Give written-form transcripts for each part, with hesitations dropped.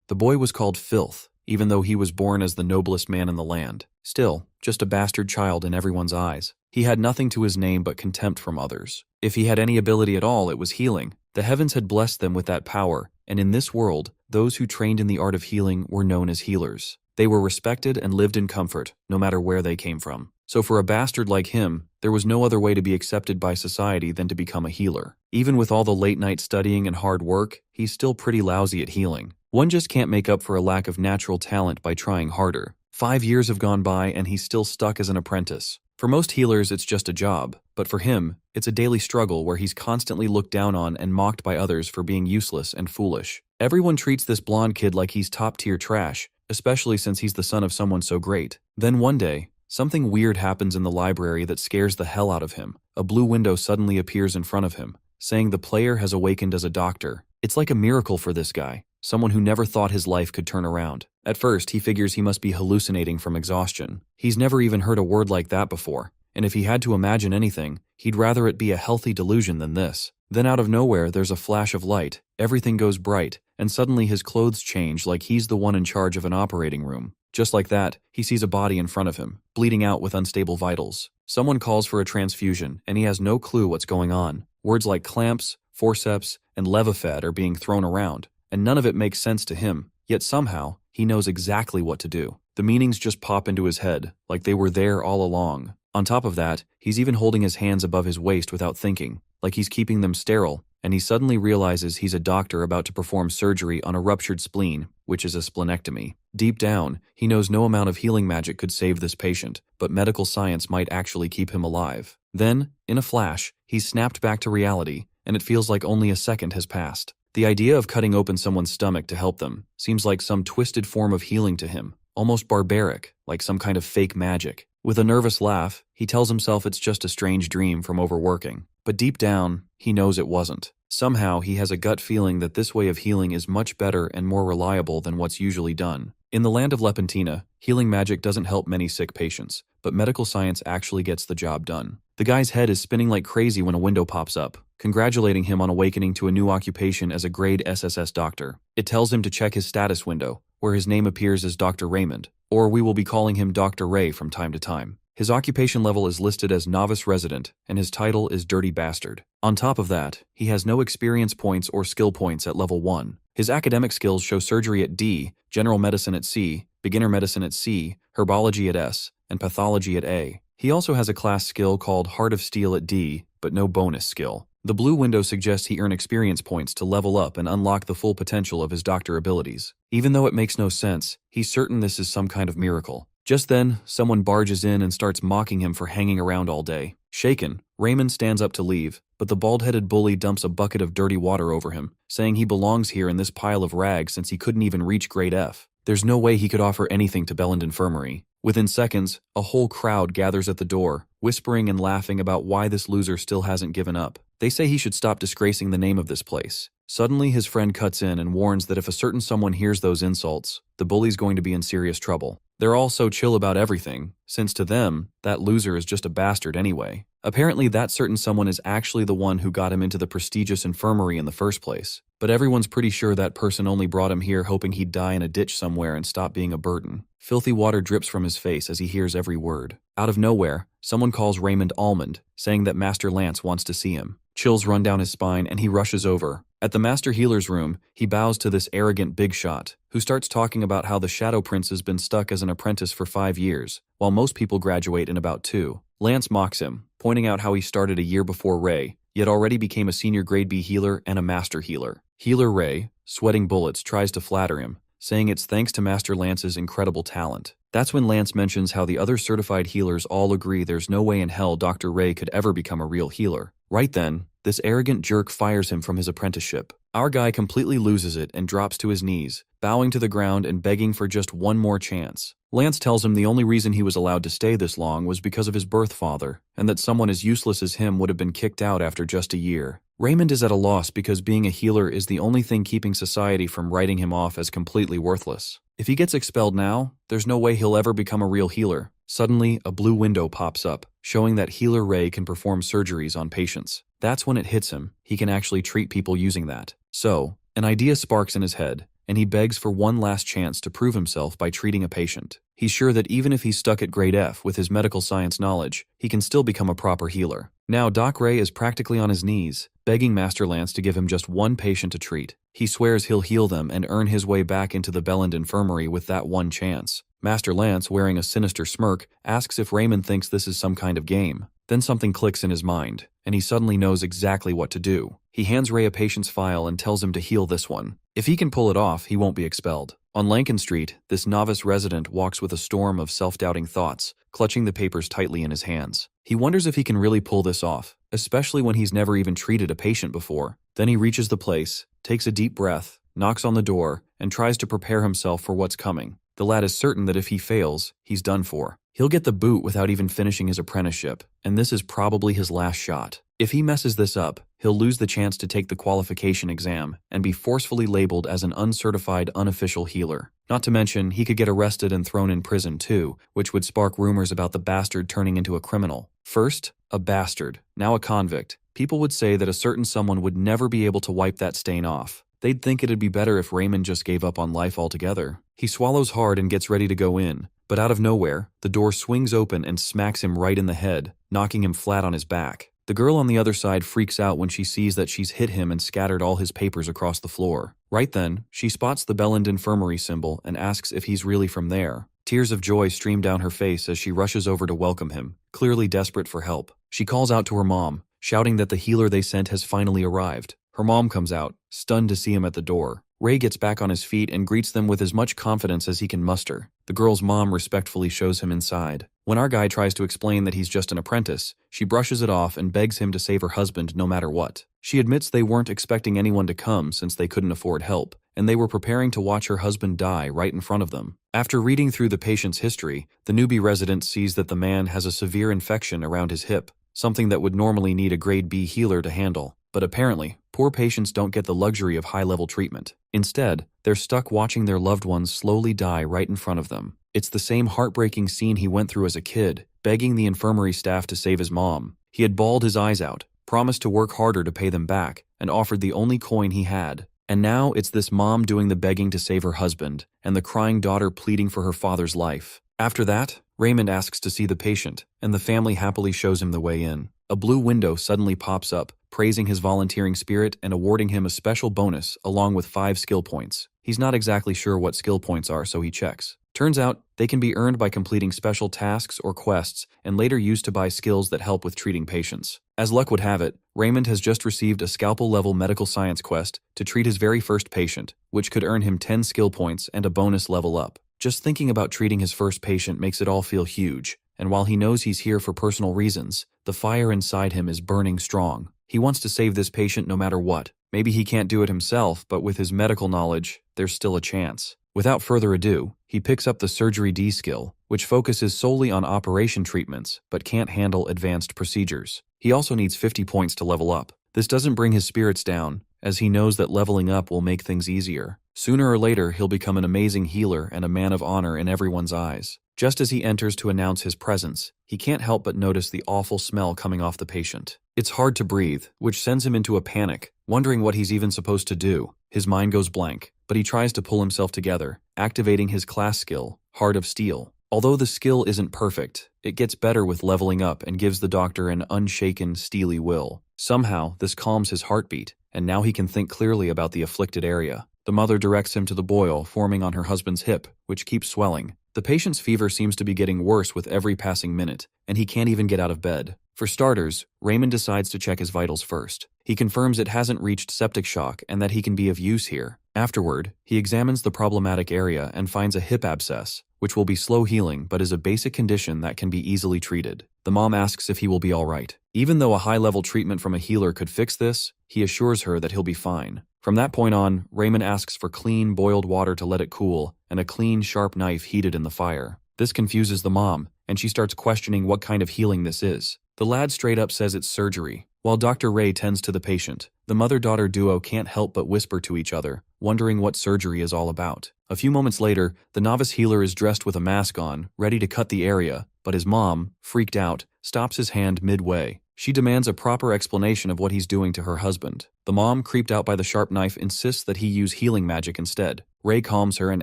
The boy was called Filth, even though he was born as the noblest man in the land. Still, just a bastard child in everyone's eyes. He had nothing to his name but contempt from others. If he had any ability at all, it was healing. The heavens had blessed them with that power, and in this world, those who trained in the art of healing were known as healers. They were respected and lived in comfort, no matter where they came from. So for a bastard like him, there was no other way to be accepted by society than to become a healer. Even with all the late-night studying and hard work, he's still pretty lousy at healing. One just can't make up for a lack of natural talent by trying harder. 5 years have gone by and he's still stuck as an apprentice. For most healers, it's just a job, but for him, it's a daily struggle where he's constantly looked down on and mocked by others for being useless and foolish. Everyone treats this blonde kid like he's top-tier trash, especially since he's the son of someone so great. Then one day, something weird happens in the library that scares the hell out of him. A blue window suddenly appears in front of him, saying the player has awakened as a doctor. It's like a miracle for this guy, someone who never thought his life could turn around. At first, he figures he must be hallucinating from exhaustion. He's never even heard a word like that before, and if he had to imagine anything, he'd rather it be a healthy delusion than this. Then out of nowhere, there's a flash of light, everything goes bright, and suddenly his clothes change like he's the one in charge of an operating room. Just like that, he sees a body in front of him, bleeding out with unstable vitals. Someone calls for a transfusion, and he has no clue what's going on. Words like clamps, forceps, and levofed are being thrown around, and none of it makes sense to him, yet somehow, he knows exactly what to do. The meanings just pop into his head, like they were there all along. On top of that, he's even holding his hands above his waist without thinking, like he's keeping them sterile, and he suddenly realizes he's a doctor about to perform surgery on a ruptured spleen, which is a splenectomy. Deep down, he knows no amount of healing magic could save this patient, but medical science might actually keep him alive. Then, in a flash, he's snapped back to reality, and it feels like only a second has passed. The idea of cutting open someone's stomach to help them seems like some twisted form of healing to him, almost barbaric, like some kind of fake magic. With a nervous laugh, he tells himself it's just a strange dream from overworking. But deep down, he knows it wasn't. Somehow, he has a gut feeling that this way of healing is much better and more reliable than what's usually done. In the land of Lepentina, healing magic doesn't help many sick patients, but medical science actually gets the job done. The guy's head is spinning like crazy when a window pops up, congratulating him on awakening to a new occupation as a grade SSS doctor. It tells him to check his status window, where his name appears as Dr. Raymond, or we will be calling him Dr. Ray from time to time. His occupation level is listed as Novice Resident, and his title is Dirty Bastard. On top of that, he has no experience points or skill points at level 1. His academic skills show surgery at D, general medicine at C, beginner medicine at C, herbology at S, and pathology at A. He also has a class skill called Heart of Steel at D, but no bonus skill. The blue window suggests he earn experience points to level up and unlock the full potential of his doctor abilities. Even though it makes no sense, he's certain this is some kind of miracle. Just then, someone barges in and starts mocking him for hanging around all day. Shaken, Raymond stands up to leave, but the bald-headed bully dumps a bucket of dirty water over him, saying he belongs here in this pile of rags since he couldn't even reach grade F. There's no way he could offer anything to Belland Infirmary. Within seconds, a whole crowd gathers at the door, whispering and laughing about why this loser still hasn't given up. They say he should stop disgracing the name of this place. Suddenly, his friend cuts in and warns that if a certain someone hears those insults, the bully's going to be in serious trouble. They're all so chill about everything, since to them, that loser is just a bastard anyway. Apparently, that certain someone is actually the one who got him into the prestigious infirmary in the first place. But everyone's pretty sure that person only brought him here hoping he'd die in a ditch somewhere and stop being a burden. Filthy water drips from his face as he hears every word. Out of nowhere, someone calls Raymond Almond, saying that Master Lance wants to see him. Chills run down his spine and he rushes over. At the Master Healer's room, he bows to this arrogant big shot, who starts talking about how the Shadow Prince has been stuck as an apprentice for 5 years, while most people graduate in about 2. Lance mocks him, pointing out how he started a year before Ray, yet already became a senior grade B healer and a master healer. Healer Ray, sweating bullets, tries to flatter him, saying it's thanks to Master Lance's incredible talent. That's when Lance mentions how the other certified healers all agree there's no way in hell Dr. Ray could ever become a real healer. Right then, this arrogant jerk fires him from his apprenticeship. Our guy completely loses it and drops to his knees, bowing to the ground and begging for just one more chance. Lance tells him the only reason he was allowed to stay this long was because of his birth father, and that someone as useless as him would have been kicked out after just a year. Raymond is at a loss because being a healer is the only thing keeping society from writing him off as completely worthless. If he gets expelled now, there's no way he'll ever become a real healer. Suddenly, a blue window pops up, showing that Healer Ray can perform surgeries on patients. That's when it hits him. He can actually treat people using that. So, an idea sparks in his head, and he begs for one last chance to prove himself by treating a patient. He's sure that even if he's stuck at grade F with his medical science knowledge, he can still become a proper healer. Now Doc Ray is practically on his knees, begging Master Lance to give him just one patient to treat. He swears he'll heal them and earn his way back into the Belland Infirmary with that one chance. Master Lance, wearing a sinister smirk, asks if Raymond thinks this is some kind of game. Then something clicks in his mind, and he suddenly knows exactly what to do. He hands Ray a patient's file and tells him to heal this one. If he can pull it off, he won't be expelled. On Lankin Street, this novice resident walks with a storm of self-doubting thoughts, clutching the papers tightly in his hands. He wonders if he can really pull this off, especially when he's never even treated a patient before. Then he reaches the place, takes a deep breath, knocks on the door, and tries to prepare himself for what's coming. The lad is certain that if he fails, he's done for. He'll get the boot without even finishing his apprenticeship, and this is probably his last shot. If he messes this up, he'll lose the chance to take the qualification exam and be forcefully labeled as an uncertified, unofficial healer. Not to mention, he could get arrested and thrown in prison too, which would spark rumors about the bastard turning into a criminal. First, a bastard, now a convict. People would say that a certain someone would never be able to wipe that stain off. They'd think it'd be better if Raymond just gave up on life altogether. He swallows hard and gets ready to go in, but out of nowhere, the door swings open and smacks him right in the head, knocking him flat on his back. The girl on the other side freaks out when she sees that she's hit him and scattered all his papers across the floor. Right then, she spots the Belland Infirmary symbol and asks if he's really from there. Tears of joy stream down her face as she rushes over to welcome him, clearly desperate for help. She calls out to her mom, shouting that the healer they sent has finally arrived. Her mom comes out, stunned to see him at the door. Ray gets back on his feet and greets them with as much confidence as he can muster. The girl's mom respectfully shows him inside. When our guy tries to explain that he's just an apprentice, she brushes it off and begs him to save her husband no matter what. She admits they weren't expecting anyone to come since they couldn't afford help, and they were preparing to watch her husband die right in front of them. After reading through the patient's history, the newbie resident sees that the man has a severe infection around his hip, something that would normally need a grade B healer to handle. But apparently, poor patients don't get the luxury of high-level treatment. Instead, they're stuck watching their loved ones slowly die right in front of them. It's the same heartbreaking scene he went through as a kid, begging the infirmary staff to save his mom. He had bawled his eyes out, promised to work harder to pay them back, and offered the only coin he had. And now it's this mom doing the begging to save her husband, and the crying daughter pleading for her father's life. After that, Raymond asks to see the patient, and the family happily shows him the way in. A blue window suddenly pops up, praising his volunteering spirit and awarding him a special bonus along with 5 skill points. He's not exactly sure what skill points are, so he checks. Turns out, they can be earned by completing special tasks or quests and later used to buy skills that help with treating patients. As luck would have it, Raymond has just received a scalpel-level medical science quest to treat his very first patient, which could earn him 10 skill points and a bonus level up. Just thinking about treating his first patient makes it all feel huge, and while he knows he's here for personal reasons, the fire inside him is burning strong. He wants to save this patient no matter what. Maybe he can't do it himself, but with his medical knowledge, there's still a chance. Without further ado, he picks up the Surgery D skill, which focuses solely on operation treatments, but can't handle advanced procedures. He also needs 50 points to level up. This doesn't bring his spirits down, as he knows that leveling up will make things easier. Sooner or later, he'll become an amazing healer and a man of honor in everyone's eyes. Just as he enters to announce his presence, he can't help but notice the awful smell coming off the patient. It's hard to breathe, which sends him into a panic, wondering what he's even supposed to do. His mind goes blank, but he tries to pull himself together, activating his class skill, Heart of Steel. Although the skill isn't perfect, it gets better with leveling up and gives the doctor an unshaken, steely will. Somehow, this calms his heartbeat, and now he can think clearly about the afflicted area. The mother directs him to the boil forming on her husband's hip, which keeps swelling. The patient's fever seems to be getting worse with every passing minute, and he can't even get out of bed. For starters, Raymond decides to check his vitals first. He confirms it hasn't reached septic shock and that he can be of use here. Afterward, he examines the problematic area and finds a hip abscess, which will be slow healing but is a basic condition that can be easily treated. The mom asks if he will be alright. Even though a high-level treatment from a healer could fix this, he assures her that he'll be fine. From that point on, Raymond asks for clean, boiled water to let it cool, and a clean, sharp knife heated in the fire. This confuses the mom, and she starts questioning what kind of healing this is. The lad straight up says it's surgery. While Dr. Ray tends to the patient, the mother-daughter duo can't help but whisper to each other, wondering what surgery is all about. A few moments later, the novice healer is dressed with a mask on, ready to cut the area, but his mom, freaked out, stops his hand midway. She demands a proper explanation of what he's doing to her husband. The mom, creeped out by the sharp knife, insists that he use healing magic instead. Ray calms her and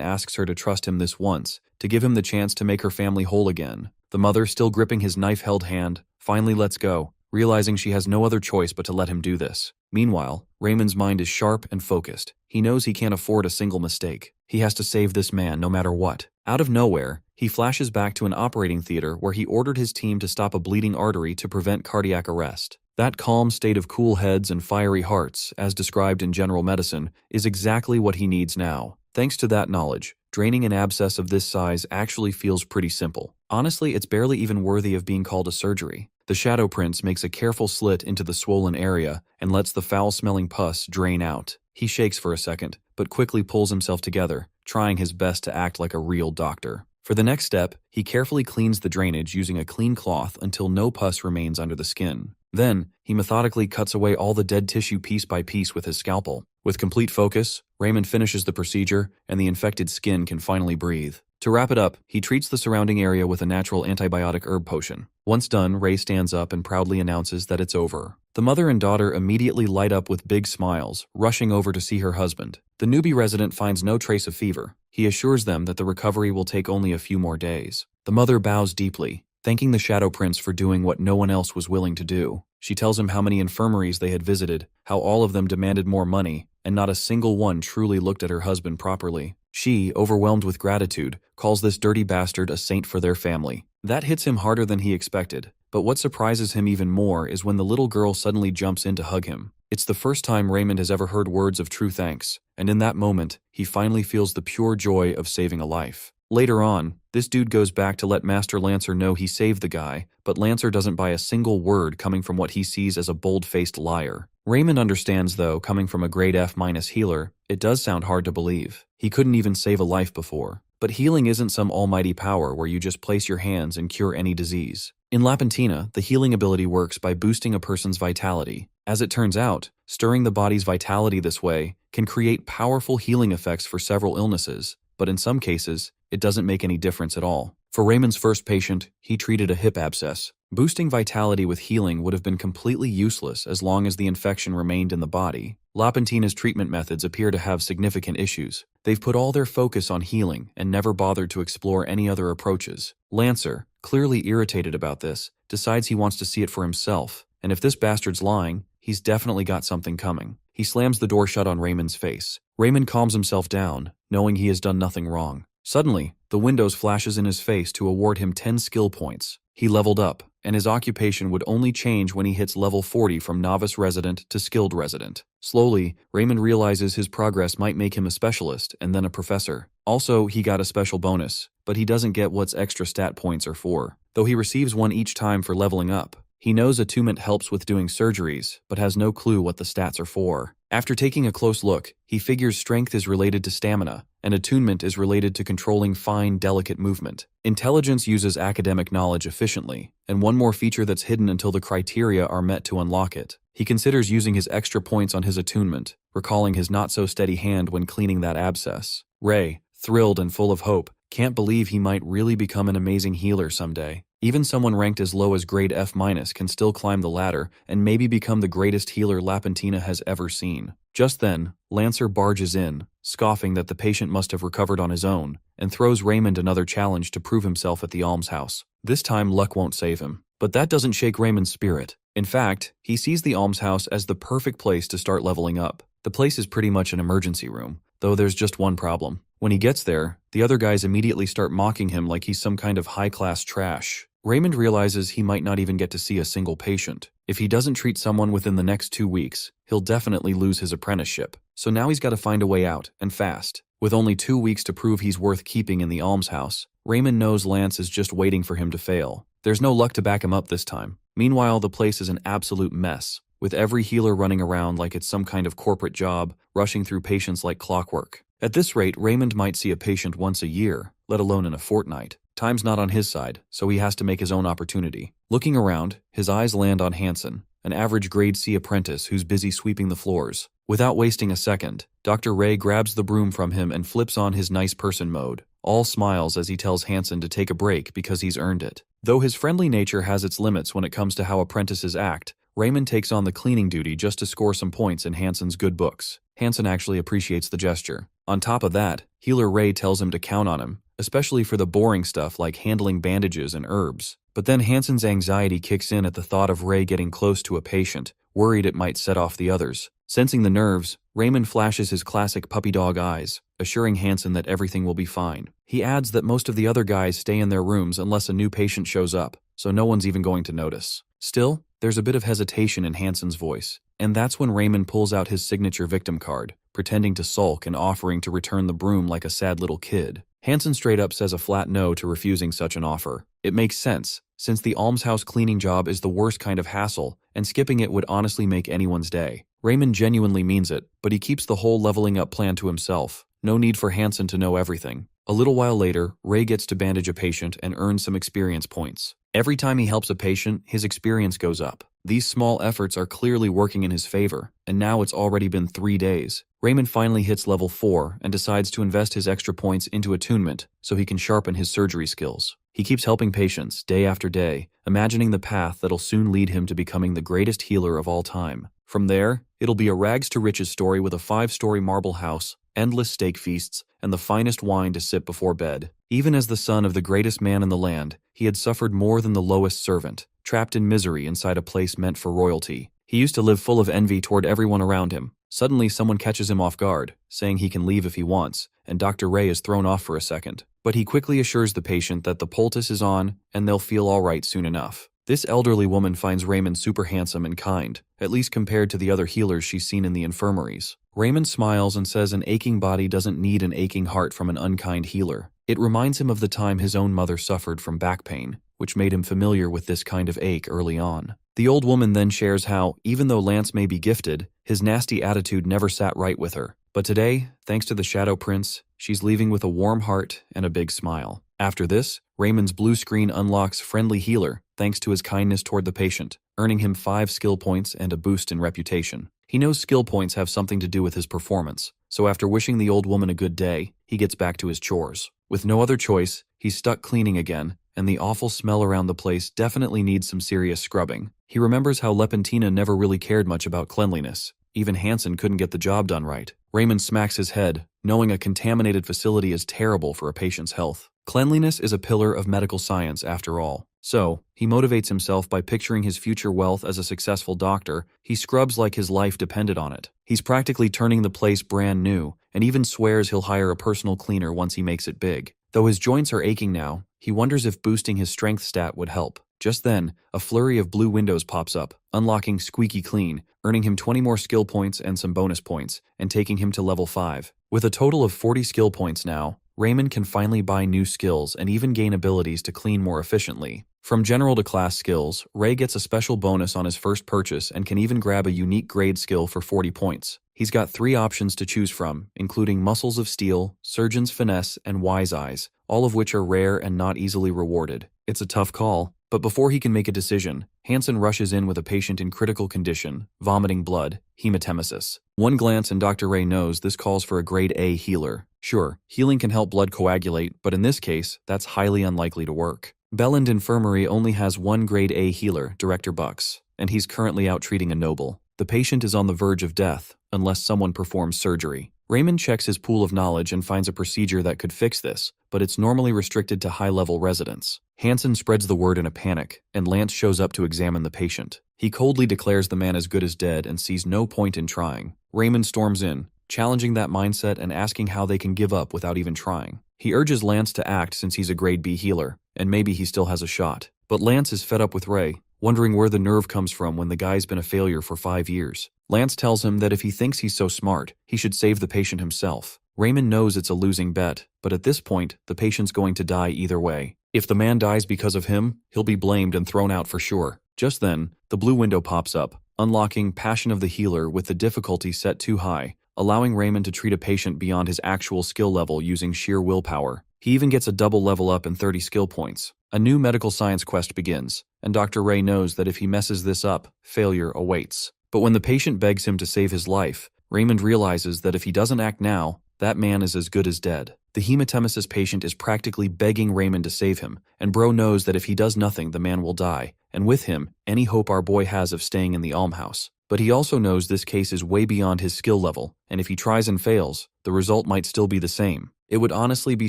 asks her to trust him this once, to give him the chance to make her family whole again. The mother, still gripping his knife-held hand, finally lets go, realizing she has no other choice but to let him do this. Meanwhile, Raymond's mind is sharp and focused. He knows he can't afford a single mistake. He has to save this man no matter what. Out of nowhere, he flashes back to an operating theater where he ordered his team to stop a bleeding artery to prevent cardiac arrest. That calm state of cool heads and fiery hearts, as described in general medicine, is exactly what he needs now. Thanks to that knowledge, draining an abscess of this size actually feels pretty simple. Honestly, it's barely even worthy of being called a surgery. The Shadow Prince makes a careful slit into the swollen area and lets the foul-smelling pus drain out. He shakes for a second, but quickly pulls himself together, trying his best to act like a real doctor. For the next step, he carefully cleans the drainage using a clean cloth until no pus remains under the skin. Then, he methodically cuts away all the dead tissue piece by piece with his scalpel. With complete focus, Raymond finishes the procedure, and the infected skin can finally breathe. To wrap it up, he treats the surrounding area with a natural antibiotic herb potion. Once done, Ray stands up and proudly announces that it's over. The mother and daughter immediately light up with big smiles, rushing over to see her husband. The newbie resident finds no trace of fever. He assures them that the recovery will take only a few more days. The mother bows deeply, thanking the Shadow Prince for doing what no one else was willing to do. She tells him how many infirmaries they had visited, how all of them demanded more money, and not a single one truly looked at her husband properly. She, overwhelmed with gratitude, calls this dirty bastard a saint for their family. That hits him harder than he expected, but what surprises him even more is when the little girl suddenly jumps in to hug him. It's the first time Raymond has ever heard words of true thanks, and in that moment, he finally feels the pure joy of saving a life. Later on, this dude goes back to let Master Lancer know he saved the guy, but Lancer doesn't buy a single word coming from what he sees as a bold-faced liar. Raymond understands, though, coming from a grade F- healer, it does sound hard to believe. He couldn't even save a life before. But healing isn't some almighty power where you just place your hands and cure any disease. In Lapentina, the healing ability works by boosting a person's vitality. As it turns out, stirring the body's vitality this way can create powerful healing effects for several illnesses, but in some cases, it doesn't make any difference at all. For Raymond's first patient, he treated a hip abscess. Boosting vitality with healing would have been completely useless as long as the infection remained in the body. Lapentina's treatment methods appear to have significant issues. They've put all their focus on healing and never bothered to explore any other approaches. Lancer, clearly irritated about this, decides he wants to see it for himself, and if this bastard's lying, he's definitely got something coming. He slams the door shut on Raymond's face. Raymond calms himself down, knowing he has done nothing wrong. Suddenly, the Windows flashes in his face to award him 10 skill points. He leveled up, and his occupation would only change when he hits level 40 from novice resident to skilled resident. Slowly, Raymond realizes his progress might make him a specialist and then a professor. Also, he got a special bonus, but he doesn't get what's extra stat points are for, though he receives one each time for leveling up. He knows attunement helps with doing surgeries, but has no clue what the stats are for. After taking a close look, he figures strength is related to stamina, and attunement is related to controlling fine, delicate movement. Intelligence uses academic knowledge efficiently, and one more feature that's hidden until the criteria are met to unlock it. He considers using his extra points on his attunement, recalling his not-so-steady hand when cleaning that abscess. Ray, thrilled and full of hope, can't believe he might really become an amazing healer someday. Even someone ranked as low as grade F- can still climb the ladder and maybe become the greatest healer Lapentina has ever seen. Just then, Lancer barges in, scoffing that the patient must have recovered on his own, and throws Raymond another challenge to prove himself at the almshouse. This time luck won't save him. But that doesn't shake Raymond's spirit. In fact, he sees the almshouse as the perfect place to start leveling up. The place is pretty much an emergency room, though there's just one problem. When he gets there, the other guys immediately start mocking him like he's some kind of high-class trash. Raymond realizes he might not even get to see a single patient. If he doesn't treat someone within the next 2 weeks, he'll definitely lose his apprenticeship. So now he's got to find a way out, and fast. With only 2 weeks to prove he's worth keeping in the almshouse, Raymond knows Lance is just waiting for him to fail. There's no luck to back him up this time. Meanwhile, the place is an absolute mess, with every healer running around like it's some kind of corporate job, rushing through patients like clockwork. At this rate, Raymond might see a patient once a year, let alone in a fortnight. Time's not on his side, so he has to make his own opportunity. Looking around, his eyes land on Hansen, an average grade C apprentice who's busy sweeping the floors. Without wasting a second, Dr. Ray grabs the broom from him and flips on his nice person mode. All smiles as he tells Hansen to take a break because he's earned it. Though his friendly nature has its limits when it comes to how apprentices act, Raymond takes on the cleaning duty just to score some points in Hansen's good books. Hansen actually appreciates the gesture. On top of that, healer Ray tells him to count on him, especially for the boring stuff like handling bandages and herbs. But then Hansen's anxiety kicks in at the thought of Ray getting close to a patient, worried it might set off the others. Sensing the nerves, Raymond flashes his classic puppy dog eyes, assuring Hansen that everything will be fine. He adds that most of the other guys stay in their rooms unless a new patient shows up, so no one's even going to notice. Still, there's a bit of hesitation in Hansen's voice, and that's when Raymond pulls out his signature victim card, pretending to sulk and offering to return the broom like a sad little kid. Hansen straight up says a flat no to refusing such an offer. It makes sense, since the almshouse cleaning job is the worst kind of hassle, and skipping it would honestly make anyone's day. Raymond genuinely means it, but he keeps the whole leveling up plan to himself. No need for Hansen to know everything. A little while later, Ray gets to bandage a patient and earns some experience points. Every time he helps a patient, his experience goes up. These small efforts are clearly working in his favor, and now it's already been 3 days. Raymond finally hits level 4 and decides to invest his extra points into attunement so he can sharpen his surgery skills. He keeps helping patients day after day, imagining the path that'll soon lead him to becoming the greatest healer of all time. From there, it'll be a rags to riches story with a 5-story marble house, endless steak feasts, and the finest wine to sip before bed. Even as the son of the greatest man in the land, he had suffered more than the lowest servant, trapped in misery inside a place meant for royalty. He used to live full of envy toward everyone around him. Suddenly someone catches him off guard, saying he can leave if he wants, and Dr. Ray is thrown off for a second. But he quickly assures the patient that the poultice is on, and they'll feel alright soon enough. This elderly woman finds Raymond super handsome and kind, at least compared to the other healers she's seen in the infirmaries. Raymond smiles and says an aching body doesn't need an aching heart from an unkind healer. It reminds him of the time his own mother suffered from back pain, which made him familiar with this kind of ache early on. The old woman then shares how, even though Lance may be gifted, his nasty attitude never sat right with her. But today, thanks to the Shadow Prince, she's leaving with a warm heart and a big smile. After this, Raymond's blue screen unlocks Friendly Healer thanks to his kindness toward the patient, earning him 5 skill points and a boost in reputation. He knows skill points have something to do with his performance, so after wishing the old woman a good day, he gets back to his chores. With no other choice, he's stuck cleaning again, and the awful smell around the place definitely needs some serious scrubbing. He remembers how Lepentina never really cared much about cleanliness. Even Hansen couldn't get the job done right. Raymond smacks his head, knowing a contaminated facility is terrible for a patient's health. Cleanliness is a pillar of medical science after all. So, he motivates himself by picturing his future wealth as a successful doctor. He scrubs like his life depended on it. He's practically turning the place brand new, and even swears he'll hire a personal cleaner once he makes it big. Though his joints are aching now, he wonders if boosting his strength stat would help. Just then, a flurry of blue windows pops up, unlocking Squeaky Clean, earning him 20 more skill points and some bonus points, and taking him to level 5. With a total of 40 skill points now, Raymond can finally buy new skills and even gain abilities to clean more efficiently. From general to class skills, Ray gets a special bonus on his first purchase and can even grab a unique grade skill for 40 points. He's got 3 options to choose from, including Muscles of Steel, Surgeon's Finesse, and Wise Eyes, all of which are rare and not easily rewarded. It's a tough call, but before he can make a decision, Hansen rushes in with a patient in critical condition, vomiting blood, hematemesis. One glance and Dr. Ray knows this calls for a grade A healer. Sure, healing can help blood coagulate, but in this case, that's highly unlikely to work. Belland Infirmary only has one grade A healer, Director Bucks, and he's currently out treating a noble. The patient is on the verge of death, unless someone performs surgery. Raymond checks his pool of knowledge and finds a procedure that could fix this, but it's normally restricted to high-level residents. Hansen spreads the word in a panic, and Lance shows up to examine the patient. He coldly declares the man as good as dead and sees no point in trying. Raymond storms in, challenging that mindset and asking how they can give up without even trying. He urges Lance to act since he's a grade B healer, and maybe he still has a shot. But Lance is fed up with Ray, wondering where the nerve comes from when the guy's been a failure for 5 years. Lance tells him that if he thinks he's so smart, he should save the patient himself. Raymond knows it's a losing bet, but at this point, the patient's going to die either way. If the man dies because of him, he'll be blamed and thrown out for sure. Just then, the blue window pops up, unlocking Passion of the Healer with the difficulty set too high, allowing Raymond to treat a patient beyond his actual skill level using sheer willpower. He even gets a double level up and 30 skill points. A new medical science quest begins, and Dr. Ray knows that if he messes this up, failure awaits. But when the patient begs him to save his life, Raymond realizes that if he doesn't act now, that man is as good as dead. The hematemesis patient is practically begging Raymond to save him, and Bro knows that if he does nothing, the man will die, and with him, any hope our boy has of staying in the almhouse. But he also knows this case is way beyond his skill level, and if he tries and fails, the result might still be the same. It would honestly be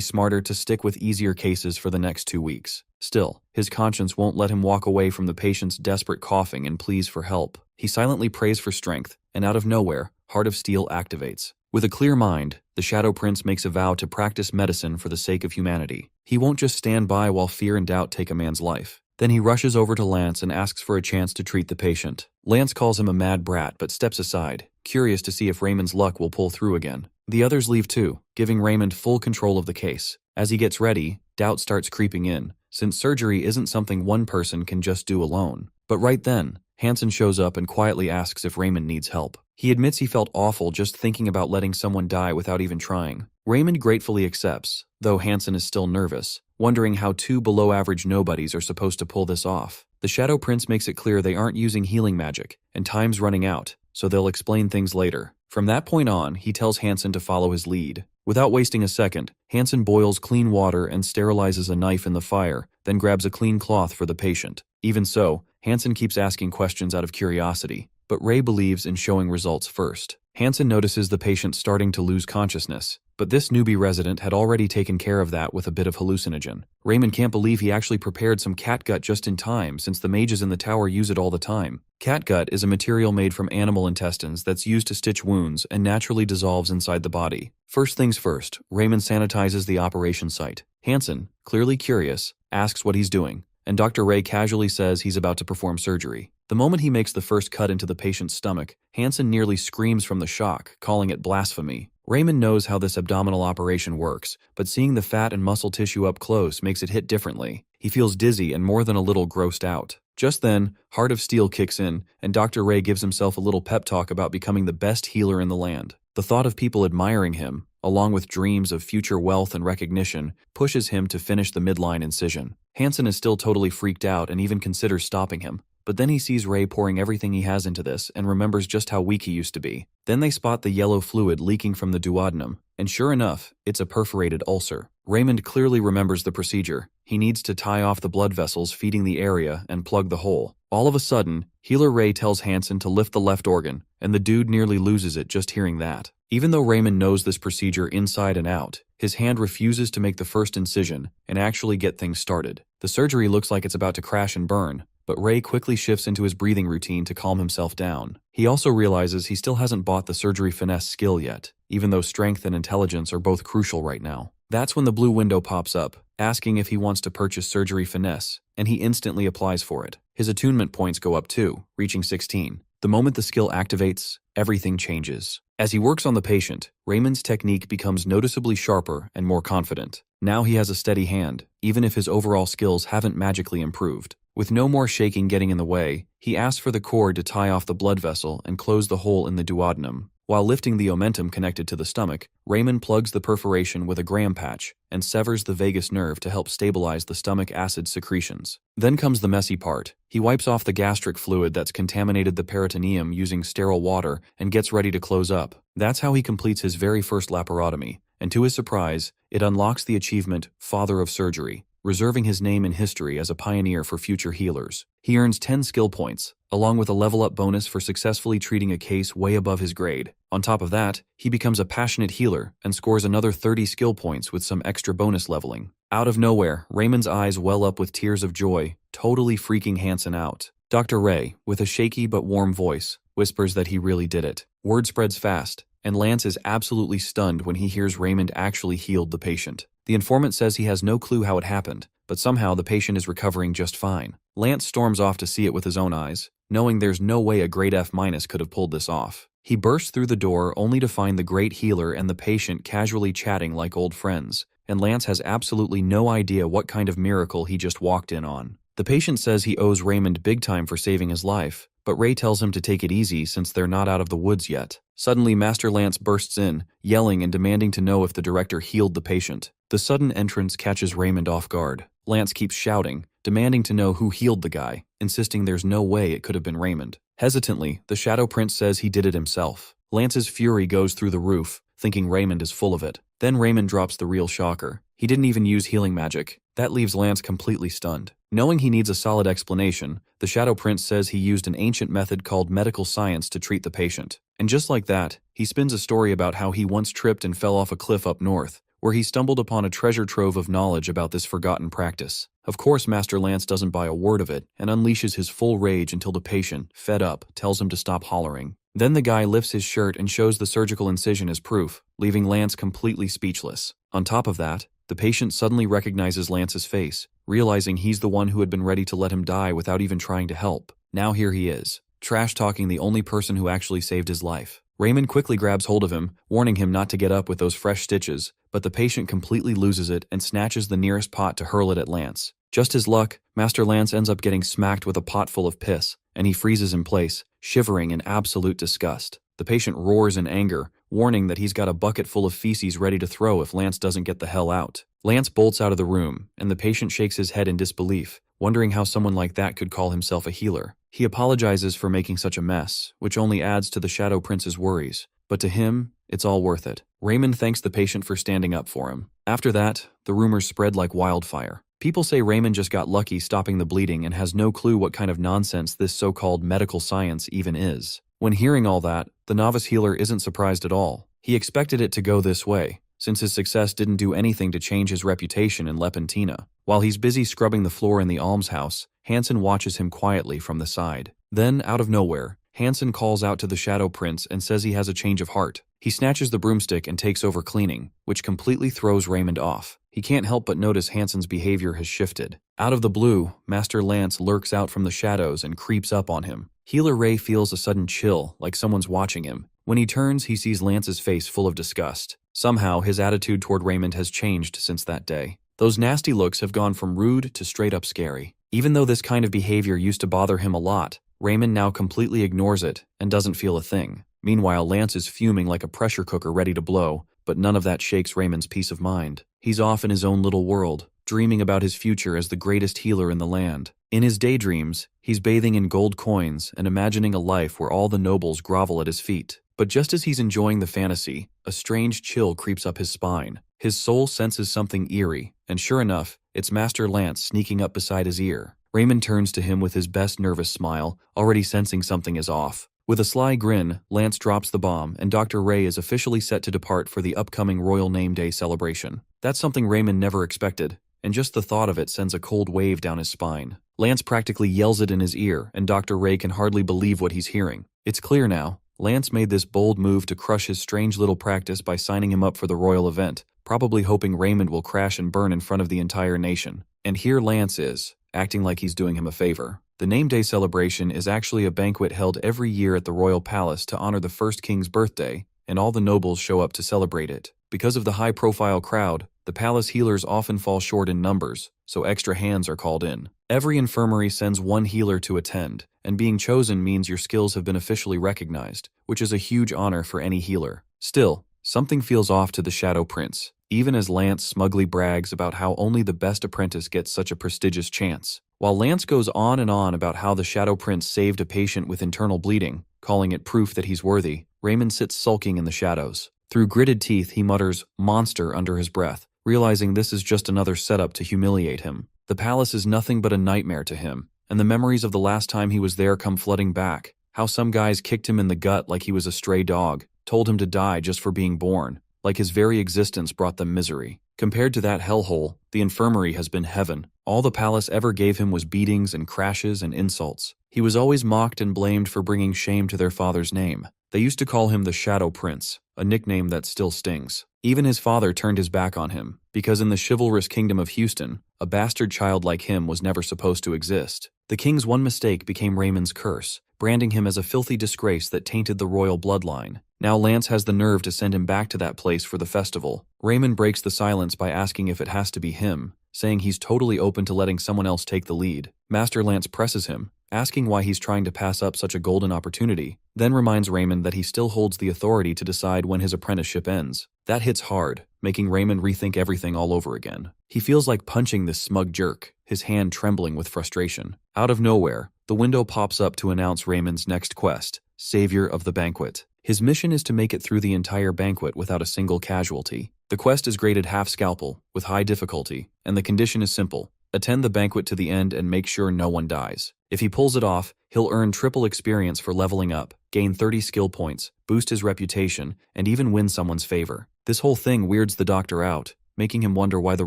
smarter to stick with easier cases for the next 2 weeks. Still, his conscience won't let him walk away from the patient's desperate coughing and pleas for help. He silently prays for strength, and out of nowhere, Heart of Steel activates. With a clear mind, the Shadow Prince makes a vow to practice medicine for the sake of humanity. He won't just stand by while fear and doubt take a man's life. Then he rushes over to Lance and asks for a chance to treat the patient. Lance calls him a mad brat but steps aside, curious to see if Raymond's luck will pull through again. The others leave too, giving Raymond full control of the case. As he gets ready, doubt starts creeping in, since surgery isn't something one person can just do alone. But right then, Hansen shows up and quietly asks if Raymond needs help. He admits he felt awful just thinking about letting someone die without even trying. Raymond gratefully accepts, though Hansen is still nervous, wondering how 2 below-average nobodies are supposed to pull this off. The Shadow Prince makes it clear they aren't using healing magic, and time's running out, so they'll explain things later. From that point on, he tells Hansen to follow his lead. Without wasting a second, Hansen boils clean water and sterilizes a knife in the fire, then grabs a clean cloth for the patient. Even so, Hansen keeps asking questions out of curiosity, but Ray believes in showing results first. Hansen notices the patient starting to lose consciousness, but this newbie resident had already taken care of that with a bit of hallucinogen. Raymond can't believe he actually prepared some catgut just in time, since the mages in the tower use it all the time. Catgut is a material made from animal intestines that's used to stitch wounds and naturally dissolves inside the body. First things first, Raymond sanitizes the operation site. Hansen, clearly curious, asks what he's doing, and Dr. Ray casually says he's about to perform surgery. The moment he makes the first cut into the patient's stomach, Hansen nearly screams from the shock, calling it blasphemy. Raymond knows how this abdominal operation works, but seeing the fat and muscle tissue up close makes it hit differently. He feels dizzy and more than a little grossed out. Just then, Heart of Steel kicks in, and Dr. Ray gives himself a little pep talk about becoming the best healer in the land. The thought of people admiring him, along with dreams of future wealth and recognition, pushes him to finish the midline incision. Hansen is still totally freaked out and even considers stopping him. But then he sees Ray pouring everything he has into this and remembers just how weak he used to be. Then they spot the yellow fluid leaking from the duodenum, and sure enough, it's a perforated ulcer. Raymond clearly remembers the procedure. He needs to tie off the blood vessels feeding the area and plug the hole. All of a sudden, Healer Ray tells Hansen to lift the left organ, and the dude nearly loses it just hearing that. Even though Raymond knows this procedure inside and out, his hand refuses to make the first incision and actually get things started. The surgery looks like it's about to crash and burn, but Ray quickly shifts into his breathing routine to calm himself down. He also realizes he still hasn't bought the surgery finesse skill yet, even though strength and intelligence are both crucial right now. That's when the blue window pops up, asking if he wants to purchase surgery finesse, and he instantly applies for it. His attunement points go up too, reaching 16. The moment the skill activates, everything changes. As he works on the patient, Raymond's technique becomes noticeably sharper and more confident. Now he has a steady hand, even if his overall skills haven't magically improved. With no more shaking getting in the way, he asks for the cord to tie off the blood vessel and close the hole in the duodenum. While lifting the omentum connected to the stomach, Raymond plugs the perforation with a Graham patch and severs the vagus nerve to help stabilize the stomach acid secretions. Then comes the messy part. He wipes off the gastric fluid that's contaminated the peritoneum using sterile water and gets ready to close up. That's how he completes his very first laparotomy, and to his surprise, it unlocks the achievement Father of Surgery, reserving his name in history as a pioneer for future healers. He earns 10 skill points, along with a level-up bonus for successfully treating a case way above his grade. On top of that, he becomes a passionate healer and scores another 30 skill points with some extra bonus leveling. Out of nowhere, Raymond's eyes well up with tears of joy, totally freaking Hansen out. Dr. Ray, with a shaky but warm voice, whispers that he really did it. Word spreads fast, and Lance is absolutely stunned when he hears Raymond actually healed the patient. The informant says he has no clue how it happened, but somehow the patient is recovering just fine. Lance storms off to see it with his own eyes, knowing there's no way a grade F- could have pulled this off. He bursts through the door only to find the great healer and the patient casually chatting like old friends, and Lance has absolutely no idea what kind of miracle he just walked in on. The patient says he owes Raymond big time for saving his life, but Ray tells him to take it easy since they're not out of the woods yet. Suddenly, Master Lance bursts in, yelling and demanding to know if the director healed the patient. The sudden entrance catches Raymond off guard. Lance keeps shouting, demanding to know who healed the guy, insisting there's no way it could have been Raymond. Hesitantly, the Shadow Prince says he did it himself. Lance's fury goes through the roof, thinking Raymond is full of it. Then Raymond drops the real shocker. He didn't even use healing magic. That leaves Lance completely stunned. Knowing he needs a solid explanation, the Shadow Prince says he used an ancient method called medical science to treat the patient. And just like that, he spins a story about how he once tripped and fell off a cliff up north, where he stumbled upon a treasure trove of knowledge about this forgotten practice. Of course, Master Lance doesn't buy a word of it and unleashes his full rage until the patient, fed up, tells him to stop hollering. Then the guy lifts his shirt and shows the surgical incision as proof, leaving Lance completely speechless. On top of that, the patient suddenly recognizes Lance's face, realizing he's the one who had been ready to let him die without even trying to help. Now here he is, trash-talking the only person who actually saved his life. Raymond quickly grabs hold of him, warning him not to get up with those fresh stitches, but the patient completely loses it and snatches the nearest pot to hurl it at Lance. Just his luck, Master Lance ends up getting smacked with a pot full of piss, and he freezes in place, shivering in absolute disgust. The patient roars in anger, warning that he's got a bucket full of feces ready to throw if Lance doesn't get the hell out. Lance bolts out of the room, and the patient shakes his head in disbelief, wondering how someone like that could call himself a healer. He apologizes for making such a mess, which only adds to the Shadow Prince's worries. But to him, it's all worth it. Raymond thanks the patient for standing up for him. After that, the rumors spread like wildfire. People say Raymond just got lucky stopping the bleeding and has no clue what kind of nonsense this so-called medical science even is. When hearing all that, the novice healer isn't surprised at all. He expected it to go this way, since his success didn't do anything to change his reputation in Lepentina. While he's busy scrubbing the floor in the almshouse, Hansen watches him quietly from the side. Then, out of nowhere, Hansen calls out to the Shadow Prince and says he has a change of heart. He snatches the broomstick and takes over cleaning, which completely throws Raymond off. He can't help but notice Hansen's behavior has shifted. Out of the blue, Master Lance lurks out from the shadows and creeps up on him. Healer Ray feels a sudden chill, like someone's watching him. When he turns, he sees Lance's face full of disgust. Somehow, his attitude toward Raymond has changed since that day. Those nasty looks have gone from rude to straight-up scary. Even though this kind of behavior used to bother him a lot, Raymond now completely ignores it and doesn't feel a thing. Meanwhile, Lance is fuming like a pressure cooker ready to blow, but none of that shakes Raymond's peace of mind. He's off in his own little world, dreaming about his future as the greatest healer in the land. In his daydreams, he's bathing in gold coins and imagining a life where all the nobles grovel at his feet. But just as he's enjoying the fantasy, a strange chill creeps up his spine. His soul senses something eerie, and sure enough, it's Master Lance sneaking up beside his ear. Raymond turns to him with his best nervous smile, already sensing something is off. With a sly grin, Lance drops the bomb, and Dr. Ray is officially set to depart for the upcoming Royal Name Day celebration. That's something Raymond never expected, and just the thought of it sends a cold wave down his spine. Lance practically yells it in his ear, and Dr. Ray can hardly believe what he's hearing. It's clear now. Lance made this bold move to crush his strange little practice by signing him up for the royal event, probably hoping Raymond will crash and burn in front of the entire nation. And here Lance is, acting like he's doing him a favor. The Name Day celebration is actually a banquet held every year at the royal palace to honor the first king's birthday, and all the nobles show up to celebrate it. Because of the high-profile crowd, the palace healers often fall short in numbers, so extra hands are called in. Every infirmary sends one healer to attend, and being chosen means your skills have been officially recognized, which is a huge honor for any healer. Still, something feels off to the Shadow Prince, even as Lance smugly brags about how only the best apprentice gets such a prestigious chance. While Lance goes on and on about how the Shadow Prince saved a patient with internal bleeding, calling it proof that he's worthy, Raymond sits sulking in the shadows. Through gritted teeth, he mutters, "Monster," under his breath, realizing this is just another setup to humiliate him. The palace is nothing but a nightmare to him, and the memories of the last time he was there come flooding back. How some guys kicked him in the gut like he was a stray dog, told him to die just for being born, like his very existence brought them misery. Compared to that hellhole, the infirmary has been heaven. All the palace ever gave him was beatings and crashes and insults. He was always mocked and blamed for bringing shame to their father's name. They used to call him the Shadow Prince, a nickname that still stings. Even his father turned his back on him, because in the chivalrous kingdom of Houston, a bastard child like him was never supposed to exist. The king's one mistake became Raymond's curse, branding him as a filthy disgrace that tainted the royal bloodline. Now Lance has the nerve to send him back to that place for the festival. Raymond breaks the silence by asking if it has to be him, saying he's totally open to letting someone else take the lead. Master Lance presses him, asking why he's trying to pass up such a golden opportunity, then reminds Raymond that he still holds the authority to decide when his apprenticeship ends. That hits hard, making Raymond rethink everything all over again. He feels like punching this smug jerk, his hand trembling with frustration. Out of nowhere, the window pops up to announce Raymond's next quest, Savior of the Banquet. His mission is to make it through the entire banquet without a single casualty. The quest is graded half scalpel, with high difficulty, and the condition is simple. Attend the banquet to the end and make sure no one dies. If he pulls it off, he'll earn triple experience for leveling up, gain 30 skill points, boost his reputation, and even win someone's favor. This whole thing weirds the doctor out, making him wonder why the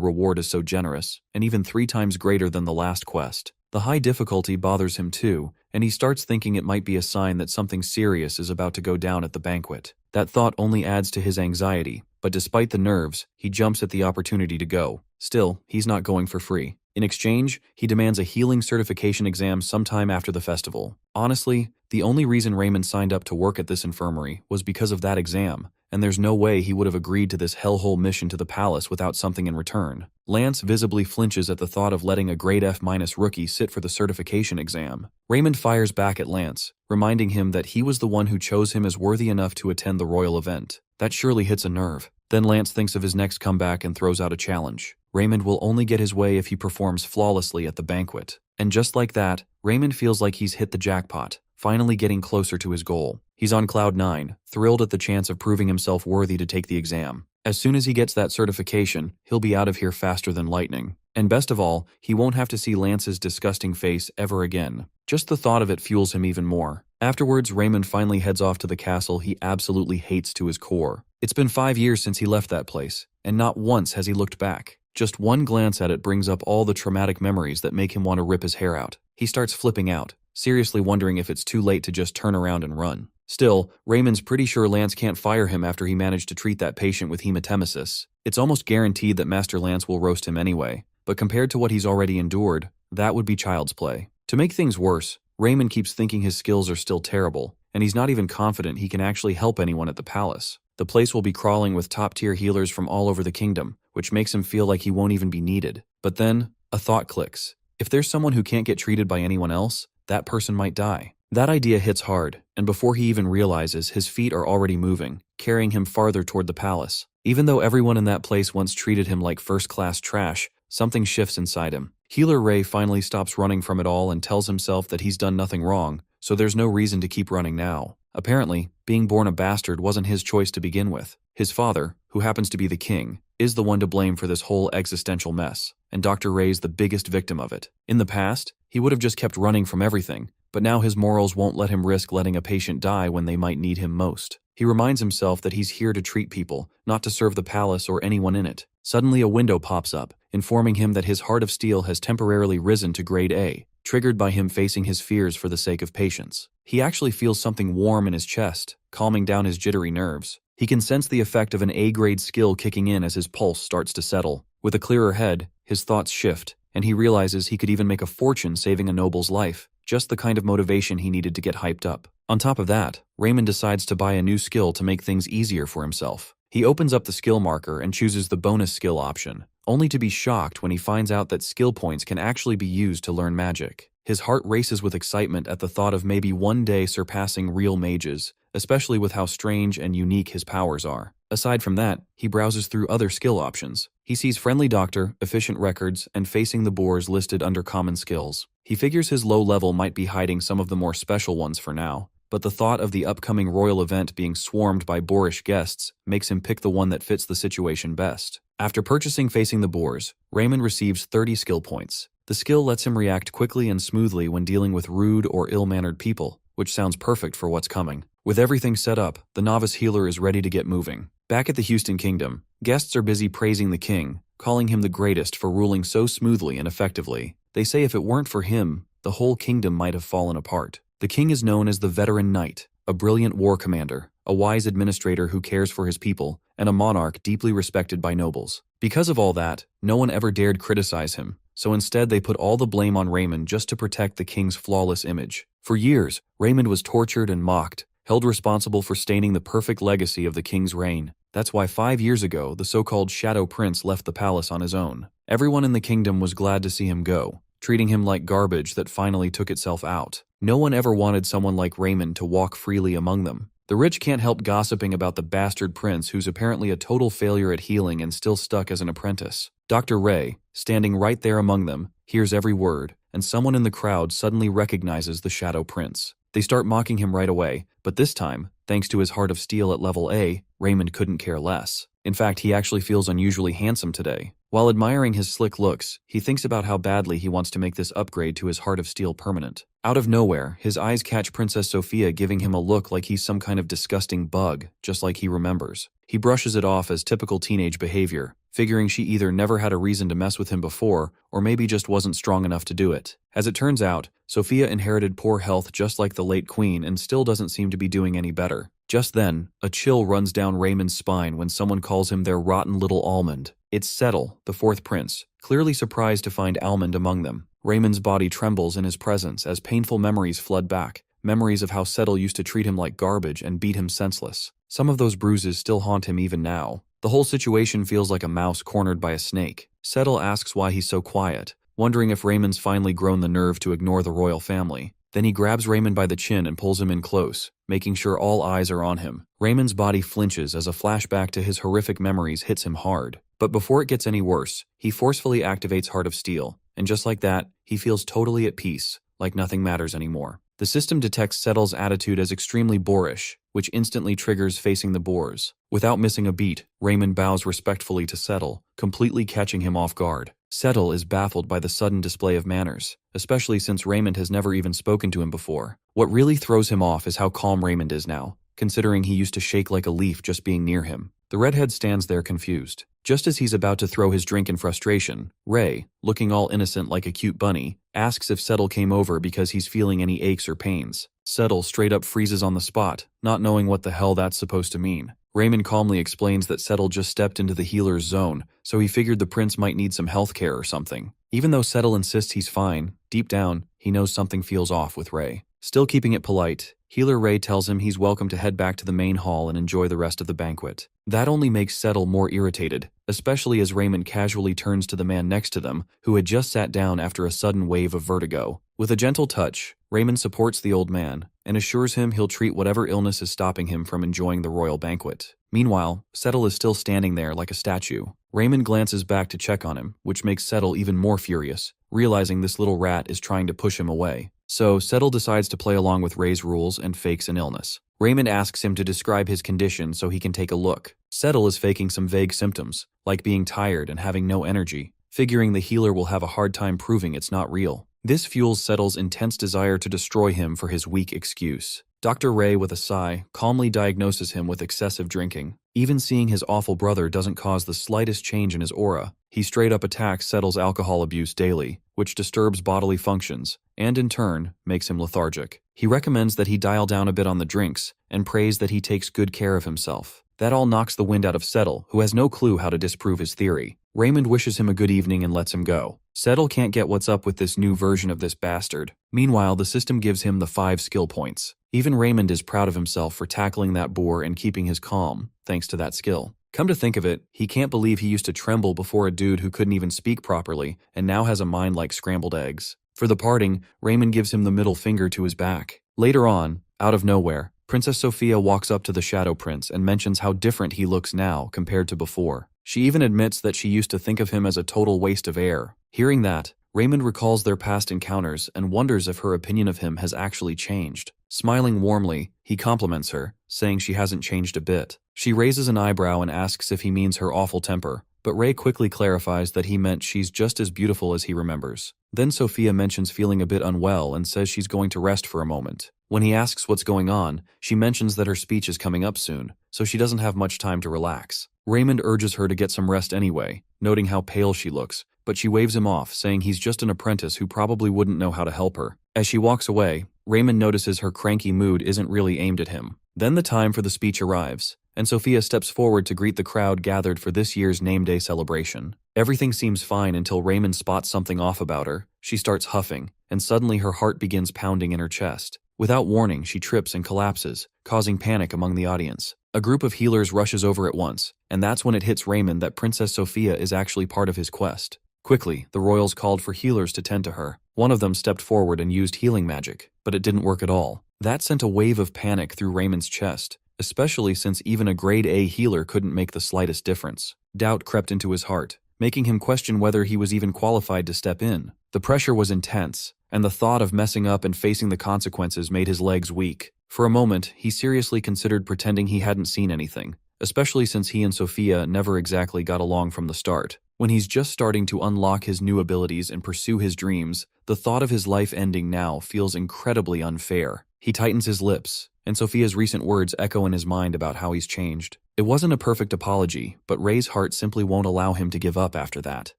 reward is so generous, and even 3 times greater than the last quest. The high difficulty bothers him too, and he starts thinking it might be a sign that something serious is about to go down at the banquet. That thought only adds to his anxiety, but despite the nerves, he jumps at the opportunity to go. Still, he's not going for free. In exchange, he demands a healing certification exam sometime after the festival. Honestly, the only reason Raymond signed up to work at this infirmary was because of that exam, and there's no way he would have agreed to this hellhole mission to the palace without something in return. Lance visibly flinches at the thought of letting a grade F- rookie sit for the certification exam. Raymond fires back at Lance, reminding him that he was the one who chose him as worthy enough to attend the royal event. That surely hits a nerve. Then Lance thinks of his next comeback and throws out a challenge. Raymond will only get his way if he performs flawlessly at the banquet. And just like that, Raymond feels like he's hit the jackpot, finally getting closer to his goal. He's on cloud 9, thrilled at the chance of proving himself worthy to take the exam. As soon as he gets that certification, he'll be out of here faster than lightning. And best of all, he won't have to see Lance's disgusting face ever again. Just the thought of it fuels him even more. Afterwards, Raymond finally heads off to the castle he absolutely hates to his core. It's been 5 years since he left that place, and not once has he looked back. Just one glance at it brings up all the traumatic memories that make him want to rip his hair out. He starts flipping out, seriously wondering if it's too late to just turn around and run. Still, Raymond's pretty sure Lance can't fire him after he managed to treat that patient with hematemesis. It's almost guaranteed that Master Lance will roast him anyway, but compared to what he's already endured, that would be child's play. To make things worse, Raymond keeps thinking his skills are still terrible, and he's not even confident he can actually help anyone at the palace. The place will be crawling with top-tier healers from all over the kingdom, which makes him feel like he won't even be needed. But then, a thought clicks. If there's someone who can't get treated by anyone else, that person might die. That idea hits hard, and before he even realizes, his feet are already moving, carrying him farther toward the palace. Even though everyone in that place once treated him like first-class trash, something shifts inside him. Healer Ray finally stops running from it all and tells himself that he's done nothing wrong, so there's no reason to keep running now. Apparently, being born a bastard wasn't his choice to begin with. His father, who happens to be the king, is the one to blame for this whole existential mess, and Dr. Ray's the biggest victim of it. In the past, he would have just kept running from everything, but now his morals won't let him risk letting a patient die when they might need him most. He reminds himself that he's here to treat people, not to serve the palace or anyone in it. Suddenly a window pops up, informing him that his heart of steel has temporarily risen to grade A, triggered by him facing his fears for the sake of patients. He actually feels something warm in his chest, calming down his jittery nerves. He can sense the effect of an A-grade skill kicking in as his pulse starts to settle. With a clearer head, his thoughts shift, and he realizes he could even make a fortune saving a noble's life, just the kind of motivation he needed to get hyped up. On top of that, Raymond decides to buy a new skill to make things easier for himself. He opens up the skill marker and chooses the bonus skill option, only to be shocked when he finds out that skill points can actually be used to learn magic. His heart races with excitement at the thought of maybe one day surpassing real mages, especially with how strange and unique his powers are. Aside from that, he browses through other skill options. He sees Friendly Doctor, Efficient Records, and Facing the Boars listed under common skills. He figures his low level might be hiding some of the more special ones for now, but the thought of the upcoming royal event being swarmed by boorish guests makes him pick the one that fits the situation best. After purchasing Facing the Boars, Raymond receives 30 skill points. The skill lets him react quickly and smoothly when dealing with rude or ill-mannered people, which sounds perfect for what's coming. With everything set up, the novice healer is ready to get moving. Back at the Houston Kingdom, guests are busy praising the king, calling him the greatest for ruling so smoothly and effectively. They say if it weren't for him, the whole kingdom might have fallen apart. The king is known as the Veteran Knight, a brilliant war commander, a wise administrator who cares for his people, and a monarch deeply respected by nobles. Because of all that, no one ever dared criticize him, so instead they put all the blame on Raymond just to protect the king's flawless image. For years, Raymond was tortured and mocked, held responsible for staining the perfect legacy of the king's reign. That's why 5 years ago, the so-called Shadow Prince left the palace on his own. Everyone in the kingdom was glad to see him go, treating him like garbage that finally took itself out. No one ever wanted someone like Raymond to walk freely among them. The rich can't help gossiping about the bastard prince who's apparently a total failure at healing and still stuck as an apprentice. Dr. Ray, standing right there among them, hears every word, and someone in the crowd suddenly recognizes the Shadow Prince. They start mocking him right away, but this time, thanks to his heart of steel at level A, Raymond couldn't care less. In fact, he actually feels unusually handsome today. While admiring his slick looks, he thinks about how badly he wants to make this upgrade to his heart of steel permanent. Out of nowhere, his eyes catch Princess Sophia giving him a look like he's some kind of disgusting bug, just like he remembers. He brushes it off as typical teenage behavior, figuring she either never had a reason to mess with him before, or maybe just wasn't strong enough to do it. As it turns out, Sophia inherited poor health just like the late queen and still doesn't seem to be doing any better. Just then, a chill runs down Raymond's spine when someone calls him their rotten little almond. It's Settle, the fourth prince, clearly surprised to find Almond among them. Raymond's body trembles in his presence as painful memories flood back, memories of how Settle used to treat him like garbage and beat him senseless. Some of those bruises still haunt him even now. The whole situation feels like a mouse cornered by a snake. Settle asks why he's so quiet, wondering if Raymond's finally grown the nerve to ignore the royal family. Then he grabs Raymond by the chin and pulls him in close, making sure all eyes are on him. Raymond's body flinches as a flashback to his horrific memories hits him hard. But before it gets any worse, he forcefully activates Heart of Steel, and just like that, he feels totally at peace, like nothing matters anymore. The system detects Settle's attitude as extremely boorish, which instantly triggers facing the boars. Without missing a beat, Raymond bows respectfully to Settle, completely catching him off guard. Settle is baffled by the sudden display of manners, especially since Raymond has never even spoken to him before. What really throws him off is how calm Raymond is now, considering he used to shake like a leaf just being near him. The redhead stands there confused. Just as he's about to throw his drink in frustration, Ray, looking all innocent like a cute bunny, asks if Settle came over because he's feeling any aches or pains. Settle straight up freezes on the spot, not knowing what the hell that's supposed to mean. Raymond calmly explains that Settle just stepped into the healer's zone, so he figured the prince might need some health care or something. Even though Settle insists he's fine, deep down, he knows something feels off with Ray. Still keeping it polite, Healer Ray tells him he's welcome to head back to the main hall and enjoy the rest of the banquet. That only makes Settle more irritated, especially as Raymond casually turns to the man next to them, who had just sat down after a sudden wave of vertigo. With a gentle touch, Raymond supports the old man and assures him he'll treat whatever illness is stopping him from enjoying the royal banquet. Meanwhile, Settle is still standing there like a statue. Raymond glances back to check on him, which makes Settle even more furious, realizing this little rat is trying to push him away. So, Settle decides to play along with Ray's rules and fakes an illness. Raymond asks him to describe his condition so he can take a look. Settle is faking some vague symptoms, like being tired and having no energy, figuring the healer will have a hard time proving it's not real. This fuels Settle's intense desire to destroy him for his weak excuse. Dr. Ray, with a sigh, calmly diagnoses him with excessive drinking. Even seeing his awful brother doesn't cause the slightest change in his aura. He straight up attacks Settle's alcohol abuse daily, which disturbs bodily functions, and in turn, makes him lethargic. He recommends that he dial down a bit on the drinks, and prays that he takes good care of himself. That all knocks the wind out of Settle, who has no clue how to disprove his theory. Raymond wishes him a good evening and lets him go. Settle can't get what's up with this new version of this bastard. Meanwhile, the system gives him the 5 skill points. Even Raymond is proud of himself for tackling that boar and keeping his calm, thanks to that skill. Come to think of it, he can't believe he used to tremble before a dude who couldn't even speak properly and now has a mind like scrambled eggs. For the parting, Raymond gives him the middle finger to his back. Later on, out of nowhere, Princess Sophia walks up to the Shadow Prince and mentions how different he looks now compared to before. She even admits that she used to think of him as a total waste of air. Hearing that, Raymond recalls their past encounters and wonders if her opinion of him has actually changed. Smiling warmly, he compliments her, saying she hasn't changed a bit. She raises an eyebrow and asks if he means her awful temper, but Ray quickly clarifies that he meant she's just as beautiful as he remembers. Then Sophia mentions feeling a bit unwell and says she's going to rest for a moment. When he asks what's going on, she mentions that her speech is coming up soon, so she doesn't have much time to relax. Raymond urges her to get some rest anyway, noting how pale she looks, but she waves him off, saying he's just an apprentice who probably wouldn't know how to help her. As she walks away, Raymond notices her cranky mood isn't really aimed at him. Then the time for the speech arrives, and Sophia steps forward to greet the crowd gathered for this year's name day celebration. Everything seems fine until Raymond spots something off about her. She starts huffing, and suddenly her heart begins pounding in her chest. Without warning, she trips and collapses, causing panic among the audience. A group of healers rushes over at once, and that's when it hits Raymond that Princess Sophia is actually part of his quest. Quickly, the royals called for healers to tend to her. One of them stepped forward and used healing magic, but it didn't work at all. That sent a wave of panic through Raymond's chest, especially since even a grade A healer couldn't make the slightest difference. Doubt crept into his heart, making him question whether he was even qualified to step in. The pressure was intense, and the thought of messing up and facing the consequences made his legs weak. For a moment, he seriously considered pretending he hadn't seen anything, especially since he and Sophia never exactly got along from the start. When he's just starting to unlock his new abilities and pursue his dreams, the thought of his life ending now feels incredibly unfair. He tightens his lips, and Sophia's recent words echo in his mind about how he's changed. It wasn't a perfect apology, but Ray's heart simply won't allow him to give up after that.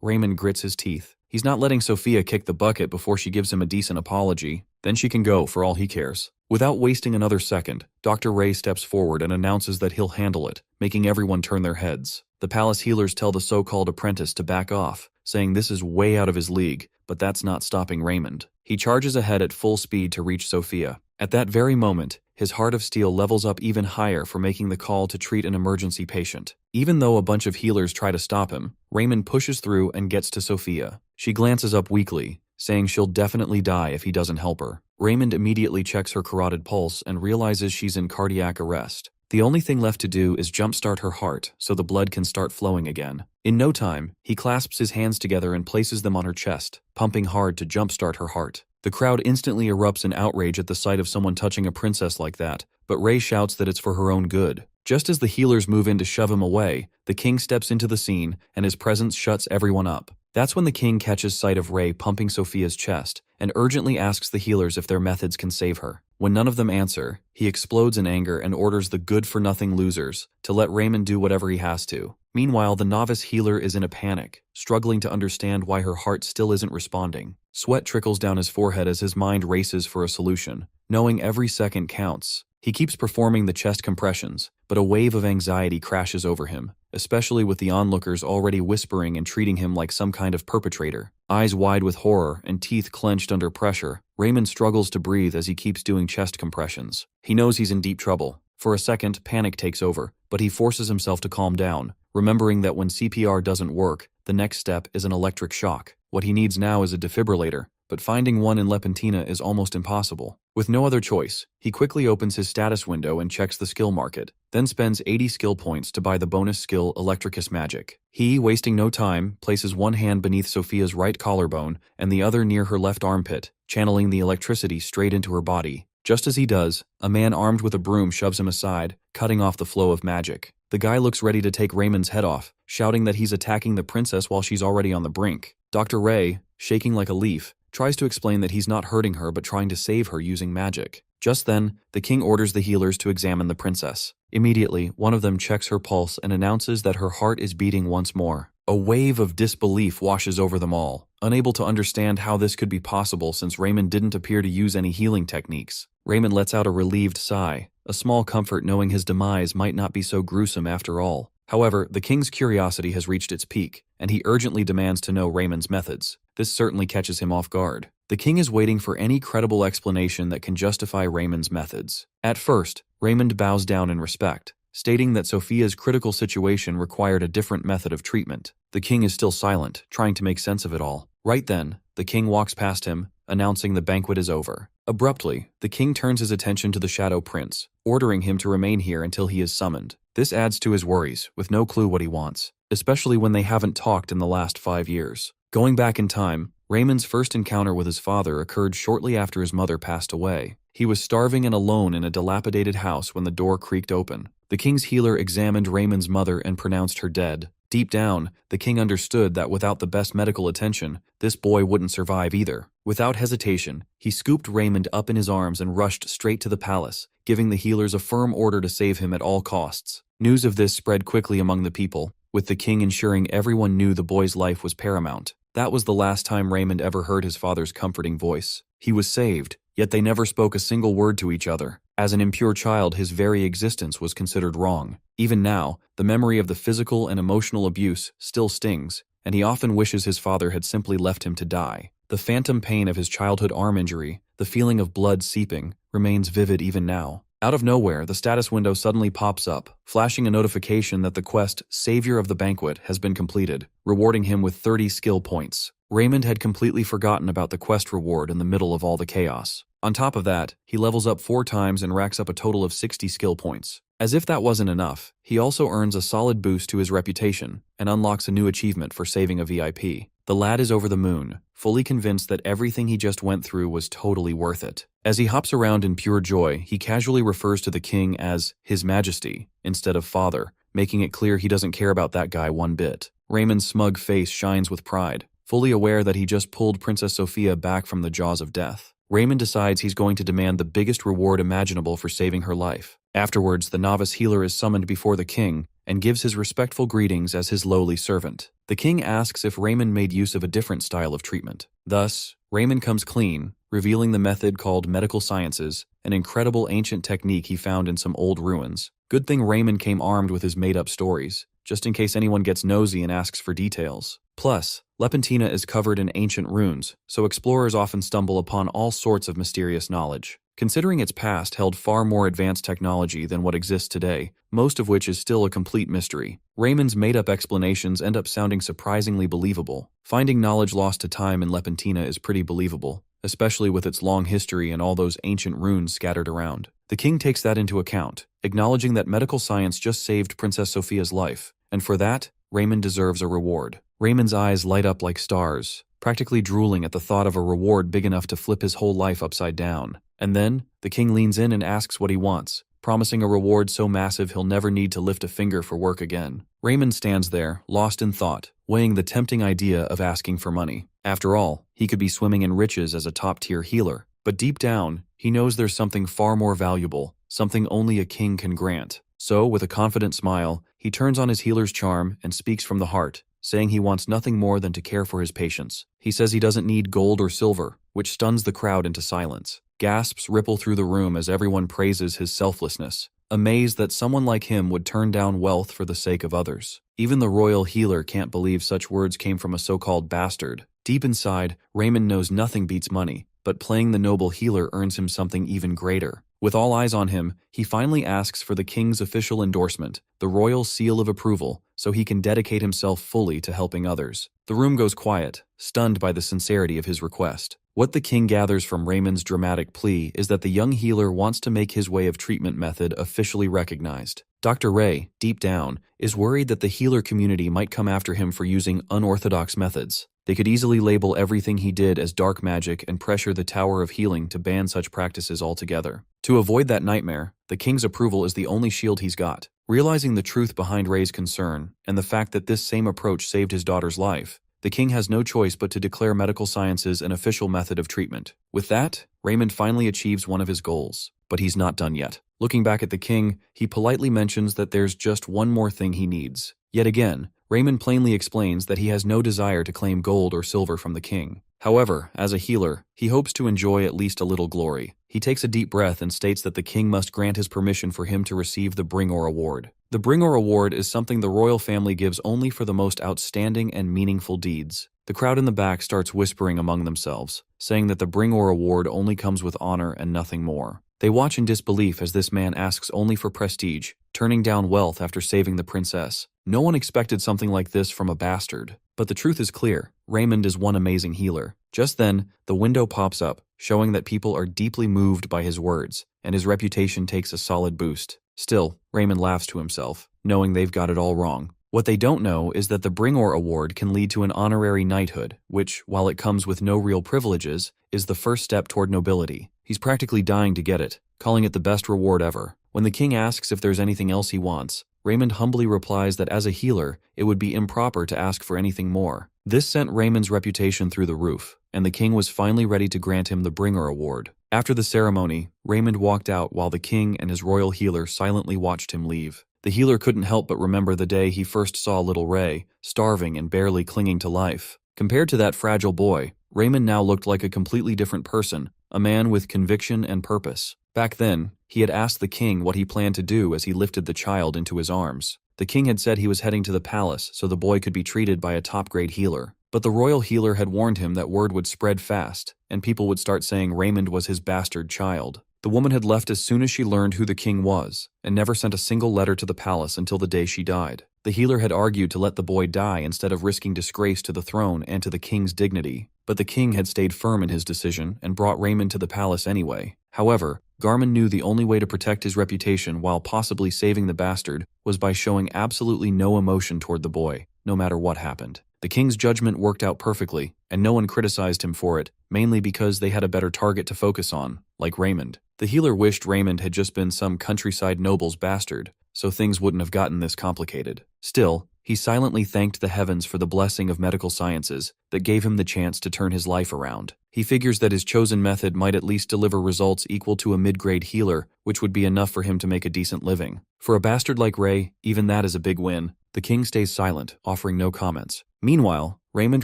Raymond grits his teeth. He's not letting Sophia kick the bucket before she gives him a decent apology. Then she can go for all he cares. Without wasting another second, Dr. Ray steps forward and announces that he'll handle it, making everyone turn their heads. The palace healers tell the so-called apprentice to back off, saying this is way out of his league, but that's not stopping Raymond. He charges ahead at full speed to reach Sophia. At that very moment, his heart of steel levels up even higher for making the call to treat an emergency patient. Even though a bunch of healers try to stop him, Raymond pushes through and gets to Sophia. She glances up weakly, saying she'll definitely die if he doesn't help her. Raymond immediately checks her carotid pulse and realizes she's in cardiac arrest. The only thing left to do is jumpstart her heart so the blood can start flowing again. In no time, he clasps his hands together and places them on her chest, pumping hard to jumpstart her heart. The crowd instantly erupts in outrage at the sight of someone touching a princess like that, but Ray shouts that it's for her own good. Just as the healers move in to shove him away, the king steps into the scene, and his presence shuts everyone up. That's when the king catches sight of Ray pumping Sophia's chest, and urgently asks the healers if their methods can save her. When none of them answer, he explodes in anger and orders the good-for-nothing losers to let Raymond do whatever he has to. Meanwhile, the novice healer is in a panic, struggling to understand why her heart still isn't responding. Sweat trickles down his forehead as his mind races for a solution. Knowing every second counts, he keeps performing the chest compressions, but a wave of anxiety crashes over him, especially with the onlookers already whispering and treating him like some kind of perpetrator. Eyes wide with horror and teeth clenched under pressure, Raymond struggles to breathe as he keeps doing chest compressions. He knows he's in deep trouble. For a second, panic takes over, but he forces himself to calm down, remembering that when CPR doesn't work, the next step is an electric shock. What he needs now is a defibrillator, but finding one in Lepentina is almost impossible. With no other choice, he quickly opens his status window and checks the skill market, then spends 80 skill points to buy the bonus skill Electricus Magic. He, wasting no time, places one hand beneath Sophia's right collarbone and the other near her left armpit, channeling the electricity straight into her body. Just as he does, a man armed with a broom shoves him aside, cutting off the flow of magic. The guy looks ready to take Raymond's head off, shouting that he's attacking the princess while she's already on the brink. Dr. Ray, shaking like a leaf, tries to explain that he's not hurting her but trying to save her using magic. Just then, the king orders the healers to examine the princess. Immediately, one of them checks her pulse and announces that her heart is beating once more. A wave of disbelief washes over them all, unable to understand how this could be possible since Raymond didn't appear to use any healing techniques. Raymond lets out a relieved sigh, a small comfort knowing his demise might not be so gruesome after all. However, the king's curiosity has reached its peak, and he urgently demands to know Raymond's methods. This certainly catches him off guard. The king is waiting for any credible explanation that can justify Raymond's methods. At first, Raymond bows down in respect, stating that Sophia's critical situation required a different method of treatment. The king is still silent, trying to make sense of it all. Right then, the king walks past him, announcing the banquet is over. Abruptly, the king turns his attention to the Shadow Prince, ordering him to remain here until he is summoned. This adds to his worries, with no clue what he wants, especially when they haven't talked in the last 5 years. Going back in time, Raymond's first encounter with his father occurred shortly after his mother passed away. He was starving and alone in a dilapidated house when the door creaked open. The king's healer examined Raymond's mother and pronounced her dead. Deep down, the king understood that without the best medical attention, this boy wouldn't survive either. Without hesitation, he scooped Raymond up in his arms and rushed straight to the palace, giving the healers a firm order to save him at all costs. News of this spread quickly among the people, with the king ensuring everyone knew the boy's life was paramount. That was the last time Raymond ever heard his father's comforting voice. He was saved, yet they never spoke a single word to each other. As an impure child, his very existence was considered wrong. Even now, the memory of the physical and emotional abuse still stings, and he often wishes his father had simply left him to die. The phantom pain of his childhood arm injury, the feeling of blood seeping, remains vivid even now. Out of nowhere, the status window suddenly pops up, flashing a notification that the quest Savior of the Banquet has been completed, rewarding him with 30 skill points. Raymond had completely forgotten about the quest reward in the middle of all the chaos. On top of that, he levels up 4 times and racks up a total of 60 skill points. As if that wasn't enough, he also earns a solid boost to his reputation and unlocks a new achievement for saving a VIP. The lad is over the moon, fully convinced that everything he just went through was totally worth it. As he hops around in pure joy, he casually refers to the king as His Majesty instead of father, making it clear he doesn't care about that guy one bit. Raymond's smug face shines with pride, fully aware that he just pulled Princess Sophia back from the jaws of death. Raymond decides he's going to demand the biggest reward imaginable for saving her life. Afterwards, the novice healer is summoned before the king and gives his respectful greetings as his lowly servant. The king asks if Raymond made use of a different style of treatment. Thus, Raymond comes clean, revealing the method called medical sciences, an incredible ancient technique he found in some old ruins. Good thing Raymond came armed with his made-up stories, just in case anyone gets nosy and asks for details. Plus, Lepentina is covered in ancient runes, so explorers often stumble upon all sorts of mysterious knowledge. Considering its past held far more advanced technology than what exists today, most of which is still a complete mystery, Raymond's made-up explanations end up sounding surprisingly believable. Finding knowledge lost to time in Lepentina is pretty believable, especially with its long history and all those ancient runes scattered around. The king takes that into account, acknowledging that medical science just saved Princess Sophia's life, and for that, Raymond deserves a reward. Raymond's eyes light up like stars, practically drooling at the thought of a reward big enough to flip his whole life upside down. And then, the king leans in and asks what he wants, promising a reward so massive he'll never need to lift a finger for work again. Raymond stands there, lost in thought, weighing the tempting idea of asking for money. After all, he could be swimming in riches as a top-tier healer. But deep down, he knows there's something far more valuable, something only a king can grant. So, with a confident smile, he turns on his healer's charm and speaks from the heart, saying he wants nothing more than to care for his patients. He says he doesn't need gold or silver, which stuns the crowd into silence. Gasps ripple through the room as everyone praises his selflessness, amazed that someone like him would turn down wealth for the sake of others. Even the royal healer can't believe such words came from a so-called bastard. Deep inside, Raymond knows nothing beats money, but playing the noble healer earns him something even greater. With all eyes on him, he finally asks for the king's official endorsement, the royal seal of approval, so he can dedicate himself fully to helping others. The room goes quiet, stunned by the sincerity of his request. What the king gathers from Raymond's dramatic plea is that the young healer wants to make his way of treatment method officially recognized. Dr. Ray, deep down, is worried that the healer community might come after him for using unorthodox methods. They could easily label everything he did as dark magic and pressure the Tower of Healing to ban such practices altogether. To avoid that nightmare, the king's approval is the only shield he's got. Realizing the truth behind Ray's concern, and the fact that this same approach saved his daughter's life, the king has no choice but to declare medical sciences an official method of treatment. With that, Raymond finally achieves one of his goals. But he's not done yet. Looking back at the king, he politely mentions that there's just one more thing he needs. Yet again, Raymond plainly explains that he has no desire to claim gold or silver from the king. However, as a healer, he hopes to enjoy at least a little glory. He takes a deep breath and states that the king must grant his permission for him to receive the Bringor Award. The Bringor Award is something the royal family gives only for the most outstanding and meaningful deeds. The crowd in the back starts whispering among themselves, saying that the Bringor Award only comes with honor and nothing more. They watch in disbelief as this man asks only for prestige, turning down wealth after saving the princess. No one expected something like this from a bastard. But the truth is clear, Raymond is one amazing healer. Just then, the window pops up, showing that people are deeply moved by his words, and his reputation takes a solid boost. Still, Raymond laughs to himself, knowing they've got it all wrong. What they don't know is that the Bringor Award can lead to an honorary knighthood, which, while it comes with no real privileges, is the first step toward nobility. He's practically dying to get it, calling it the best reward ever. When the king asks if there's anything else he wants, Raymond humbly replies that as a healer, it would be improper to ask for anything more. This sent Raymond's reputation through the roof, and the king was finally ready to grant him the Bringor Award. After the ceremony, Raymond walked out while the king and his royal healer silently watched him leave. The healer couldn't help but remember the day he first saw little Ray, starving and barely clinging to life. Compared to that fragile boy, Raymond now looked like a completely different person, a man with conviction and purpose. Back then, he had asked the king what he planned to do as he lifted the child into his arms. The king had said he was heading to the palace so the boy could be treated by a top-grade healer. But the royal healer had warned him that word would spread fast, and people would start saying Raymond was his bastard child. The woman had left as soon as she learned who the king was, and never sent a single letter to the palace until the day she died. The healer had argued to let the boy die instead of risking disgrace to the throne and to the king's dignity, but the king had stayed firm in his decision and brought Raymond to the palace anyway. However, Garmin knew the only way to protect his reputation while possibly saving the bastard was by showing absolutely no emotion toward the boy, no matter what happened. The king's judgment worked out perfectly, and no one criticized him for it, mainly because they had a better target to focus on, like Raymond. The healer wished Raymond had just been some countryside noble's bastard, so things wouldn't have gotten this complicated. Still, he silently thanked the heavens for the blessing of medical sciences that gave him the chance to turn his life around. He figures that his chosen method might at least deliver results equal to a mid-grade healer, which would be enough for him to make a decent living. For a bastard like Ray, even that is a big win. The king stays silent, offering no comments. Meanwhile, Raymond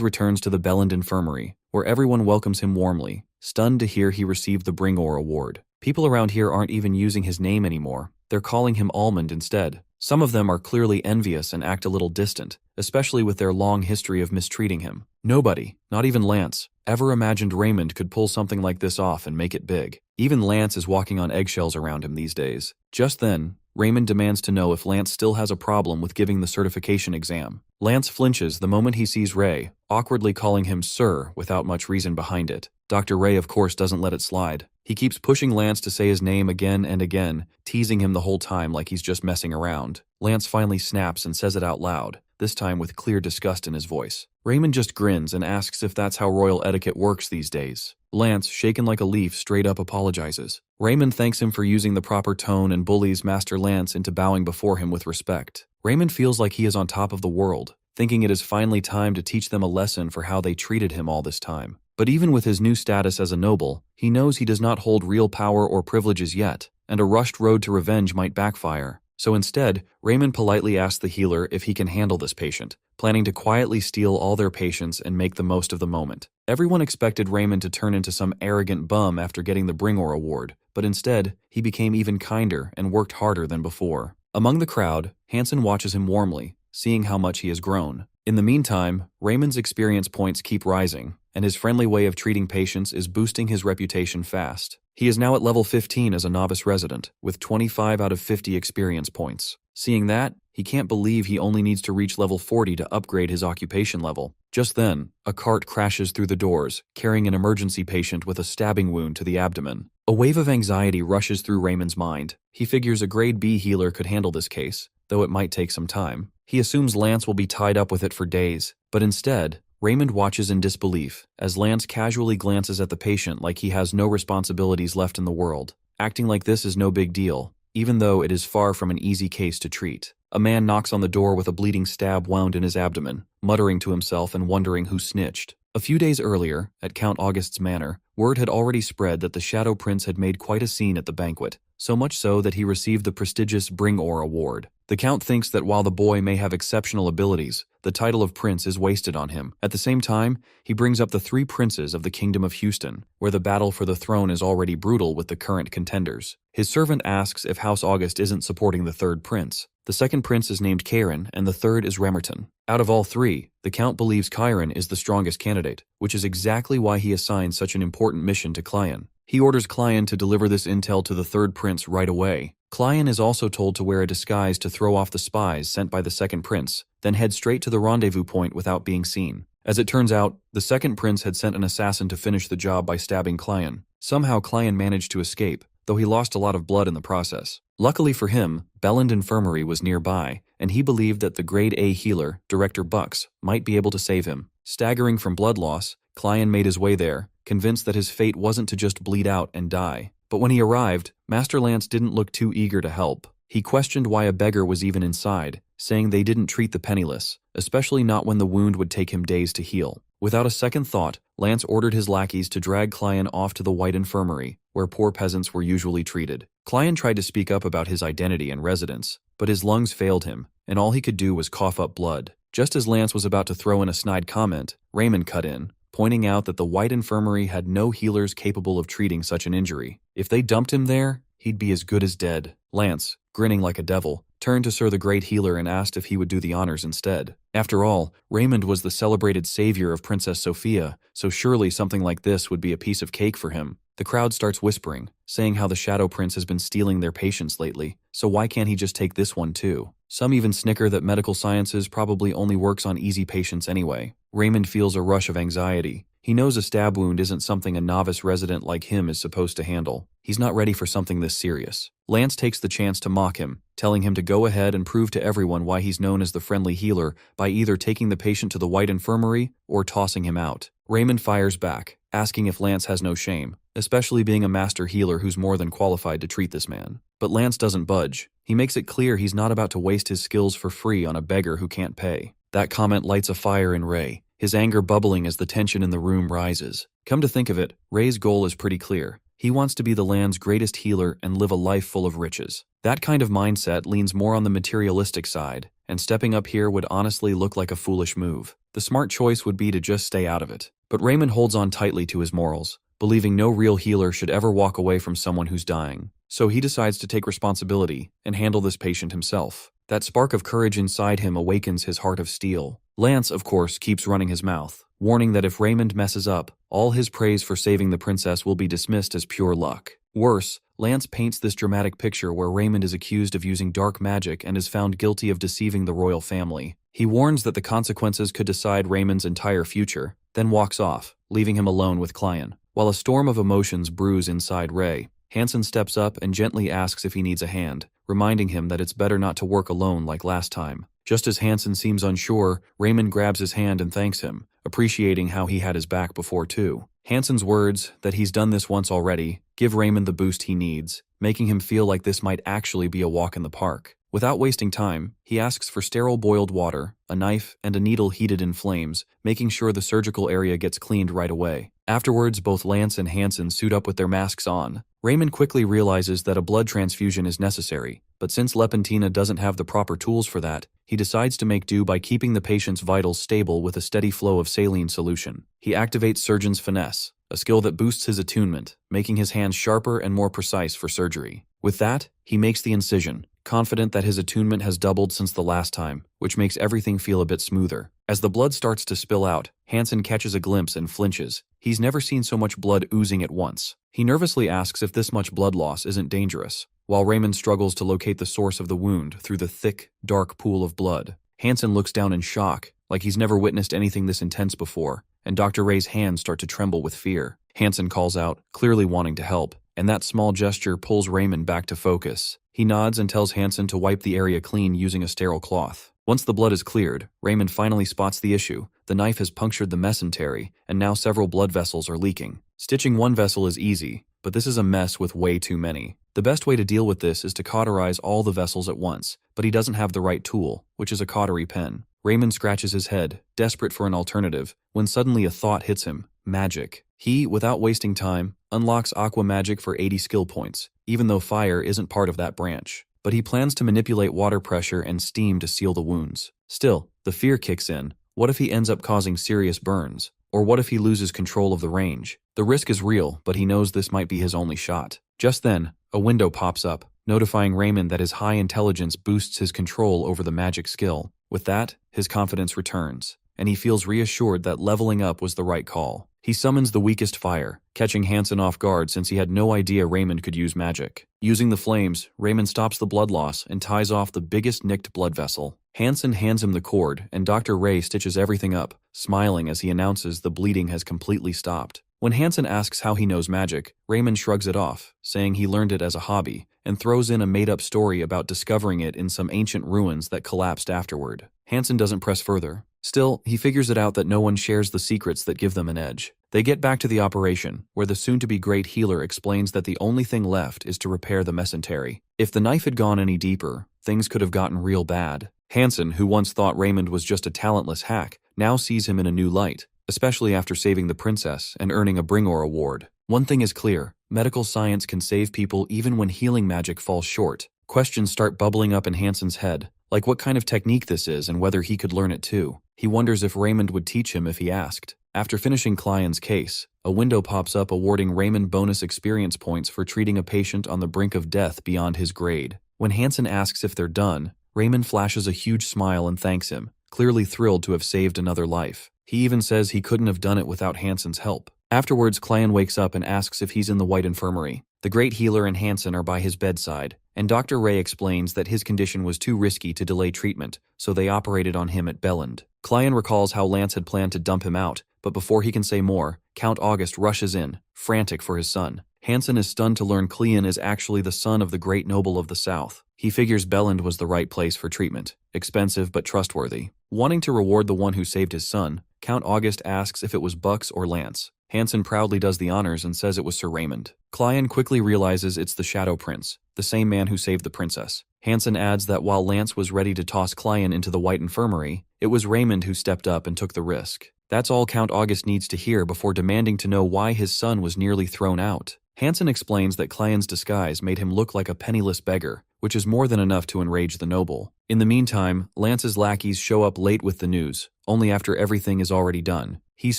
returns to the Belland Infirmary, where everyone welcomes him warmly, stunned to hear he received the Bringor Award. People around here aren't even using his name anymore. They're calling him Almond instead. Some of them are clearly envious and act a little distant, especially with their long history of mistreating him. Nobody, not even Lance, ever imagined Raymond could pull something like this off and make it big. Even Lance is walking on eggshells around him these days. Just then, Raymond demands to know if Lance still has a problem with giving the certification exam. Lance flinches the moment he sees Ray, awkwardly calling him Sir without much reason behind it. Dr. Ray, of course, doesn't let it slide. He keeps pushing Lance to say his name again and again, teasing him the whole time like he's just messing around. Lance finally snaps and says it out loud, this time with clear disgust in his voice. Raymond just grins and asks if that's how royal etiquette works these days. Lance, shaken like a leaf, straight up apologizes. Raymond thanks him for using the proper tone and bullies Master Lance into bowing before him with respect. Raymond feels like he is on top of the world, thinking it is finally time to teach them a lesson for how they treated him all this time. But even with his new status as a noble, he knows he does not hold real power or privileges yet, and a rushed road to revenge might backfire. So instead, Raymond politely asks the healer if he can handle this patient, planning to quietly steal all their patients and make the most of the moment. Everyone expected Raymond to turn into some arrogant bum after getting the Bringor Award, but instead, he became even kinder and worked harder than before. Among the crowd, Hansen watches him warmly, seeing how much he has grown. In the meantime, Raymond's experience points keep rising, and his friendly way of treating patients is boosting his reputation fast. He is now at level 15 as a novice resident, with 25 out of 50 experience points. Seeing that, he can't believe he only needs to reach level 40 to upgrade his occupation level. Just then, a cart crashes through the doors, carrying an emergency patient with a stabbing wound to the abdomen. A wave of anxiety rushes through Raymond's mind. He figures a grade B healer could handle this case, though it might take some time. He assumes Lance will be tied up with it for days, but instead, Raymond watches in disbelief as Lance casually glances at the patient like he has no responsibilities left in the world, acting like this is no big deal, even though it is far from an easy case to treat. A man knocks on the door with a bleeding stab wound in his abdomen, muttering to himself and wondering who snitched. A few days earlier, at Count August's manor, word had already spread that the Shadow Prince had made quite a scene at the banquet, so much so that he received the prestigious Bringor Award. The Count thinks that while the boy may have exceptional abilities, the title of prince is wasted on him. At the same time, he brings up the three princes of the Kingdom of Houston, where the battle for the throne is already brutal with the current contenders. His servant asks if House August isn't supporting the third prince. The second prince is named Karen, and the third is Remerton. Out of all three, the Count believes Chiron is the strongest candidate, which is exactly why he assigns such an important mission to Clyan. He orders Clyan to deliver this intel to the third prince right away. Clyan is also told to wear a disguise to throw off the spies sent by the second prince, then head straight to the rendezvous point without being seen. As it turns out, the second prince had sent an assassin to finish the job by stabbing Clyan. Somehow Clyan managed to escape, though he lost a lot of blood in the process. Luckily for him, Belland Infirmary was nearby, and he believed that the Grade A healer, Director Bucks, might be able to save him. Staggering from blood loss, Clyan made his way there, convinced that his fate wasn't to just bleed out and die. But when he arrived, Master Lance didn't look too eager to help. He questioned why a beggar was even inside, saying they didn't treat the penniless, especially not when the wound would take him days to heal. Without a second thought, Lance ordered his lackeys to drag Clyan off to the White Infirmary, where poor peasants were usually treated. Clyan tried to speak up about his identity and residence, but his lungs failed him, and all he could do was cough up blood. Just as Lance was about to throw in a snide comment, Raymond cut in, pointing out that the White Infirmary had no healers capable of treating such an injury. If they dumped him there, he'd be as good as dead. Lance, grinning like a devil, turned to Sir the Great Healer and asked if he would do the honors instead. After all, Raymond was the celebrated savior of Princess Sophia, so surely something like this would be a piece of cake for him. The crowd starts whispering, saying how the Shadow Prince has been stealing their patients lately, so why can't he just take this one too? Some even snicker that medical sciences probably only works on easy patients anyway. Raymond feels a rush of anxiety. He knows a stab wound isn't something a novice resident like him is supposed to handle. He's not ready for something this serious. Lance takes the chance to mock him, telling him to go ahead and prove to everyone why he's known as the friendly healer by either taking the patient to the White Infirmary or tossing him out. Raymond fires back, asking if Lance has no shame, especially being a master healer who's more than qualified to treat this man. But Lance doesn't budge. He makes it clear he's not about to waste his skills for free on a beggar who can't pay. That comment lights a fire in Ray, his anger bubbling as the tension in the room rises. Come to think of it, Ray's goal is pretty clear. He wants to be the land's greatest healer and live a life full of riches. That kind of mindset leans more on the materialistic side, and stepping up here would honestly look like a foolish move. The smart choice would be to just stay out of it. But Raymond holds on tightly to his morals, believing no real healer should ever walk away from someone who's dying. So he decides to take responsibility and handle this patient himself. That spark of courage inside him awakens his heart of steel. Lance, of course, keeps running his mouth, warning that if Raymond messes up, all his praise for saving the princess will be dismissed as pure luck. Worse, Lance paints this dramatic picture where Raymond is accused of using dark magic and is found guilty of deceiving the royal family. He warns that the consequences could decide Raymond's entire future, then walks off, leaving him alone with Clion. While a storm of emotions brews inside Ray, Hansen steps up and gently asks if he needs a hand, reminding him that it's better not to work alone like last time. Just as Hansen seems unsure, Raymond grabs his hand and thanks him, appreciating how he had his back before too. Hansen's words, that he's done this once already, give Raymond the boost he needs, making him feel like this might actually be a walk in the park. Without wasting time, he asks for sterile boiled water, a knife, and a needle heated in flames, making sure the surgical area gets cleaned right away. Afterwards, both Lance and Hansen suit up with their masks on. Raymond quickly realizes that a blood transfusion is necessary, but since Lepentina doesn't have the proper tools for that, he decides to make do by keeping the patient's vitals stable with a steady flow of saline solution. He activates Surgeon's Finesse, a skill that boosts his attunement, making his hands sharper and more precise for surgery. With that, he makes the incision, confident that his attunement has doubled since the last time, which makes everything feel a bit smoother. As the blood starts to spill out, Hansen catches a glimpse and flinches. He's never seen so much blood oozing at once. He nervously asks if this much blood loss isn't dangerous, while Raymond struggles to locate the source of the wound through the thick, dark pool of blood. Hansen looks down in shock, like he's never witnessed anything this intense before, and Dr. Ray's hands start to tremble with fear. Hansen calls out, clearly wanting to help, and that small gesture pulls Raymond back to focus. He nods and tells Hansen to wipe the area clean using a sterile cloth. Once the blood is cleared, Raymond finally spots the issue. The knife has punctured the mesentery, and now several blood vessels are leaking. Stitching one vessel is easy, but this is a mess with way too many. The best way to deal with this is to cauterize all the vessels at once, but he doesn't have the right tool, which is a cautery pen. Raymond scratches his head, desperate for an alternative, when suddenly a thought hits him. Magic. He, without wasting time, unlocks Aqua Magic for 80 skill points, even though fire isn't part of that branch. But he plans to manipulate water pressure and steam to seal the wounds. Still, the fear kicks in. What if he ends up causing serious burns? Or what if he loses control of the range? The risk is real, but he knows this might be his only shot. Just then, a window pops up, notifying Raymond that his high intelligence boosts his control over the magic skill. With that, his confidence returns, and he feels reassured that leveling up was the right call. He summons the weakest fire, catching Hansen off guard since he had no idea Raymond could use magic. Using the flames, Raymond stops the blood loss and ties off the biggest nicked blood vessel. Hansen hands him the cord, and Dr. Ray stitches everything up, smiling as he announces the bleeding has completely stopped. When Hansen asks how he knows magic, Raymond shrugs it off, saying he learned it as a hobby, and throws in a made-up story about discovering it in some ancient ruins that collapsed afterward. Hansen doesn't press further. Still, he figures it out that no one shares the secrets that give them an edge. They get back to the operation, where the soon-to-be great healer explains that the only thing left is to repair the mesentery. If the knife had gone any deeper, things could have gotten real bad. Hansen, who once thought Raymond was just a talentless hack, now sees him in a new light, especially after saving the princess and earning a Bringor award. One thing is clear, medical science can save people even when healing magic falls short. Questions start bubbling up in Hansen's head, like what kind of technique this is and whether he could learn it too. He wonders if Raymond would teach him if he asked. After finishing Clion's case, a window pops up awarding Raymond bonus experience points for treating a patient on the brink of death beyond his grade. When Hansen asks if they're done, Raymond flashes a huge smile and thanks him, clearly thrilled to have saved another life. He even says he couldn't have done it without Hansen's help. Afterwards, Clion wakes up and asks if he's in the White Infirmary. The great healer and Hansen are by his bedside, and Dr. Ray explains that his condition was too risky to delay treatment, so they operated on him at Belland. Clion recalls how Lance had planned to dump him out, but before he can say more, Count August rushes in, frantic for his son. Hansen is stunned to learn Cleon is actually the son of the great noble of the South. He figures Belland was the right place for treatment, expensive but trustworthy. Wanting to reward the one who saved his son, Count August asks if it was Bucks or Lance. Hansen proudly does the honors and says it was Sir Raymond. Cleon quickly realizes it's the Shadow Prince, the same man who saved the princess. Hansen adds that while Lance was ready to toss Cleon into the White Infirmary, it was Raymond who stepped up and took the risk. That's all Count August needs to hear before demanding to know why his son was nearly thrown out. Hansen explains that Cleon's disguise made him look like a penniless beggar, which is more than enough to enrage the noble. In the meantime, Lance's lackeys show up late with the news, only after everything is already done. He's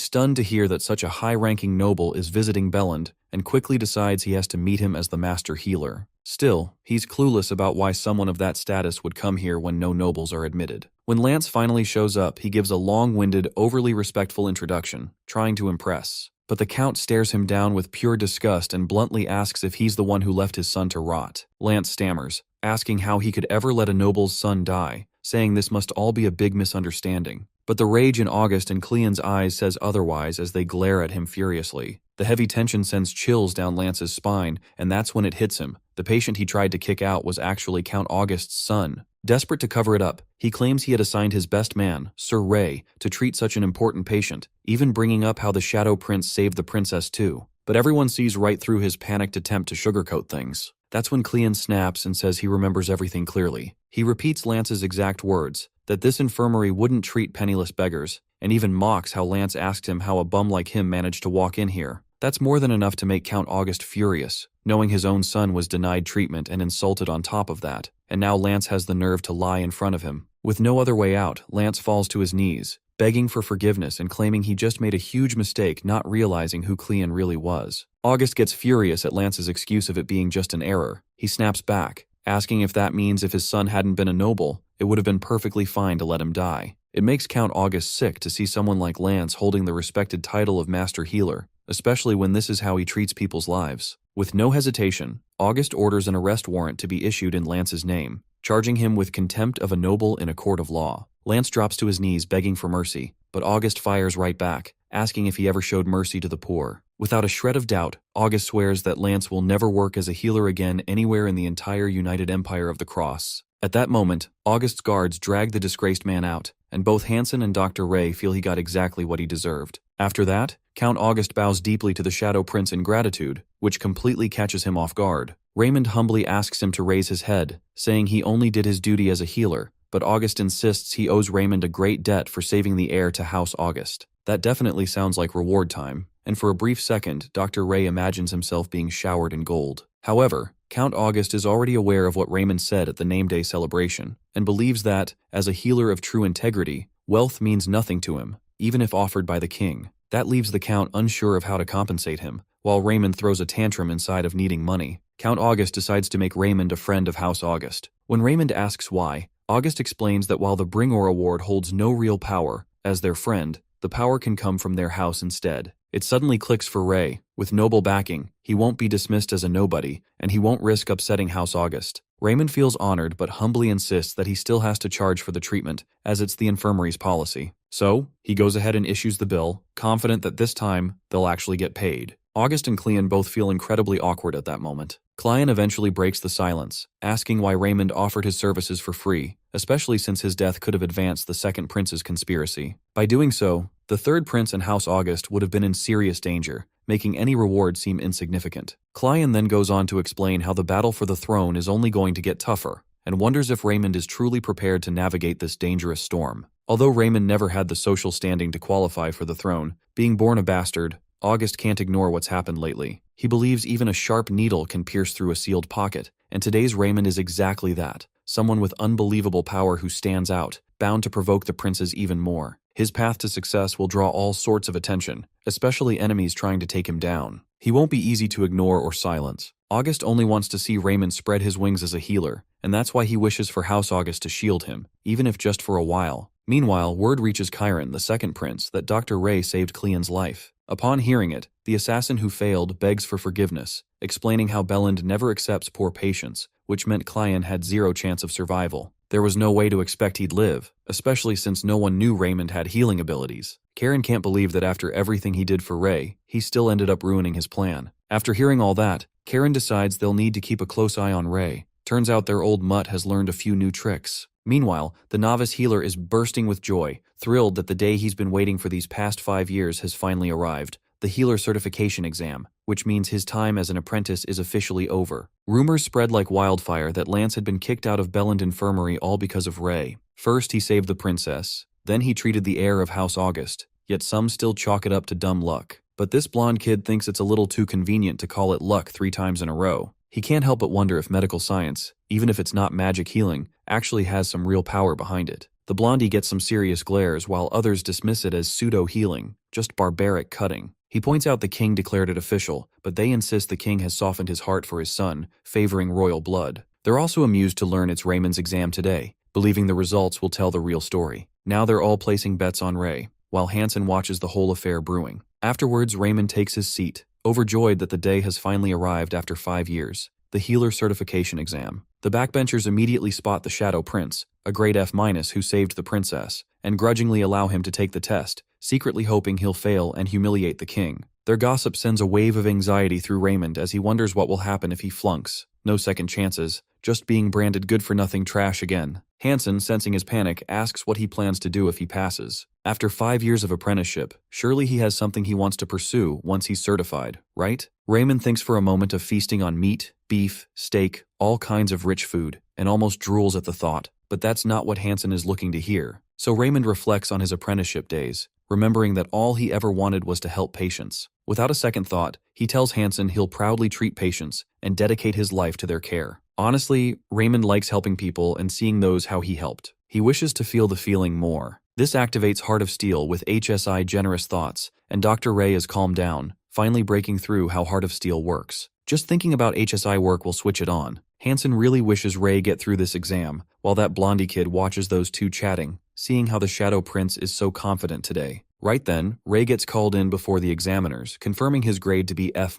stunned to hear that such a high-ranking noble is visiting Belland and quickly decides he has to meet him as the master healer. Still, he's clueless about why someone of that status would come here when no nobles are admitted. When Lance finally shows up, he gives a long-winded, overly respectful introduction, trying to impress. But the Count stares him down with pure disgust and bluntly asks if he's the one who left his son to rot. Lance stammers, asking how he could ever let a noble's son die, saying this must all be a big misunderstanding. But the rage in August and Cleon's eyes says otherwise as they glare at him furiously. The heavy tension sends chills down Lance's spine, and that's when it hits him. The patient he tried to kick out was actually Count August's son. Desperate to cover it up, he claims he had assigned his best man, Sir Ray, to treat such an important patient, even bringing up how the Shadow Prince saved the princess too. But everyone sees right through his panicked attempt to sugarcoat things. That's when Cleon snaps and says he remembers everything clearly. He repeats Lance's exact words, that this infirmary wouldn't treat penniless beggars, and even mocks how Lance asked him how a bum like him managed to walk in here. That's more than enough to make Count August furious, knowing his own son was denied treatment and insulted on top of that, and now Lance has the nerve to lie in front of him. With no other way out, Lance falls to his knees, begging for forgiveness and claiming he just made a huge mistake not realizing who Cleon really was. August gets furious at Lance's excuse of it being just an error. He snaps back, asking if that means if his son hadn't been a noble, it would have been perfectly fine to let him die. It makes Count August sick to see someone like Lance holding the respected title of Master Healer, especially when this is how he treats people's lives. With no hesitation, August orders an arrest warrant to be issued in Lance's name, charging him with contempt of a noble in a court of law. Lance drops to his knees begging for mercy, but August fires right back, asking if he ever showed mercy to the poor. Without a shred of doubt, August swears that Lance will never work as a healer again anywhere in the entire United Empire of the Cross. At that moment, August's guards drag the disgraced man out, and both Hansen and Dr. Ray feel he got exactly what he deserved. After that, Count August bows deeply to the Shadow Prince in gratitude, which completely catches him off guard. Raymond humbly asks him to raise his head, saying he only did his duty as a healer, but August insists he owes Raymond a great debt for saving the heir to House August. That definitely sounds like reward time, and for a brief second, Dr. Ray imagines himself being showered in gold. However, Count August is already aware of what Raymond said at the name day celebration, and believes that, as a healer of true integrity, wealth means nothing to him, even if offered by the king. That leaves the Count unsure of how to compensate him, while Raymond throws a tantrum inside of needing money. Count August decides to make Raymond a friend of House August. When Raymond asks why, August explains that while the Bringor Award holds no real power, as their friend, the power can come from their house instead. It suddenly clicks for Ray. With noble backing, he won't be dismissed as a nobody, and he won't risk upsetting House August. Raymond feels honored but humbly insists that he still has to charge for the treatment, as it's the infirmary's policy. So, he goes ahead and issues the bill, confident that this time, they'll actually get paid. August and Cleon both feel incredibly awkward at that moment. Cleon eventually breaks the silence, asking why Raymond offered his services for free, especially since his death could have advanced the second prince's conspiracy. By doing so, the third prince and House August would have been in serious danger, making any reward seem insignificant. Cleon then goes on to explain how the battle for the throne is only going to get tougher, and wonders if Raymond is truly prepared to navigate this dangerous storm. Although Raymond never had the social standing to qualify for the throne, being born a bastard, August can't ignore what's happened lately. He believes even a sharp needle can pierce through a sealed pocket, and today's Raymond is exactly that, someone with unbelievable power who stands out, bound to provoke the princes even more. His path to success will draw all sorts of attention, especially enemies trying to take him down. He won't be easy to ignore or silence. August only wants to see Raymond spread his wings as a healer, and that's why he wishes for House August to shield him, even if just for a while. Meanwhile, word reaches Chiron, the second prince, that Dr. Ray saved Cleon's life. Upon hearing it, the assassin who failed begs for forgiveness, explaining how Belland never accepts poor patients, which meant Cleon had zero chance of survival. There was no way to expect he'd live, especially since no one knew Raymond had healing abilities. Karen can't believe that after everything he did for Ray, he still ended up ruining his plan. After hearing all that, Karen decides they'll need to keep a close eye on Ray. Turns out their old mutt has learned a few new tricks. Meanwhile, the novice healer is bursting with joy, thrilled that the day he's been waiting for these past 5 years has finally arrived. The healer certification exam, which means his time as an apprentice is officially over. Rumors spread like wildfire that Lance had been kicked out of Belland Infirmary all because of Ray. First he saved the princess, then he treated the heir of House August, yet some still chalk it up to dumb luck. But this blonde kid thinks it's a little too convenient to call it luck 3 times in a row. He can't help but wonder if medical science, even if it's not magic healing, actually has some real power behind it. The blondie gets some serious glares while others dismiss it as pseudo-healing, just barbaric cutting. He points out the king declared it official, but they insist the king has softened his heart for his son, favoring royal blood. They're also amused to learn it's Raymond's exam today, believing the results will tell the real story. Now they're all placing bets on Ray, while Hansen watches the whole affair brewing. Afterwards, Raymond takes his seat, overjoyed that the day has finally arrived after 5 years. The healer certification exam. The backbenchers immediately spot the Shadow Prince, a grade F- who saved the princess, and grudgingly allow him to take the test, secretly hoping he'll fail and humiliate the king. Their gossip sends a wave of anxiety through Raymond as he wonders what will happen if he flunks. No second chances, just being branded good-for-nothing trash again. Hansen, sensing his panic, asks what he plans to do if he passes. After 5 years of apprenticeship, surely he has something he wants to pursue once he's certified, right? Raymond thinks for a moment of feasting on meat, beef, steak, all kinds of rich food, and almost drools at the thought. But that's not what Hansen is looking to hear. So Raymond reflects on his apprenticeship days, remembering that all he ever wanted was to help patients. Without a second thought, he tells Hansen he'll proudly treat patients and dedicate his life to their care. Honestly, Raymond likes helping people and seeing those how he helped. He wishes to feel the feeling more. This activates Heart of Steel with HSI generous thoughts, and Dr. Ray is calmed down, finally breaking through how Heart of Steel works. Just thinking about HSI work will switch it on. Hansen really wishes Ray get through this exam, while that blondie kid watches those two chatting, seeing how the Shadow Prince is so confident today. Right then, Ray gets called in before the examiners, confirming his grade to be F-.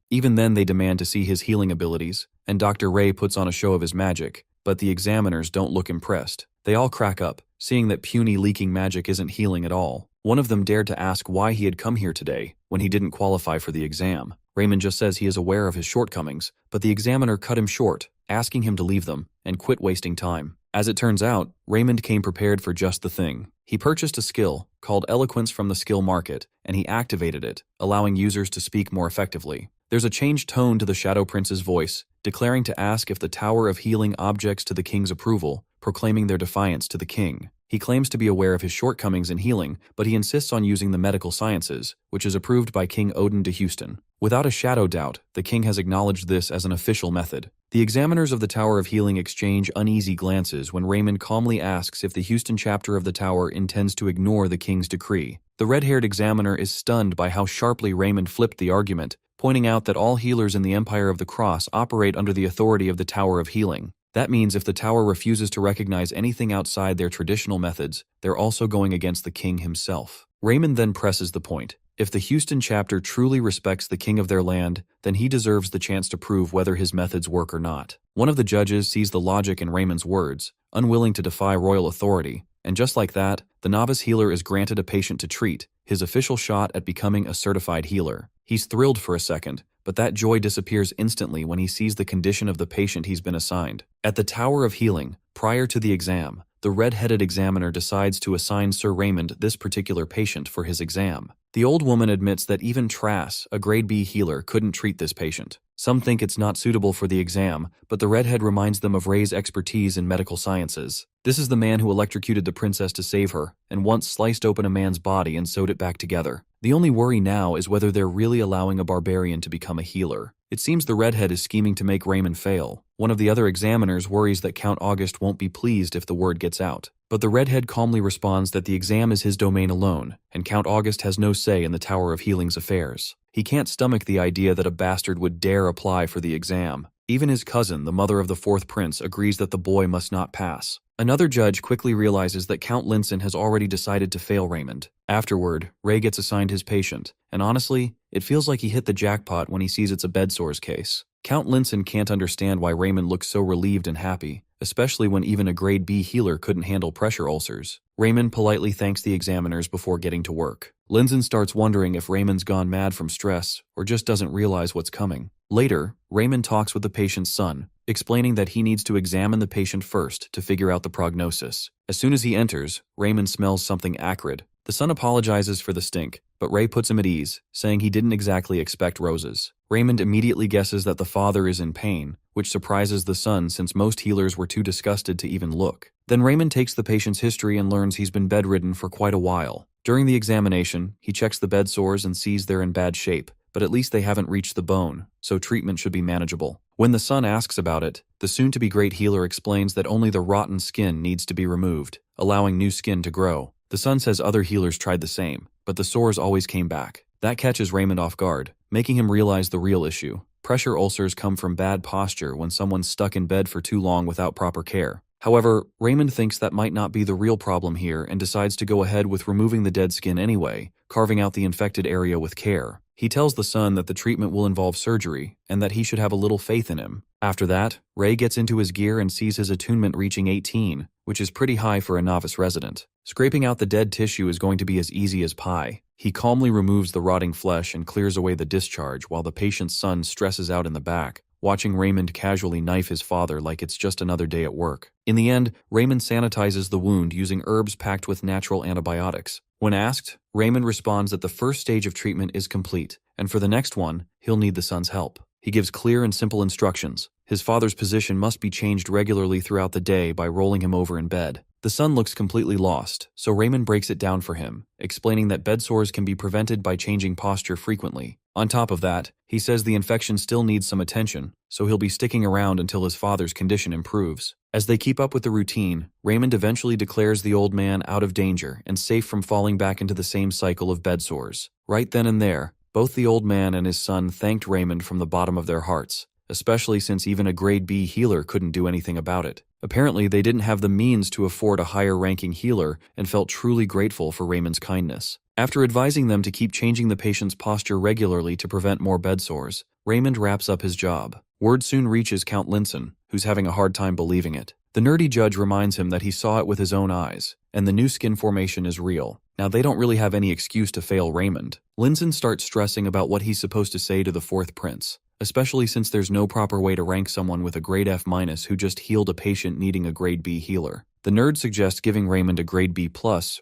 Even then they demand to see his healing abilities, and Dr. Ray puts on a show of his magic, but the examiners don't look impressed. They all crack up, seeing that puny leaking magic isn't healing at all. One of them dared to ask why he had come here today, when he didn't qualify for the exam. Raymond just says he is aware of his shortcomings, but the examiner cut him short, asking him to leave them and quit wasting time. As it turns out, Raymond came prepared for just the thing. He purchased a skill, called Eloquence from the skill market, and he activated it, allowing users to speak more effectively. There's a changed tone to the Shadow Prince's voice, declaring to ask if the Tower of Healing objects to the king's approval, proclaiming their defiance to the king. He claims to be aware of his shortcomings in healing, but he insists on using the medical sciences, which is approved by King Odin de Houston. Without a shadow doubt, the king has acknowledged this as an official method. The examiners of the Tower of Healing exchange uneasy glances when Raymond calmly asks if the Houston chapter of the tower intends to ignore the king's decree. The red-haired examiner is stunned by how sharply Raymond flipped the argument, pointing out that all healers in the Empire of the Cross operate under the authority of the Tower of Healing. That means if the tower refuses to recognize anything outside their traditional methods, they're also going against the king himself. Raymond then presses the point. If the Houston chapter truly respects the king of their land, then he deserves the chance to prove whether his methods work or not. One of the judges sees the logic in Raymond's words, unwilling to defy royal authority, and just like that, the novice healer is granted a patient to treat, his official shot at becoming a certified healer. He's thrilled for a second, but that joy disappears instantly when he sees the condition of the patient he's been assigned. At the Tower of Healing, prior to the exam, the red-headed examiner decides to assign Sir Raymond this particular patient for his exam. The old woman admits that even Trass, a grade B healer, couldn't treat this patient. Some think it's not suitable for the exam, but the redhead reminds them of Ray's expertise in medical sciences. This is the man who electrocuted the princess to save her, and once sliced open a man's body and sewed it back together. The only worry now is whether they're really allowing a barbarian to become a healer. It seems the redhead is scheming to make Raymond fail. One of the other examiners worries that Count August won't be pleased if the word gets out. But the redhead calmly responds that the exam is his domain alone, and Count August has no say in the Tower of Healing's affairs. He can't stomach the idea that a bastard would dare apply for the exam. Even his cousin, the mother of the fourth prince, agrees that the boy must not pass. Another judge quickly realizes that Count Linson has already decided to fail Raymond. Afterward, Ray gets assigned his patient, and honestly, it feels like he hit the jackpot when he sees it's a bedsores case. Count Linson can't understand why Raymond looks so relieved and happy, especially when even a grade B healer couldn't handle pressure ulcers. Raymond politely thanks the examiners before getting to work. Linson starts wondering if Raymond's gone mad from stress or just doesn't realize what's coming. Later, Raymond talks with the patient's son, explaining that he needs to examine the patient first to figure out the prognosis. As soon as he enters, Raymond smells something acrid. The son apologizes for the stink, but Ray puts him at ease, saying he didn't exactly expect roses. Raymond immediately guesses that the father is in pain, which surprises the son since most healers were too disgusted to even look. Then Raymond takes the patient's history and learns he's been bedridden for quite a while. During the examination, he checks the bed sores and sees they're in bad shape, but at least they haven't reached the bone, so treatment should be manageable. When the son asks about it, the soon-to-be great healer explains that only the rotten skin needs to be removed, allowing new skin to grow. The son says other healers tried the same, but the sores always came back. That catches Raymond off guard, making him realize the real issue. Pressure ulcers come from bad posture when someone's stuck in bed for too long without proper care. However, Raymond thinks that might not be the real problem here and decides to go ahead with removing the dead skin anyway, carving out the infected area with care. He tells the son that the treatment will involve surgery and that he should have a little faith in him. After that, Ray gets into his gear and sees his attunement reaching 18, which is pretty high for a novice resident. Scraping out the dead tissue is going to be as easy as pie. He calmly removes the rotting flesh and clears away the discharge while the patient's son stresses out in the back, watching Raymond casually knife his father like it's just another day at work. In the end, Raymond sanitizes the wound using herbs packed with natural antibiotics. When asked, Raymond responds that the first stage of treatment is complete, and for the next one, he'll need the son's help. He gives clear and simple instructions. His father's position must be changed regularly throughout the day by rolling him over in bed. The son looks completely lost, so Raymond breaks it down for him, explaining that bed sores can be prevented by changing posture frequently. On top of that, he says the infection still needs some attention, so he'll be sticking around until his father's condition improves. As they keep up with the routine, Raymond eventually declares the old man out of danger and safe from falling back into the same cycle of bed sores. Right then and there, both the old man and his son thanked Raymond from the bottom of their hearts, especially since even a grade B healer couldn't do anything about it. Apparently, they didn't have the means to afford a higher-ranking healer and felt truly grateful for Raymond's kindness. After advising them to keep changing the patient's posture regularly to prevent more bed sores, Raymond wraps up his job. Word soon reaches Count Linson, who's having a hard time believing it. The nerdy judge reminds him that he saw it with his own eyes, and the new skin formation is real. Now, they don't really have any excuse to fail Raymond. Linson starts stressing about what he's supposed to say to the fourth prince, especially since there's no proper way to rank someone with a grade F- who just healed a patient needing a grade B healer. The nerd suggests giving Raymond a grade B+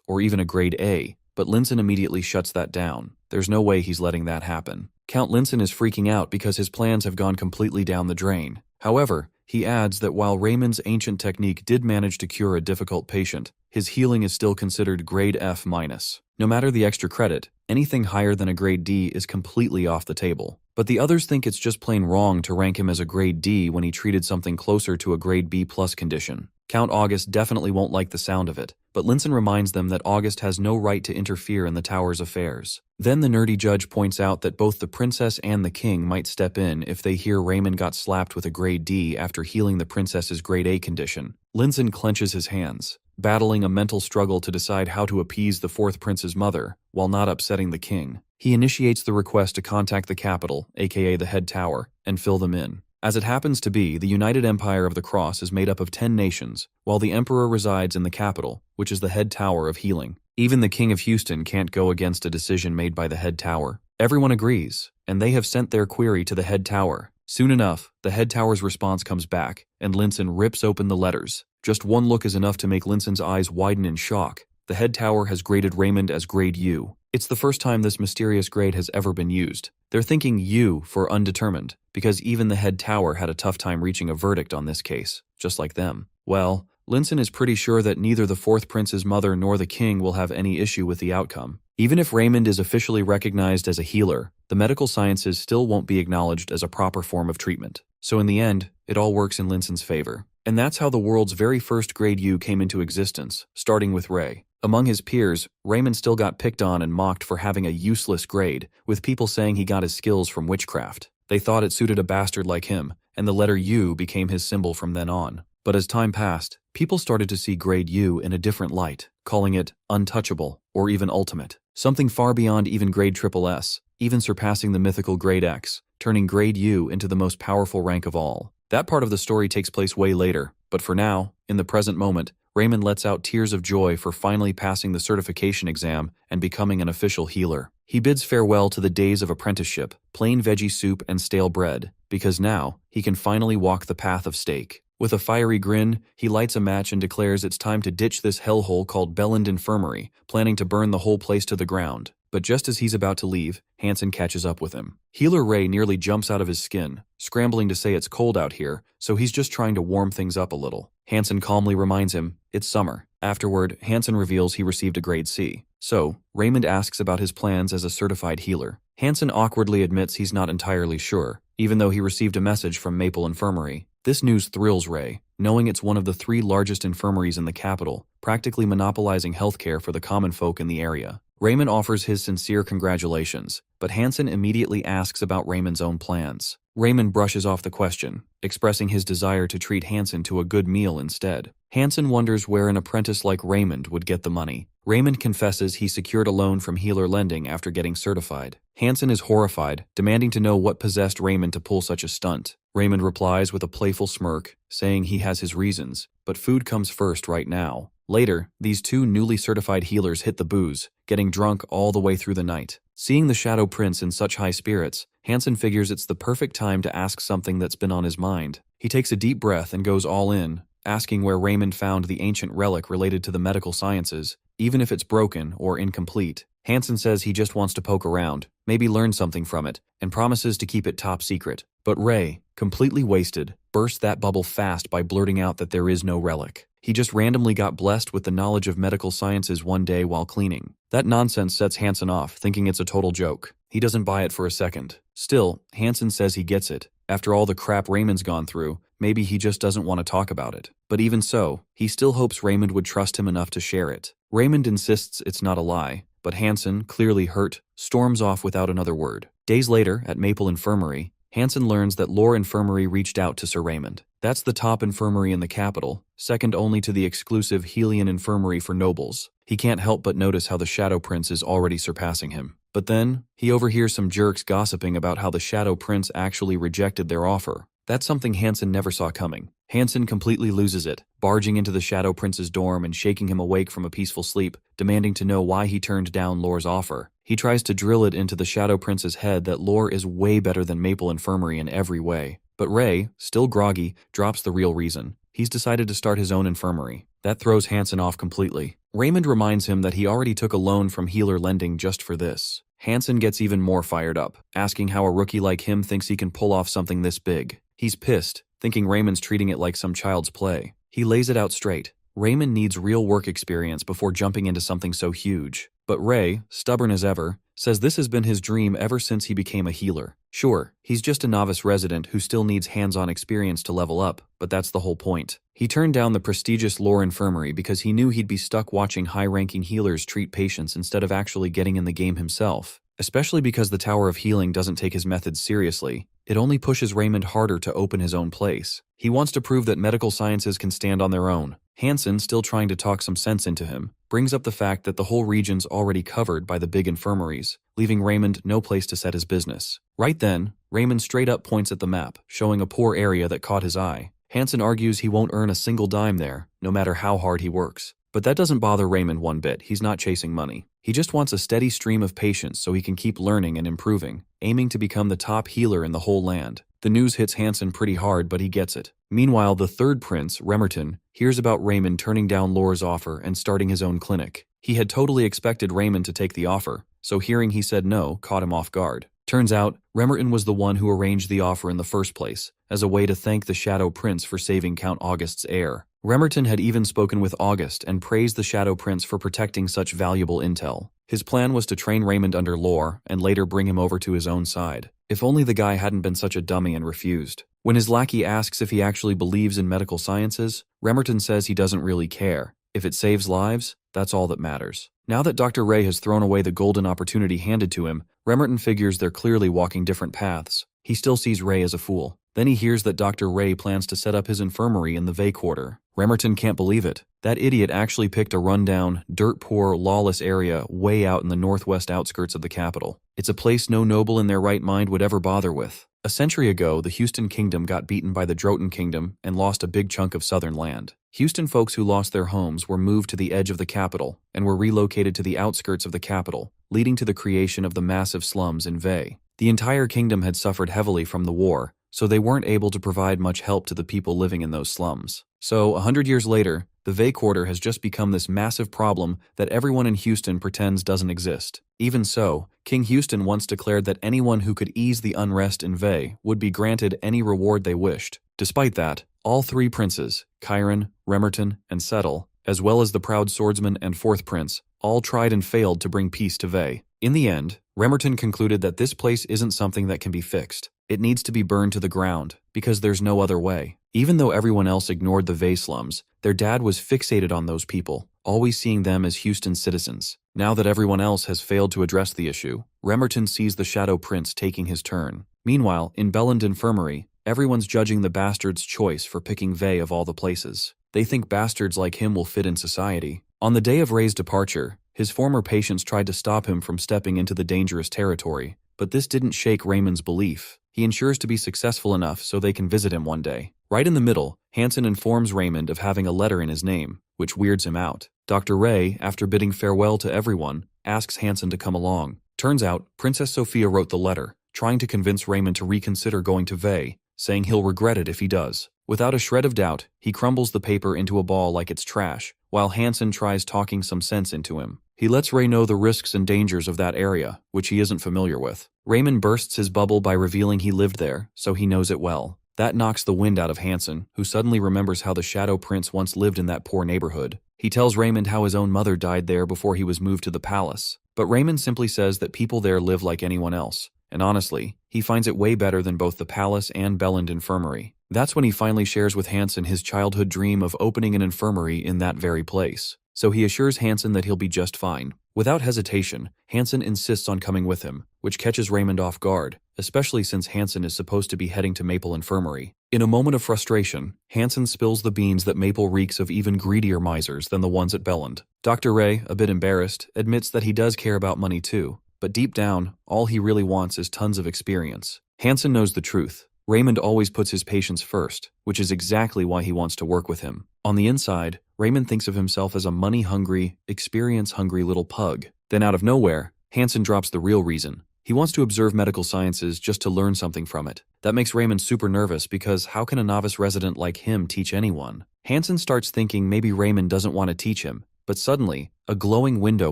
or even a grade A, but Linson immediately shuts that down. There's no way he's letting that happen. Count Linson is freaking out because his plans have gone completely down the drain. However, he adds that while Raymond's ancient technique did manage to cure a difficult patient, his healing is still considered grade F-. No matter the extra credit, anything higher than a grade D is completely off the table. But the others think it's just plain wrong to rank him as a grade D when he treated something closer to a grade B+ condition. Count August definitely won't like the sound of it, but Linson reminds them that August has no right to interfere in the tower's affairs. Then the nerdy judge points out that both the princess and the king might step in if they hear Raymond got slapped with a grade D after healing the princess's grade A condition. Linson clenches his hands, battling a mental struggle to decide how to appease the fourth prince's mother while not upsetting the king. He initiates the request to contact the capital, aka the head tower, and fill them in. As it happens to be, the United Empire of the Cross is made up of 10 nations, while the Emperor resides in the capital, which is the head tower of healing. Even the King of Houston can't go against a decision made by the head tower. Everyone agrees, and they have sent their query to the head tower. Soon enough, the head tower's response comes back, and Linson rips open the letters. Just one look is enough to make Linson's eyes widen in shock. The head tower has graded Raymond as grade U. It's the first time this mysterious grade has ever been used. They're thinking U for undetermined, because even the head tower had a tough time reaching a verdict on this case, just like them. Well, Linson is pretty sure that neither the fourth prince's mother nor the king will have any issue with the outcome. Even if Raymond is officially recognized as a healer, the medical sciences still won't be acknowledged as a proper form of treatment. So in the end, it all works in Linson's favor. And that's how the world's very first grade U came into existence, starting with Ray. Among his peers, Raymond still got picked on and mocked for having a useless grade, with people saying he got his skills from witchcraft. They thought it suited a bastard like him, and the letter U became his symbol from then on. But as time passed, people started to see grade U in a different light, calling it untouchable or even ultimate. Something far beyond even grade SSS, even surpassing the mythical grade X, turning grade U into the most powerful rank of all. That part of the story takes place way later, But for now, in the present moment, Raymond lets out tears of joy for finally passing the certification exam and becoming an official healer. He bids farewell to the days of apprenticeship, plain veggie soup and stale bread, because now he can finally walk the path of steak. With a fiery grin, he lights a match and declares it's time to ditch this hellhole called Belland Infirmary, planning to burn the whole place to the ground. But just as he's about to leave, Hansen catches up with him. Healer Ray nearly jumps out of his skin, scrambling to say it's cold out here, so he's just trying to warm things up a little. Hansen calmly reminds him, it's summer. Afterward, Hansen reveals he received a grade C. So, Raymond asks about his plans as a certified healer. Hansen awkwardly admits he's not entirely sure, even though he received a message from Maple Infirmary. This news thrills Ray, knowing it's one of the 3 largest infirmaries in the capital, practically monopolizing healthcare for the common folk in the area. Raymond offers his sincere congratulations, but Hansen immediately asks about Raymond's own plans. Raymond brushes off the question, expressing his desire to treat Hansen to a good meal instead. Hansen wonders where an apprentice like Raymond would get the money. Raymond confesses he secured a loan from Healer Lending after getting certified. Hansen is horrified, demanding to know what possessed Raymond to pull such a stunt. Raymond replies with a playful smirk, saying he has his reasons, but food comes first right now. Later, these 2 newly certified healers hit the booze, getting drunk all the way through the night. Seeing the Shadow Prince in such high spirits, Hansen figures it's the perfect time to ask something that's been on his mind. He takes a deep breath and goes all in, asking where Raymond found the ancient relic related to the medical sciences, even if it's broken or incomplete. Hansen says he just wants to poke around, maybe learn something from it, and promises to keep it top secret. But Ray, completely wasted, burst that bubble fast by blurting out that there is no relic. He just randomly got blessed with the knowledge of medical sciences one day while cleaning. That nonsense sets Hansen off, thinking it's a total joke. He doesn't buy it for a second. Still, Hansen says he gets it. After all the crap Raymond's gone through, maybe he just doesn't want to talk about it. But even so, he still hopes Raymond would trust him enough to share it. Raymond insists it's not a lie, but Hansen, clearly hurt, storms off without another word. Days later, at Maple Infirmary, Hansen learns that Lore Infirmary reached out to Sir Raymond. That's the top infirmary in the capital, second only to the exclusive Helian Infirmary for nobles. He can't help but notice how the Shadow Prince is already surpassing him. But then, he overhears some jerks gossiping about how the Shadow Prince actually rejected their offer. That's something Hansen never saw coming. Hansen completely loses it, barging into the Shadow Prince's dorm and shaking him awake from a peaceful sleep, demanding to know why he turned down Lore's offer. He tries to drill it into the Shadow Prince's head that Lore is way better than Maple Infirmary in every way. But Ray, still groggy, drops the real reason. He's decided to start his own infirmary. That throws Hansen off completely. Raymond reminds him that he already took a loan from Healer Lending just for this. Hansen gets even more fired up, asking how a rookie like him thinks he can pull off something this big. He's pissed, thinking Raymond's treating it like some child's play. He lays it out straight. Raymond needs real work experience before jumping into something so huge. But Ray, stubborn as ever, says this has been his dream ever since he became a healer. Sure, he's just a novice resident who still needs hands-on experience to level up, but that's the whole point. He turned down the prestigious Lore Infirmary because he knew he'd be stuck watching high-ranking healers treat patients instead of actually getting in the game himself. Especially because the Tower of Healing doesn't take his methods seriously, it only pushes Raymond harder to open his own place. He wants to prove that medical sciences can stand on their own. Hansen, still trying to talk some sense into him, brings up the fact that the whole region's already covered by the big infirmaries, leaving Raymond no place to set his business. Right then, Raymond straight up points at the map, showing a poor area that caught his eye. Hansen argues he won't earn a single dime there, no matter how hard he works. But that doesn't bother Raymond one bit. He's not chasing money. He just wants a steady stream of patients so he can keep learning and improving, aiming to become the top healer in the whole land. The news hits Hansen pretty hard, but he gets it. Meanwhile, the third prince, Remerton, hears about Raymond turning down Lore's offer and starting his own clinic. He had totally expected Raymond to take the offer, so hearing he said no caught him off guard. Turns out, Remerton was the one who arranged the offer in the first place, as a way to thank the Shadow Prince for saving Count August's heir. Remerton had even spoken with August and praised the Shadow Prince for protecting such valuable intel. His plan was to train Raymond under Lore and later bring him over to his own side. If only the guy hadn't been such a dummy and refused. When his lackey asks if he actually believes in medical sciences, Remerton says he doesn't really care. If it saves lives, that's all that matters. Now that Dr. Ray has thrown away the golden opportunity handed to him, Remerton figures they're clearly walking different paths. He still sees Ray as a fool. Then he hears that Dr. Ray plans to set up his infirmary in the Vey Quarter. Remerton can't believe it. That idiot actually picked a rundown, dirt-poor, lawless area way out in the northwest outskirts of the capital. It's a place no noble in their right mind would ever bother with. A century ago, the Houston Kingdom got beaten by the Droton Kingdom and lost a big chunk of southern land. Houston folks who lost their homes were moved to the edge of the capital and were relocated to the outskirts of the capital, leading to the creation of the massive slums in Vay. The entire kingdom had suffered heavily from the war, so they weren't able to provide much help to the people living in those slums. So, 100 years later, the Vay Quarter has just become this massive problem that everyone in Houston pretends doesn't exist. Even so, King Houston once declared that anyone who could ease the unrest in Vay would be granted any reward they wished. Despite that, all three princes, Chiron, Remerton, and Settle, as well as the proud swordsman and fourth prince, all tried and failed to bring peace to Vay. In the end, Remerton concluded that this place isn't something that can be fixed. It needs to be burned to the ground, because there's no other way. Even though everyone else ignored the Vay slums, their dad was fixated on those people, always seeing them as Houston citizens. Now that everyone else has failed to address the issue, Remerton sees the Shadow Prince taking his turn. Meanwhile, in Belland Infirmary, everyone's judging the bastard's choice for picking Vay of all the places. They think bastards like him will fit in society. On the day of Ray's departure, his former patients tried to stop him from stepping into the dangerous territory, but this didn't shake Raymond's belief. He ensures to be successful enough so they can visit him one day. Right in the middle, Hansen informs Raymond of having a letter in his name, which weirds him out. Dr. Ray, after bidding farewell to everyone, asks Hansen to come along. Turns out, Princess Sophia wrote the letter, trying to convince Raymond to reconsider going to Vay, saying he'll regret it if he does. Without a shred of doubt, he crumbles the paper into a ball like it's trash, while Hansen tries talking some sense into him. He lets Ray know the risks and dangers of that area, which he isn't familiar with. Raymond bursts his bubble by revealing he lived there, so he knows it well. That knocks the wind out of Hansen, who suddenly remembers how the Shadow Prince once lived in that poor neighborhood. He tells Raymond how his own mother died there before he was moved to the palace. But Raymond simply says that people there live like anyone else. And honestly, he finds it way better than both the palace and Belland Infirmary. That's when he finally shares with Hansen his childhood dream of opening an infirmary in that very place. So he assures Hansen that he'll be just fine. Without hesitation, Hansen insists on coming with him, which catches Raymond off guard, especially since Hansen is supposed to be heading to Maple Infirmary. In a moment of frustration, Hansen spills the beans that Maple reeks of even greedier misers than the ones at Belland. Dr. Ray, a bit embarrassed, admits that he does care about money too, but deep down, all he really wants is tons of experience. Hansen knows the truth. Raymond always puts his patients first, which is exactly why he wants to work with him. On the inside, Raymond thinks of himself as a money-hungry, experience-hungry little pug. Then out of nowhere, Hansen drops the real reason. He wants to observe medical sciences just to learn something from it. That makes Raymond super nervous because how can a novice resident like him teach anyone? Hansen starts thinking maybe Raymond doesn't want to teach him, but suddenly, a glowing window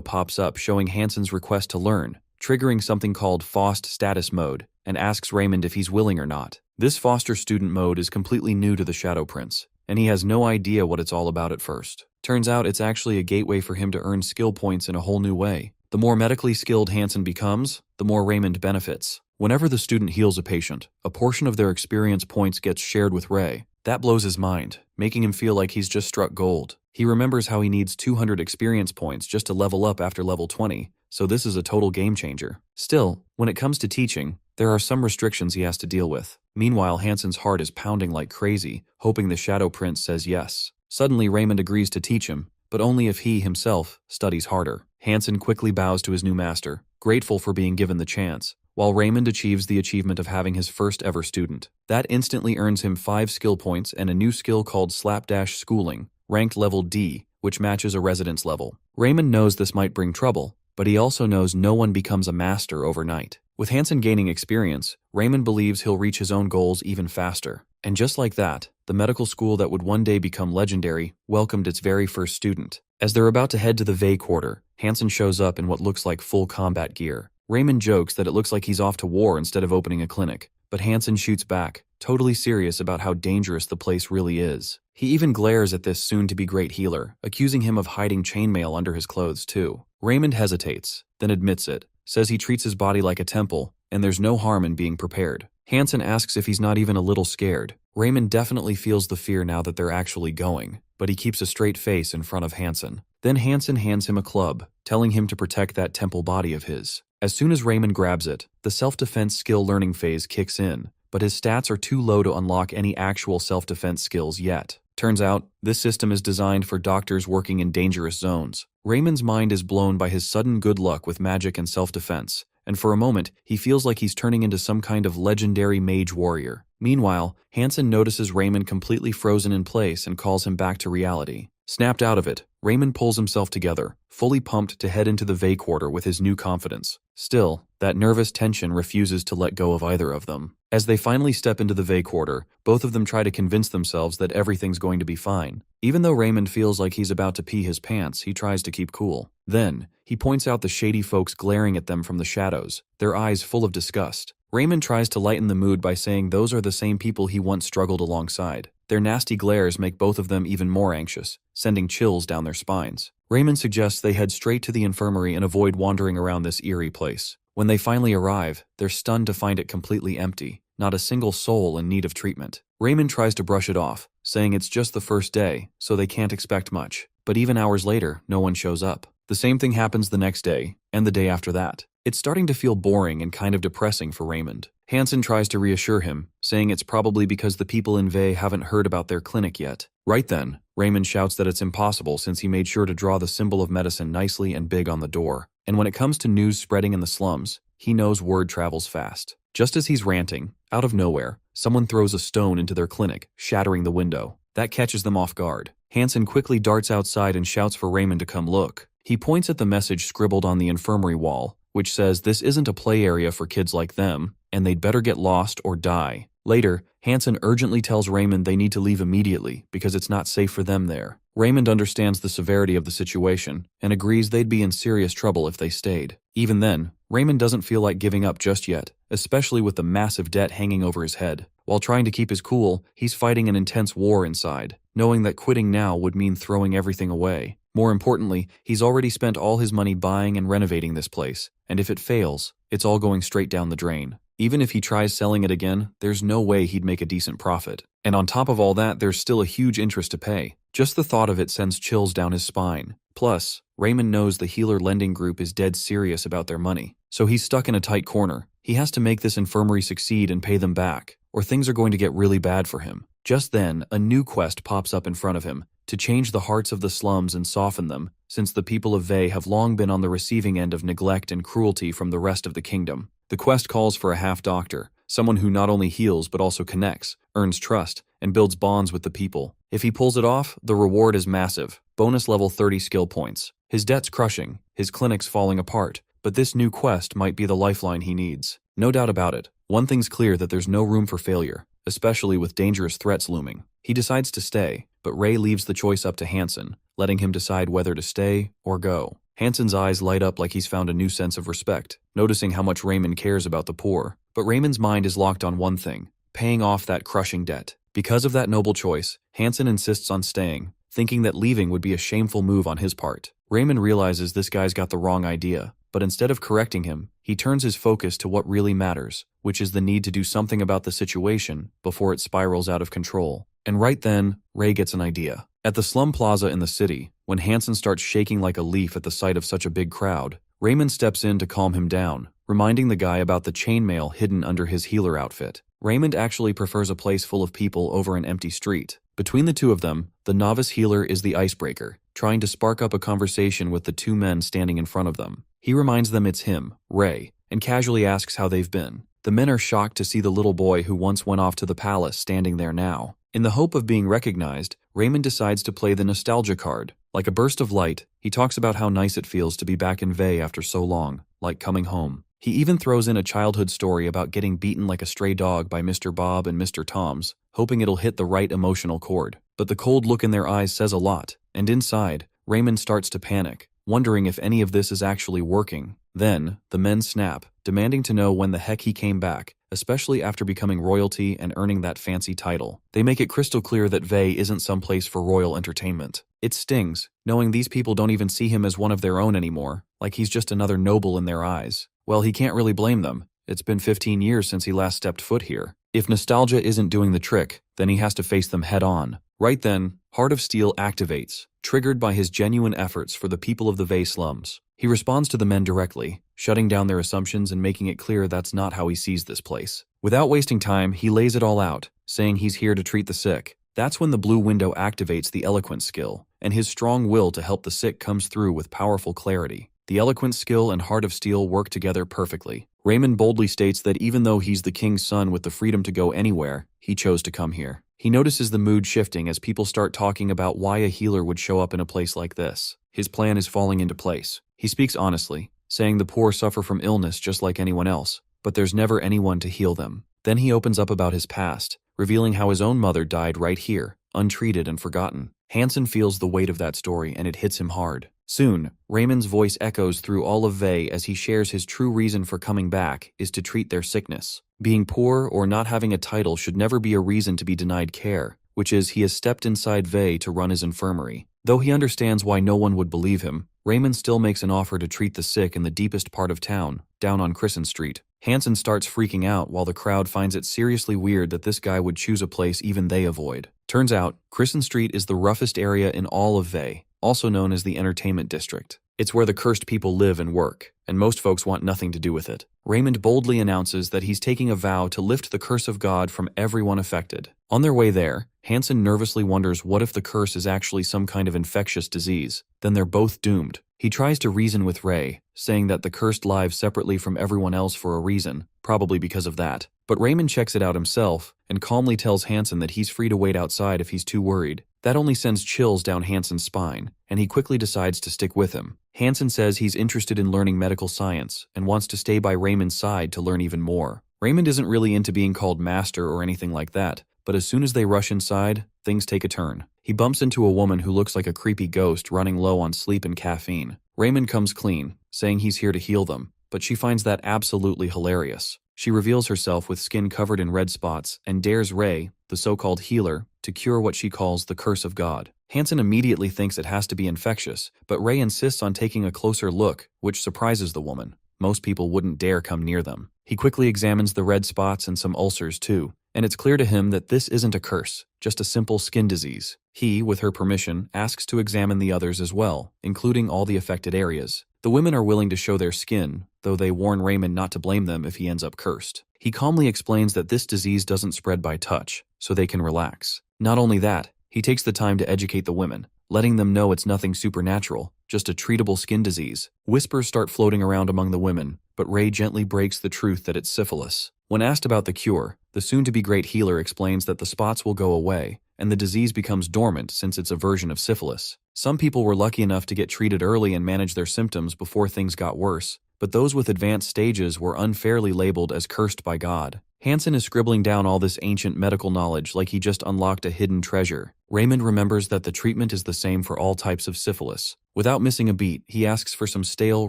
pops up showing Hansen's request to learn, triggering something called FOST status mode, and asks Raymond if he's willing or not. This foster student mode is completely new to the Shadow Prince, and he has no idea what it's all about at first. Turns out it's actually a gateway for him to earn skill points in a whole new way. The more medically skilled Hansen becomes, the more Raymond benefits. Whenever the student heals a patient, a portion of their experience points gets shared with Ray. That blows his mind, making him feel like he's just struck gold. He remembers how he needs 200 experience points just to level up after level 20, so this is a total game changer. Still, when it comes to teaching, there are some restrictions he has to deal with. Meanwhile, Hansen's heart is pounding like crazy, hoping the Shadow Prince says yes. Suddenly, Raymond agrees to teach him, but only if he, himself, studies harder. Hansen quickly bows to his new master, grateful for being given the chance, while Raymond achieves the achievement of having his first ever student. That instantly earns him 5 skill points and a new skill called Slapdash Schooling, ranked level D, which matches a residence level. Raymond knows this might bring trouble, but he also knows no one becomes a master overnight. With Hansen gaining experience, Raymond believes he'll reach his own goals even faster. And just like that, the medical school that would one day become legendary welcomed its very first student. As they're about to head to the Vay Quarter, Hansen shows up in what looks like full combat gear. Raymond jokes that it looks like he's off to war instead of opening a clinic, but Hansen shoots back, totally serious about how dangerous the place really is. He even glares at this soon-to-be great healer, accusing him of hiding chainmail under his clothes too. Raymond hesitates, then admits it, says he treats his body like a temple, and there's no harm in being prepared. Hansen asks if he's not even a little scared. Raymond definitely feels the fear now that they're actually going, but he keeps a straight face in front of Hansen. Then Hansen hands him a club, telling him to protect that temple body of his. As soon as Raymond grabs it, the self-defense skill learning phase kicks in, but his stats are too low to unlock any actual self-defense skills yet. Turns out, this system is designed for doctors working in dangerous zones. Raymond's mind is blown by his sudden good luck with magic and self-defense, and for a moment, he feels like he's turning into some kind of legendary mage warrior. Meanwhile, Hansen notices Raymond completely frozen in place and calls him back to reality. Snapped out of it, Raymond pulls himself together, fully pumped to head into the Vey quarter with his new confidence. Still, that nervous tension refuses to let go of either of them. As they finally step into the Vey quarter, both of them try to convince themselves that everything's going to be fine. Even though Raymond feels like he's about to pee his pants, he tries to keep cool. Then, he points out the shady folks glaring at them from the shadows, their eyes full of disgust. Raymond tries to lighten the mood by saying those are the same people he once struggled alongside. Their nasty glares make both of them even more anxious, sending chills down their spines. Raymond suggests they head straight to the infirmary and avoid wandering around this eerie place. When they finally arrive, they're stunned to find it completely empty, not a single soul in need of treatment. Raymond tries to brush it off, saying it's just the first day, so they can't expect much. But even hours later, no one shows up. The same thing happens the next day, and the day after that. It's starting to feel boring and kind of depressing for Raymond. Hansen tries to reassure him, saying it's probably because the people in Vey haven't heard about their clinic yet. Right then, Raymond shouts that it's impossible since he made sure to draw the symbol of medicine nicely and big on the door. And when it comes to news spreading in the slums, he knows word travels fast. Just as he's ranting, out of nowhere, someone throws a stone into their clinic, shattering the window. That catches them off guard. Hansen quickly darts outside and shouts for Raymond to come look. He points at the message scribbled on the infirmary wall, which says this isn't a play area for kids like them, and they'd better get lost or die. Later, Hansen urgently tells Raymond they need to leave immediately because it's not safe for them there. Raymond understands the severity of the situation and agrees they'd be in serious trouble if they stayed. Even then, Raymond doesn't feel like giving up just yet, especially with the massive debt hanging over his head. While trying to keep his cool, he's fighting an intense war inside, knowing that quitting now would mean throwing everything away. More importantly, he's already spent all his money buying and renovating this place, and if it fails, it's all going straight down the drain. Even if he tries selling it again, there's no way he'd make a decent profit. And on top of all that, there's still a huge interest to pay. Just the thought of it sends chills down his spine. Plus, Raymond knows the healer lending group is dead serious about their money. So he's stuck in a tight corner. He has to make this infirmary succeed and pay them back, or things are going to get really bad for him. Just then, a new quest pops up in front of him, to change the hearts of the slums and soften them, since the people of Vey have long been on the receiving end of neglect and cruelty from the rest of the kingdom. The quest calls for a half-doctor, someone who not only heals but also connects, earns trust, and builds bonds with the people. If he pulls it off, the reward is massive, bonus level 30 skill points. His debt's crushing, his clinic's falling apart, but this new quest might be the lifeline he needs. No doubt about it, one thing's clear that there's no room for failure, especially with dangerous threats looming. He decides to stay, but Ray leaves the choice up to Hansen, letting him decide whether to stay or go. Hansen's eyes light up like he's found a new sense of respect, noticing how much Raymond cares about the poor. But Raymond's mind is locked on one thing, paying off that crushing debt. Because of that noble choice, Hansen insists on staying, thinking that leaving would be a shameful move on his part. Raymond realizes this guy's got the wrong idea, but instead of correcting him, he turns his focus to what really matters, which is the need to do something about the situation before it spirals out of control. And right then, Ray gets an idea. At the slum plaza in the city, when Hansen starts shaking like a leaf at the sight of such a big crowd, Raymond steps in to calm him down, reminding the guy about the chainmail hidden under his healer outfit. Raymond actually prefers a place full of people over an empty street. Between the two of them, the novice healer is the icebreaker, trying to spark up a conversation with the two men standing in front of them. He reminds them it's him, Ray, and casually asks how they've been. The men are shocked to see the little boy who once went off to the palace standing there now. In the hope of being recognized, Raymond decides to play the nostalgia card. Like a burst of light, he talks about how nice it feels to be back in Vey after so long, like coming home. He even throws in a childhood story about getting beaten like a stray dog by Mr. Bob and Mr. Tom's, hoping it'll hit the right emotional chord. But the cold look in their eyes says a lot, and inside, Raymond starts to panic, wondering if any of this is actually working. Then, the men snap, demanding to know when the heck he came back, especially after becoming royalty and earning that fancy title. They make it crystal clear that Vey isn't some place for royal entertainment. It stings, knowing these people don't even see him as one of their own anymore, like he's just another noble in their eyes. Well, he can't really blame them. It's been 15 years since he last stepped foot here. If nostalgia isn't doing the trick, then he has to face them head on. Right then, Heart of Steel activates, triggered by his genuine efforts for the people of the Vey slums. He responds to the men directly, shutting down their assumptions and making it clear that's not how he sees this place. Without wasting time, he lays it all out, saying he's here to treat the sick. That's when the blue window activates the eloquence skill, and his strong will to help the sick comes through with powerful clarity. The eloquent skill and heart of steel work together perfectly. Raymond boldly states that even though he's the king's son with the freedom to go anywhere, he chose to come here. He notices the mood shifting as people start talking about why a healer would show up in a place like this. His plan is falling into place. He speaks honestly, saying the poor suffer from illness just like anyone else, but there's never anyone to heal them. Then he opens up about his past, revealing how his own mother died right here, untreated and forgotten. Hansen feels the weight of that story and it hits him hard. Soon, Raymond's voice echoes through all of Vey as he shares his true reason for coming back is to treat their sickness. Being poor or not having a title should never be a reason to be denied care, which is he has stepped inside Vey to run his infirmary. Though he understands why no one would believe him, Raymond still makes an offer to treat the sick in the deepest part of town, down on Crescent Street. Hansen starts freaking out while the crowd finds it seriously weird that this guy would choose a place even they avoid. Turns out, Crescent Street is the roughest area in all of Vey, also known as the Entertainment District. It's where the cursed people live and work, and most folks want nothing to do with it. Raymond boldly announces that he's taking a vow to lift the curse of God from everyone affected. On their way there, Hansen nervously wonders what if the curse is actually some kind of infectious disease. Then they're both doomed. He tries to reason with Ray, saying that the cursed lives separately from everyone else for a reason, probably because of that. But Raymond checks it out himself and calmly tells Hansen that he's free to wait outside if he's too worried. That only sends chills down Hansen's spine, and he quickly decides to stick with him. Hansen says he's interested in learning medical science and wants to stay by Raymond's side to learn even more. Raymond isn't really into being called master or anything like that, but as soon as they rush inside, things take a turn. He bumps into a woman who looks like a creepy ghost running low on sleep and caffeine. Raymond comes clean, saying he's here to heal them, but she finds that absolutely hilarious. She reveals herself with skin covered in red spots and dares Ray, the so-called healer, to cure what she calls the curse of God. Hansen immediately thinks it has to be infectious, but Ray insists on taking a closer look, which surprises the woman. Most people wouldn't dare come near them. He quickly examines the red spots and some ulcers too, and it's clear to him that this isn't a curse, just a simple skin disease. He, with her permission, asks to examine the others as well, including all the affected areas. The women are willing to show their skin, though they warn Raymond not to blame them if he ends up cursed. He calmly explains that this disease doesn't spread by touch, so they can relax. Not only that, he takes the time to educate the women, letting them know it's nothing supernatural, just a treatable skin disease. Whispers start floating around among the women, but Ray gently breaks the truth that it's syphilis. When asked about the cure, the soon-to-be great healer explains that the spots will go away, and the disease becomes dormant since it's a version of syphilis. Some people were lucky enough to get treated early and manage their symptoms before things got worse, but those with advanced stages were unfairly labeled as cursed by God. Hansen is scribbling down all this ancient medical knowledge like he just unlocked a hidden treasure. Raymond remembers that the treatment is the same for all types of syphilis. Without missing a beat, he asks for some stale,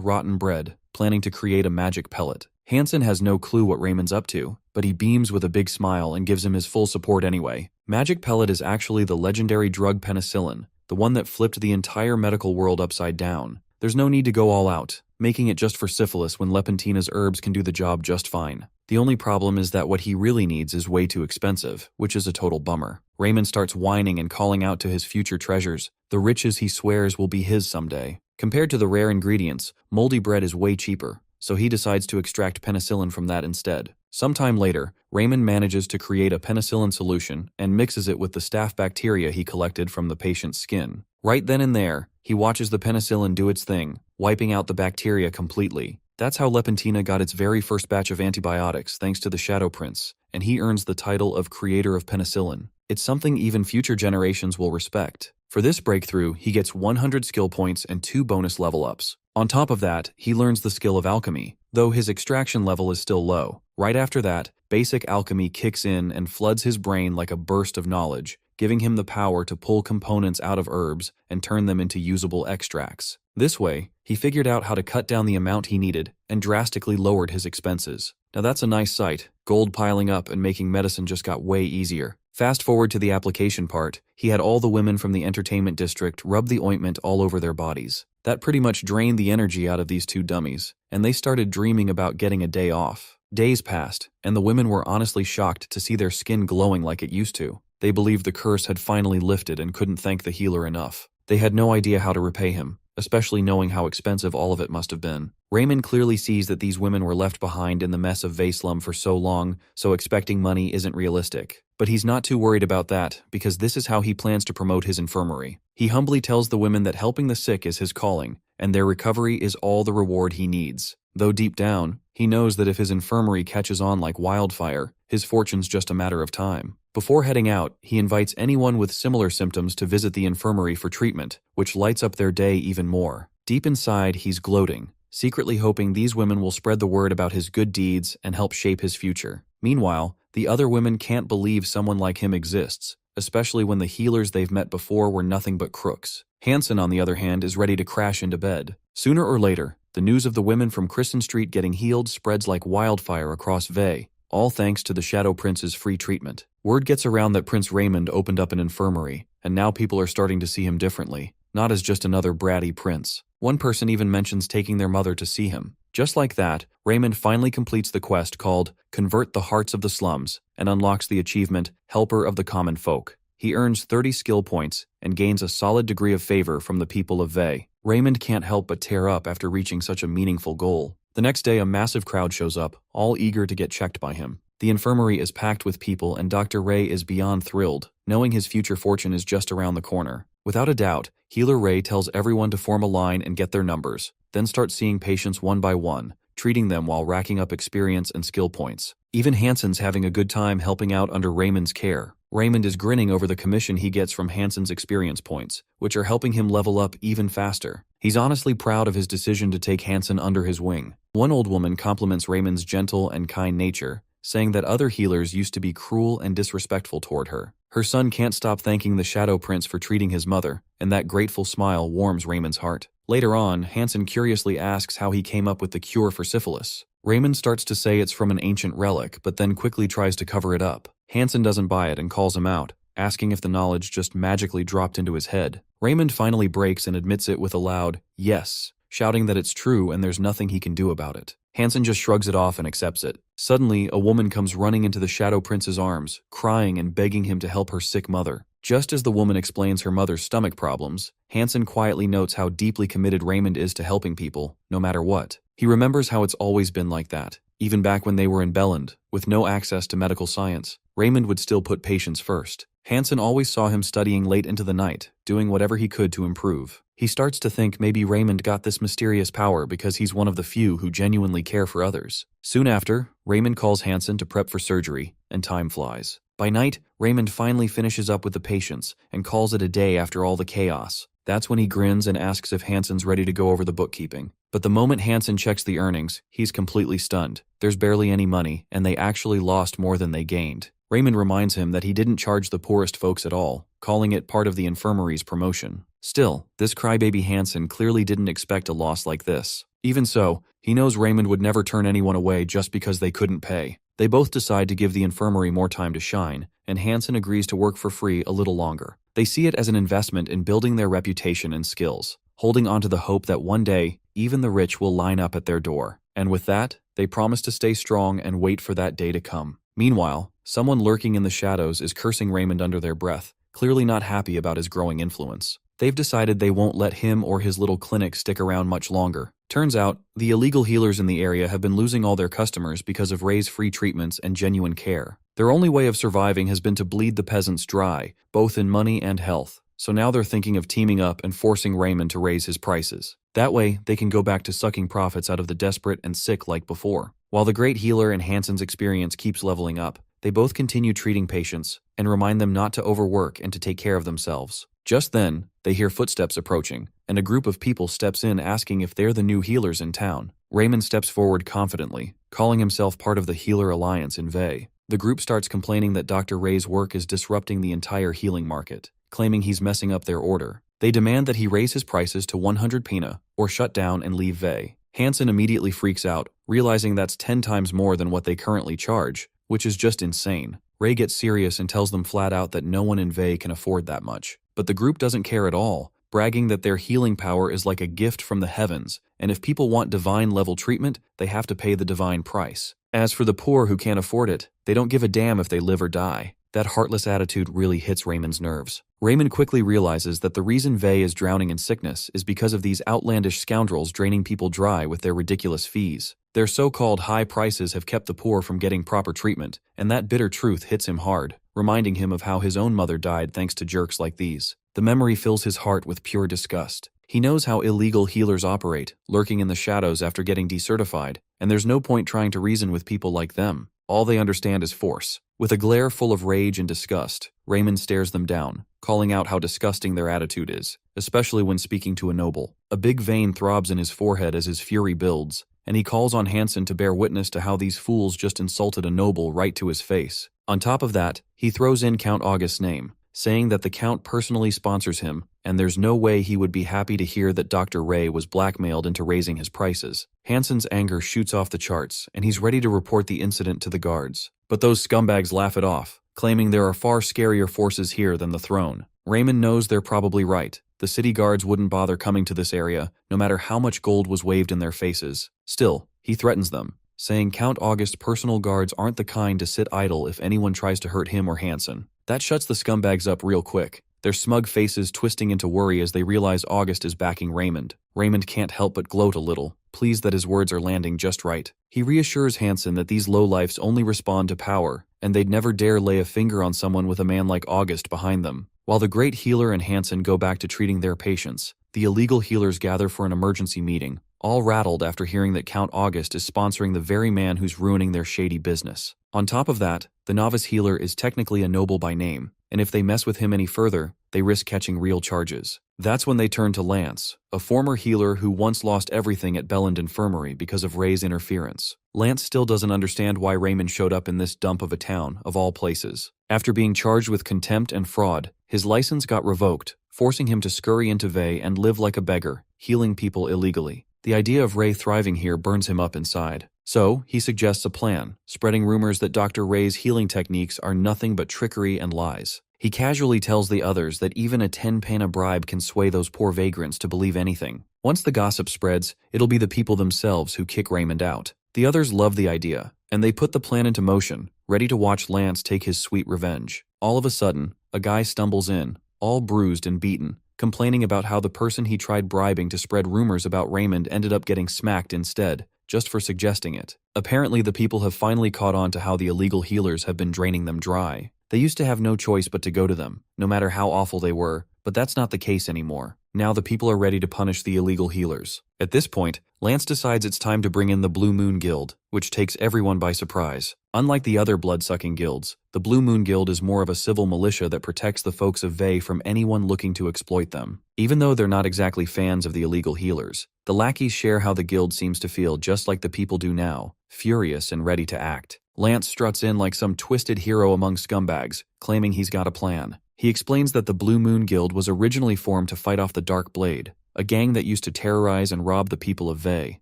rotten bread, planning to create a magic pellet. Hansen has no clue what Raymond's up to, but he beams with a big smile and gives him his full support anyway. Magic pellet is actually the legendary drug penicillin, the one that flipped the entire medical world upside down. There's no need to go all out, making it just for syphilis when Lepentina's herbs can do the job just fine. The only problem is that what he really needs is way too expensive, which is a total bummer. Raymond starts whining and calling out to his future treasures, the riches he swears will be his someday. Compared to the rare ingredients, moldy bread is way cheaper, so he decides to extract penicillin from that instead. Sometime later, Raymond manages to create a penicillin solution and mixes it with the staph bacteria he collected from the patient's skin. Right then and there, he watches the penicillin do its thing, wiping out the bacteria completely. That's how Lepentina got its very first batch of antibiotics thanks to the Shadow Prince, and he earns the title of creator of penicillin. It's something even future generations will respect. For this breakthrough, he gets 100 skill points and 2 bonus level ups. On top of that, he learns the skill of alchemy, though his extraction level is still low. Right after that, basic alchemy kicks in and floods his brain like a burst of knowledge, giving him the power to pull components out of herbs and turn them into usable extracts. This way, he figured out how to cut down the amount he needed and drastically lowered his expenses. Now that's a nice sight. Gold piling up and making medicine just got way easier. Fast forward to the application part, he had all the women from the entertainment district rub the ointment all over their bodies. That pretty much drained the energy out of these two dummies, and they started dreaming about getting a day off. Days passed, and the women were honestly shocked to see their skin glowing like it used to. They believed the curse had finally lifted and couldn't thank the healer enough. They had no idea how to repay him, especially knowing how expensive all of it must have been. Raymond clearly sees that these women were left behind in the mess of Veyslum for so long, so expecting money isn't realistic. But he's not too worried about that, because this is how he plans to promote his infirmary. He humbly tells the women that helping the sick is his calling, and their recovery is all the reward he needs. Though deep down, he knows that if his infirmary catches on like wildfire, his fortune's just a matter of time. Before heading out, he invites anyone with similar symptoms to visit the infirmary for treatment, which lights up their day even more. Deep inside, he's gloating, secretly hoping these women will spread the word about his good deeds and help shape his future. Meanwhile, the other women can't believe someone like him exists, especially when the healers they've met before were nothing but crooks. Hansen, on the other hand, is ready to crash into bed. Sooner or later, the news of the women from Kristen Street getting healed spreads like wildfire across Vey, all thanks to the Shadow Prince's free treatment. Word gets around that Prince Raymond opened up an infirmary, and now people are starting to see him differently, not as just another bratty prince. One person even mentions taking their mother to see him. Just like that, Raymond finally completes the quest called Convert the Hearts of the Slums and unlocks the achievement Helper of the Common Folk. He earns 30 skill points and gains a solid degree of favor from the people of Vey. Raymond can't help but tear up after reaching such a meaningful goal. The next day, a massive crowd shows up, all eager to get checked by him. The infirmary is packed with people, and Dr. Ray is beyond thrilled, knowing his future fortune is just around the corner. Without a doubt, Healer Ray tells everyone to form a line and get their numbers, then start seeing patients one by one, treating them while racking up experience and skill points. Even Hansen's having a good time helping out under Raymond's care. Raymond is grinning over the commission he gets from Hansen's experience points, which are helping him level up even faster. He's honestly proud of his decision to take Hansen under his wing. One old woman compliments Raymond's gentle and kind nature, saying that other healers used to be cruel and disrespectful toward her. Her son can't stop thanking the Shadow Prince for treating his mother, and that grateful smile warms Raymond's heart. Later on, Hansen curiously asks how he came up with the cure for syphilis. Raymond starts to say it's from an ancient relic, but then quickly tries to cover it up. Hansen doesn't buy it and calls him out, asking if the knowledge just magically dropped into his head. Raymond finally breaks and admits it with a loud yes, shouting that it's true and there's nothing he can do about it. Hansen just shrugs it off and accepts it. Suddenly, a woman comes running into the Shadow Prince's arms, crying and begging him to help her sick mother. Just as the woman explains her mother's stomach problems, Hansen quietly notes how deeply committed Raymond is to helping people, no matter what. He remembers how it's always been like that. Even back when they were in Belland, with no access to medical science, Raymond would still put patients first. Hansen always saw him studying late into the night, doing whatever he could to improve. He starts to think maybe Raymond got this mysterious power because he's one of the few who genuinely care for others. Soon after, Raymond calls Hansen to prep for surgery, and time flies. By night, Raymond finally finishes up with the patients and calls it a day after all the chaos. That's when he grins and asks if Hansen's ready to go over the bookkeeping. But the moment Hansen checks the earnings, he's completely stunned. There's barely any money, and they actually lost more than they gained. Raymond reminds him that he didn't charge the poorest folks at all, calling it part of the infirmary's promotion. Still, this crybaby Hansen clearly didn't expect a loss like this. Even so, he knows Raymond would never turn anyone away just because they couldn't pay. They both decide to give the infirmary more time to shine, and Hansen agrees to work for free a little longer. They see it as an investment in building their reputation and skills, holding on to the hope that one day, even the rich will line up at their door. And with that, they promise to stay strong and wait for that day to come. Meanwhile, someone lurking in the shadows is cursing Raymond under their breath, clearly not happy about his growing influence. They've decided they won't let him or his little clinic stick around much longer. Turns out, the illegal healers in the area have been losing all their customers because of Ray's free treatments and genuine care. Their only way of surviving has been to bleed the peasants dry, both in money and health. So now they're thinking of teaming up and forcing Raymond to raise his prices. That way, they can go back to sucking profits out of the desperate and sick like before. While the great healer and Hansen's experience keeps leveling up, they both continue treating patients and remind them not to overwork and to take care of themselves. Just then, they hear footsteps approaching, and a group of people steps in asking if they're the new healers in town. Raymond steps forward confidently, calling himself part of the Healer Alliance in Vey. The group starts complaining that Dr. Ray's work is disrupting the entire healing market, claiming he's messing up their order. They demand that he raise his prices to 100 pina, or shut down and leave Vey. Hansen immediately freaks out, realizing that's 10 times more than what they currently charge, which is just insane. Ray gets serious and tells them flat out that no one in Vey can afford that much. But the group doesn't care at all, bragging that their healing power is like a gift from the heavens, and if people want divine-level treatment, they have to pay the divine price. As for the poor who can't afford it, they don't give a damn if they live or die. That heartless attitude really hits Raymond's nerves. Raymond quickly realizes that the reason Vey is drowning in sickness is because of these outlandish scoundrels draining people dry with their ridiculous fees. Their so-called high prices have kept the poor from getting proper treatment, and that bitter truth hits him hard, reminding him of how his own mother died thanks to jerks like these. The memory fills his heart with pure disgust. He knows how illegal healers operate, lurking in the shadows after getting decertified, and there's no point trying to reason with people like them. All they understand is force. With a glare full of rage and disgust, Raymond stares them down, calling out how disgusting their attitude is, especially when speaking to a noble. A big vein throbs in his forehead as his fury builds, and he calls on Hansen to bear witness to how these fools just insulted a noble right to his face. On top of that, he throws in Count August's name, saying that the Count personally sponsors him, and there's no way he would be happy to hear that Dr. Ray was blackmailed into raising his prices. Hansen's anger shoots off the charts, and he's ready to report the incident to the guards. But those scumbags laugh it off, claiming there are far scarier forces here than the throne. Raymond knows they're probably right. The city guards wouldn't bother coming to this area, no matter how much gold was waved in their faces. Still, he threatens them, saying Count August's personal guards aren't the kind to sit idle if anyone tries to hurt him or Hansen. That shuts the scumbags up real quick, their smug faces twisting into worry as they realize August is backing Raymond. Raymond can't help but gloat a little, pleased that his words are landing just right. He reassures Hansen that these lowlifes only respond to power, and they'd never dare lay a finger on someone with a man like August behind them. While the great healer and Hansen go back to treating their patients, the illegal healers gather for an emergency meeting, all rattled after hearing that Count August is sponsoring the very man who's ruining their shady business. On top of that, the novice healer is technically a noble by name, and if they mess with him any further, they risk catching real charges. That's when they turn to Lance, a former healer who once lost everything at Belland Infirmary because of Ray's interference. Lance still doesn't understand why Raymond showed up in this dump of a town, of all places. After being charged with contempt and fraud, his license got revoked, forcing him to scurry into Vey and live like a beggar, healing people illegally. The idea of Ray thriving here burns him up inside. So, he suggests a plan, spreading rumors that Dr. Ray's healing techniques are nothing but trickery and lies. He casually tells the others that even a 10 panna bribe can sway those poor vagrants to believe anything. Once the gossip spreads, it'll be the people themselves who kick Raymond out. The others love the idea, and they put the plan into motion, ready to watch Lance take his sweet revenge. All of a sudden, a guy stumbles in, all bruised and beaten, complaining about how the person he tried bribing to spread rumors about Raymond ended up getting smacked instead, just for suggesting it. Apparently the people have finally caught on to how the illegal healers have been draining them dry. They used to have no choice but to go to them, no matter how awful they were, but that's not the case anymore. Now the people are ready to punish the illegal healers. At this point, Lance decides it's time to bring in the Blue Moon Guild, which takes everyone by surprise. Unlike the other blood-sucking guilds, the Blue Moon Guild is more of a civil militia that protects the folks of Vey from anyone looking to exploit them. Even though they're not exactly fans of the illegal healers, the lackeys share how the guild seems to feel just like the people do now, furious and ready to act. Lance struts in like some twisted hero among scumbags, claiming he's got a plan. He explains that the Blue Moon Guild was originally formed to fight off the Dark Blade, a gang that used to terrorize and rob the people of Vey.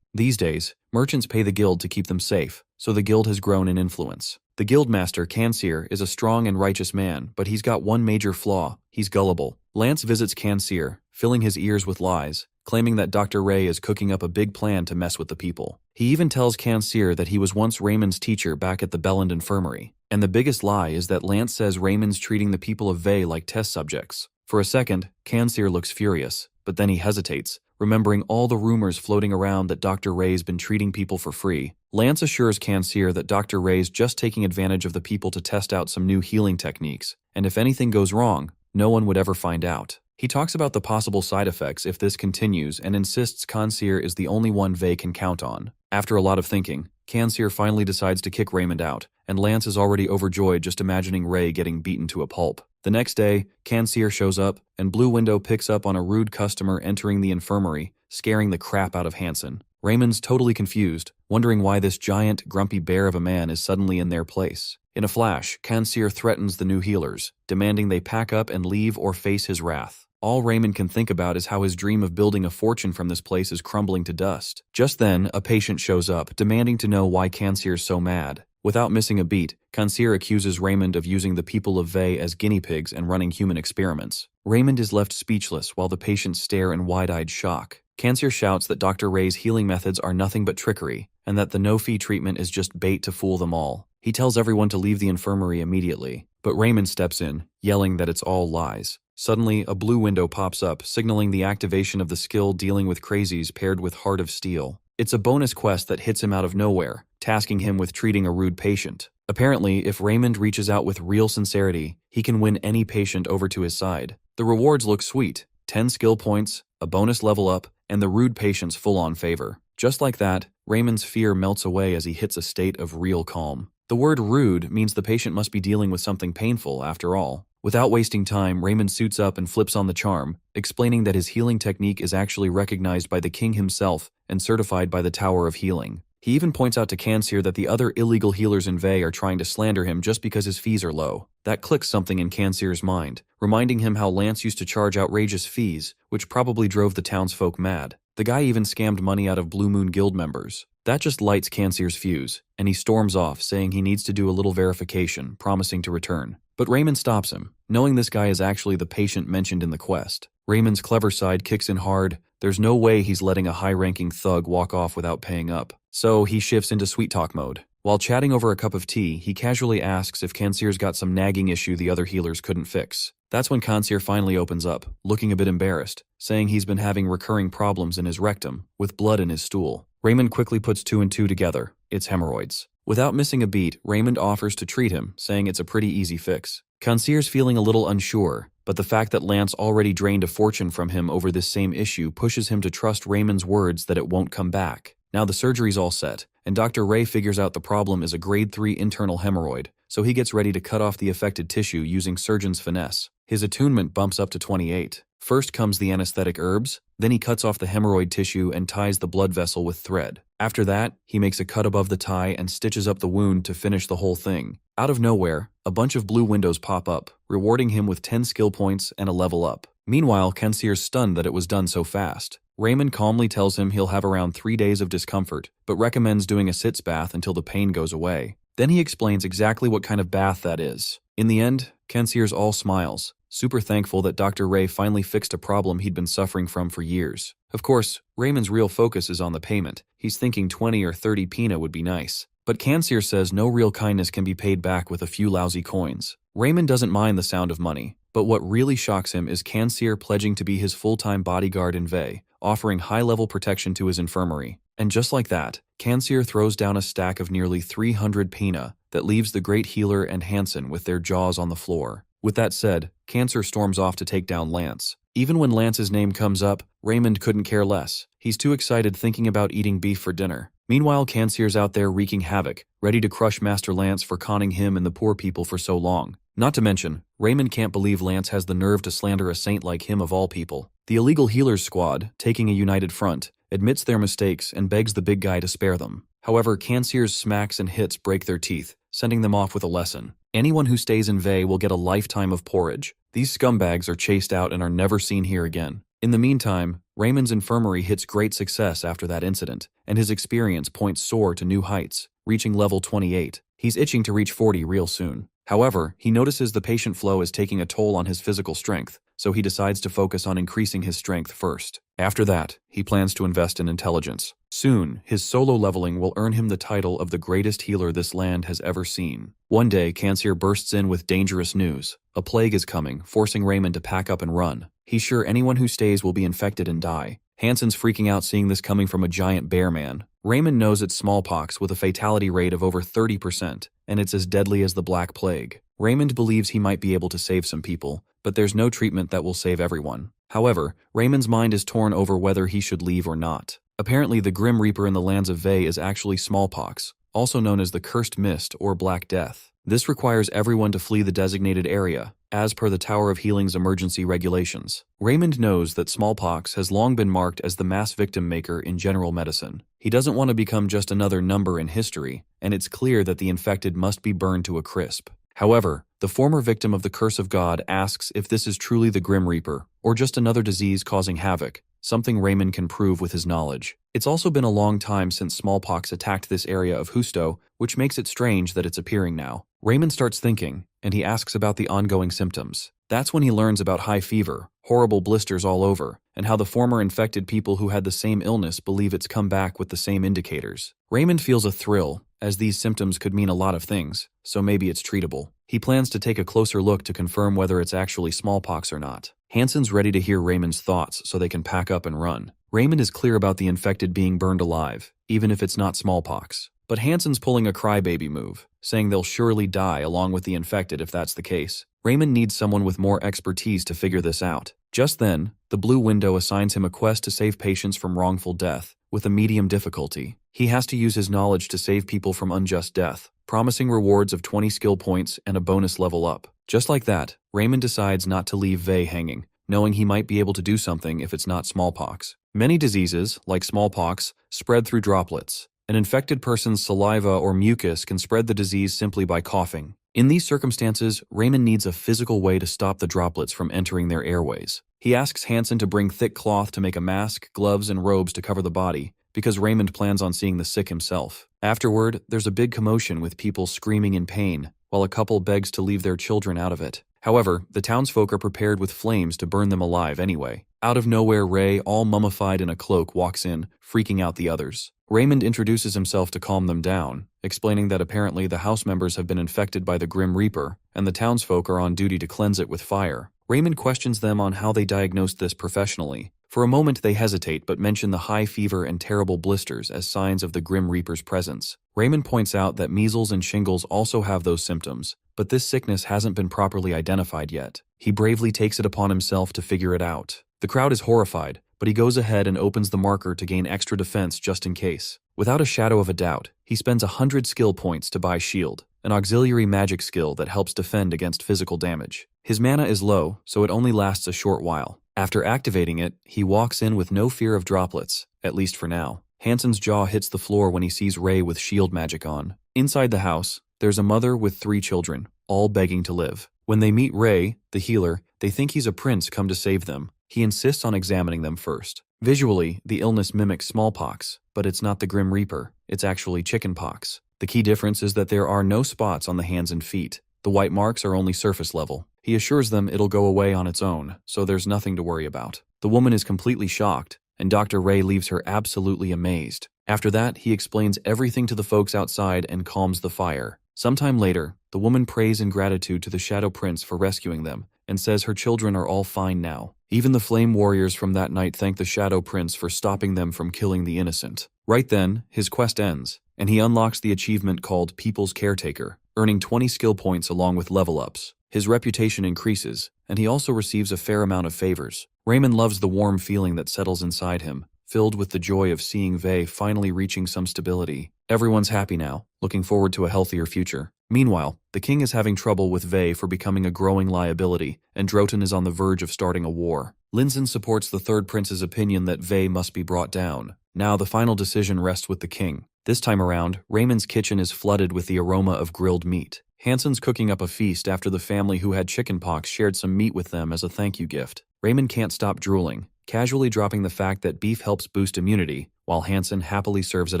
These days, merchants pay the guild to keep them safe, so the guild has grown in influence. The guildmaster, Kanseer, is a strong and righteous man, but he's got one major flaw: he's gullible. Lance visits Kanseer, filling his ears with lies, claiming that Dr. Ray is cooking up a big plan to mess with the people. He even tells Kanseer that he was once Raymond's teacher back at the Belland Infirmary. And the biggest lie is that Lance says Raymond's treating the people of Vey like test subjects. For a second, Kanseer looks furious, but then he hesitates, remembering all the rumors floating around that Dr. Ray's been treating people for free. Lance assures Kanseer that Dr. Ray's just taking advantage of the people to test out some new healing techniques, and if anything goes wrong, no one would ever find out. He talks about the possible side effects if this continues and insists Kanseer is the only one Vey can count on. After a lot of thinking, Kanseer finally decides to kick Raymond out, and Lance is already overjoyed just imagining Ray getting beaten to a pulp. The next day, Kanseer shows up, and Blue Window picks up on a rude customer entering the infirmary, scaring the crap out of Hansen. Raymond's totally confused, wondering why this giant, grumpy bear of a man is suddenly in their place. In a flash, Kanseer threatens the new healers, demanding they pack up and leave or face his wrath. All Raymond can think about is how his dream of building a fortune from this place is crumbling to dust. Just then, a patient shows up, demanding to know why Kanseer's so mad. Without missing a beat, Kanseer accuses Raymond of using the people of Vey as guinea pigs and running human experiments. Raymond is left speechless while the patients stare in wide-eyed shock. Kanseer shouts that Dr. Ray's healing methods are nothing but trickery, and that the no-fee treatment is just bait to fool them all. He tells everyone to leave the infirmary immediately, but Raymond steps in, yelling that it's all lies. Suddenly, a blue window pops up, signaling the activation of the skill dealing with crazies paired with Heart of Steel. It's a bonus quest that hits him out of nowhere, tasking him with treating a rude patient. Apparently, if Raymond reaches out with real sincerity, he can win any patient over to his side. The rewards look sweet: 10 skill points, a bonus level up, and the rude patient's full-on favor. Just like that, Raymond's fear melts away as he hits a state of real calm. The word rude means the patient must be dealing with something painful after all. Without wasting time, Raymond suits up and flips on the charm, explaining that his healing technique is actually recognized by the king himself and certified by the Tower of Healing. He even points out to Kanseer that the other illegal healers in Vey are trying to slander him just because his fees are low. That clicks something in Kanseer's mind, reminding him how Lance used to charge outrageous fees, which probably drove the townsfolk mad. The guy even scammed money out of Blue Moon Guild members. That just lights Kanseer's fuse, and he storms off, saying he needs to do a little verification, promising to return. But Raymond stops him, knowing this guy is actually the patient mentioned in the quest. Raymond's clever side kicks in hard. There's no way he's letting a high-ranking thug walk off without paying up. So he shifts into sweet talk mode. While chatting over a cup of tea, he casually asks if Kanseer's got some nagging issue the other healers couldn't fix. That's when Kanseer finally opens up, looking a bit embarrassed, saying he's been having recurring problems in his rectum, with blood in his stool. Raymond quickly puts 2 and 2 together. It's hemorrhoids. Without missing a beat, Raymond offers to treat him, saying it's a pretty easy fix. Kanseer's feeling a little unsure, but the fact that Lance already drained a fortune from him over this same issue pushes him to trust Raymond's words that it won't come back. Now the surgery's all set, and Dr. Ray figures out the problem is a grade 3 internal hemorrhoid, so he gets ready to cut off the affected tissue using surgeon's finesse. His attunement bumps up to 28. First comes the anesthetic herbs, then he cuts off the hemorrhoid tissue and ties the blood vessel with thread. After that, he makes a cut above the tie and stitches up the wound to finish the whole thing. Out of nowhere, a bunch of blue windows pop up, rewarding him with 10 skill points and a level up. Meanwhile, Kanseer's stunned that it was done so fast. Raymond calmly tells him he'll have around 3 days of discomfort, but recommends doing a sitz bath until the pain goes away. Then he explains exactly what kind of bath that is. In the end, Kanseer's all smiles, super thankful that Dr. Ray finally fixed a problem he'd been suffering from for years. Of course, Raymond's real focus is on the payment. He's thinking 20 or 30 pina would be nice. But Kanseer says no real kindness can be paid back with a few lousy coins. Raymond doesn't mind the sound of money, but what really shocks him is Kanseer pledging to be his full-time bodyguard in Vey, offering high-level protection to his infirmary. And just like that, Kanseer throws down a stack of nearly 300 pina that leaves the great healer and Hansen with their jaws on the floor. With that said, Kanseer storms off to take down Lance. Even when Lance's name comes up, Raymond couldn't care less. He's too excited thinking about eating beef for dinner. Meanwhile, Kanseer's out there wreaking havoc, ready to crush Master Lance for conning him and the poor people for so long. Not to mention, Raymond can't believe Lance has the nerve to slander a saint like him of all people. The illegal healers squad, taking a united front, admits their mistakes and begs the big guy to spare them. However, Kanseer's smacks and hits break their teeth, sending them off with a lesson. Anyone who stays in Vey will get a lifetime of porridge. These scumbags are chased out and are never seen here again. In the meantime, Raymond's infirmary hits great success after that incident, and his experience points soar to new heights, reaching level 28. He's itching to reach 40 real soon. However, he notices the patient flow is taking a toll on his physical strength, so he decides to focus on increasing his strength first. After that, he plans to invest in intelligence. Soon, his solo leveling will earn him the title of the greatest healer this land has ever seen. One day, Kanseer bursts in with dangerous news. A plague is coming, forcing Raymond to pack up and run. He's sure anyone who stays will be infected and die. Hansen's freaking out seeing this coming from a giant bear man. Raymond knows it's smallpox with a fatality rate of over 30%, and it's as deadly as the Black Plague. Raymond believes he might be able to save some people, but there's no treatment that will save everyone. However, Raymond's mind is torn over whether he should leave or not. Apparently, the Grim Reaper in the lands of Vey is actually smallpox, also known as the Cursed Mist or Black Death. This requires everyone to flee the designated area, as per the Tower of Healing's emergency regulations. Raymond knows that smallpox has long been marked as the mass victim maker in general medicine. He doesn't want to become just another number in history, and it's clear that the infected must be burned to a crisp. However, the former victim of the Curse of God asks if this is truly the Grim Reaper, or just another disease causing havoc, something Raymond can prove with his knowledge. It's also been a long time since smallpox attacked this area of Husto, which makes it strange that it's appearing now. Raymond starts thinking, and he asks about the ongoing symptoms. That's when he learns about high fever, horrible blisters all over, and how the former infected people who had the same illness believe it's come back with the same indicators. Raymond feels a thrill, as these symptoms could mean a lot of things, so maybe it's treatable. He plans to take a closer look to confirm whether it's actually smallpox or not. Hansen's ready to hear Raymond's thoughts so they can pack up and run. Raymond is clear about the infected being burned alive, even if it's not smallpox. But Hansen's pulling a crybaby move, saying they'll surely die along with the infected if that's the case. Raymond needs someone with more expertise to figure this out. Just then, the blue window assigns him a quest to save patients from wrongful death, with a medium difficulty. He has to use his knowledge to save people from unjust death, promising rewards of 20 skill points and a bonus level up. Just like that, Raymond decides not to leave Vey hanging, knowing he might be able to do something if it's not smallpox. Many diseases, like smallpox, spread through droplets. An infected person's saliva or mucus can spread the disease simply by coughing. In these circumstances, Raymond needs a physical way to stop the droplets from entering their airways. He asks Hansen to bring thick cloth to make a mask, gloves, and robes to cover the body, because Raymond plans on seeing the sick himself. Afterward, there's a big commotion with people screaming in pain, while a couple begs to leave their children out of it. However, the townsfolk are prepared with flames to burn them alive anyway. Out of nowhere, Ray, all mummified in a cloak, walks in, freaking out the others. Raymond introduces himself to calm them down, explaining that apparently the house members have been infected by the Grim Reaper, and the townsfolk are on duty to cleanse it with fire. Raymond questions them on how they diagnosed this professionally. For a moment they hesitate but mention the high fever and terrible blisters as signs of the Grim Reaper's presence. Raymond points out that measles and shingles also have those symptoms, but this sickness hasn't been properly identified yet. He bravely takes it upon himself to figure it out. The crowd is horrified, but he goes ahead and opens the marker to gain extra defense just in case. Without a shadow of a doubt, he spends 100 skill points to buy Shield, an auxiliary magic skill that helps defend against physical damage. His mana is low, so it only lasts a short while. After activating it, he walks in with no fear of droplets, at least for now. Hansen's jaw hits the floor when he sees Ray with shield magic on. Inside the house, there's a mother with 3 children, all begging to live. When they meet Ray, the healer, they think he's a prince come to save them. He insists on examining them first. Visually, the illness mimics smallpox, but it's not the Grim Reaper, it's actually chickenpox. The key difference is that there are no spots on the hands and feet. The white marks are only surface level. He assures them it'll go away on its own, so there's nothing to worry about. The woman is completely shocked, and Dr. Ray leaves her absolutely amazed. After that, he explains everything to the folks outside and calms the fire. Sometime later, the woman prays in gratitude to the Shadow Prince for rescuing them, and says her children are all fine now. Even the flame warriors from that night thank the Shadow Prince for stopping them from killing the innocent. Right then, his quest ends, and he unlocks the achievement called People's Caretaker, earning 20 skill points along with level ups. His reputation increases, and he also receives a fair amount of favors. Raymond loves the warm feeling that settles inside him, filled with the joy of seeing Vey finally reaching some stability. Everyone's happy now, looking forward to a healthier future. Meanwhile, the king is having trouble with Vey for becoming a growing liability, and Droton is on the verge of starting a war. Linson supports the third prince's opinion that Vey must be brought down. Now the final decision rests with the king. This time around, Raymond's kitchen is flooded with the aroma of grilled meat. Hansen's cooking up a feast after the family who had chickenpox shared some meat with them as a thank you gift. Raymond can't stop drooling, casually dropping the fact that beef helps boost immunity, while Hansen happily serves it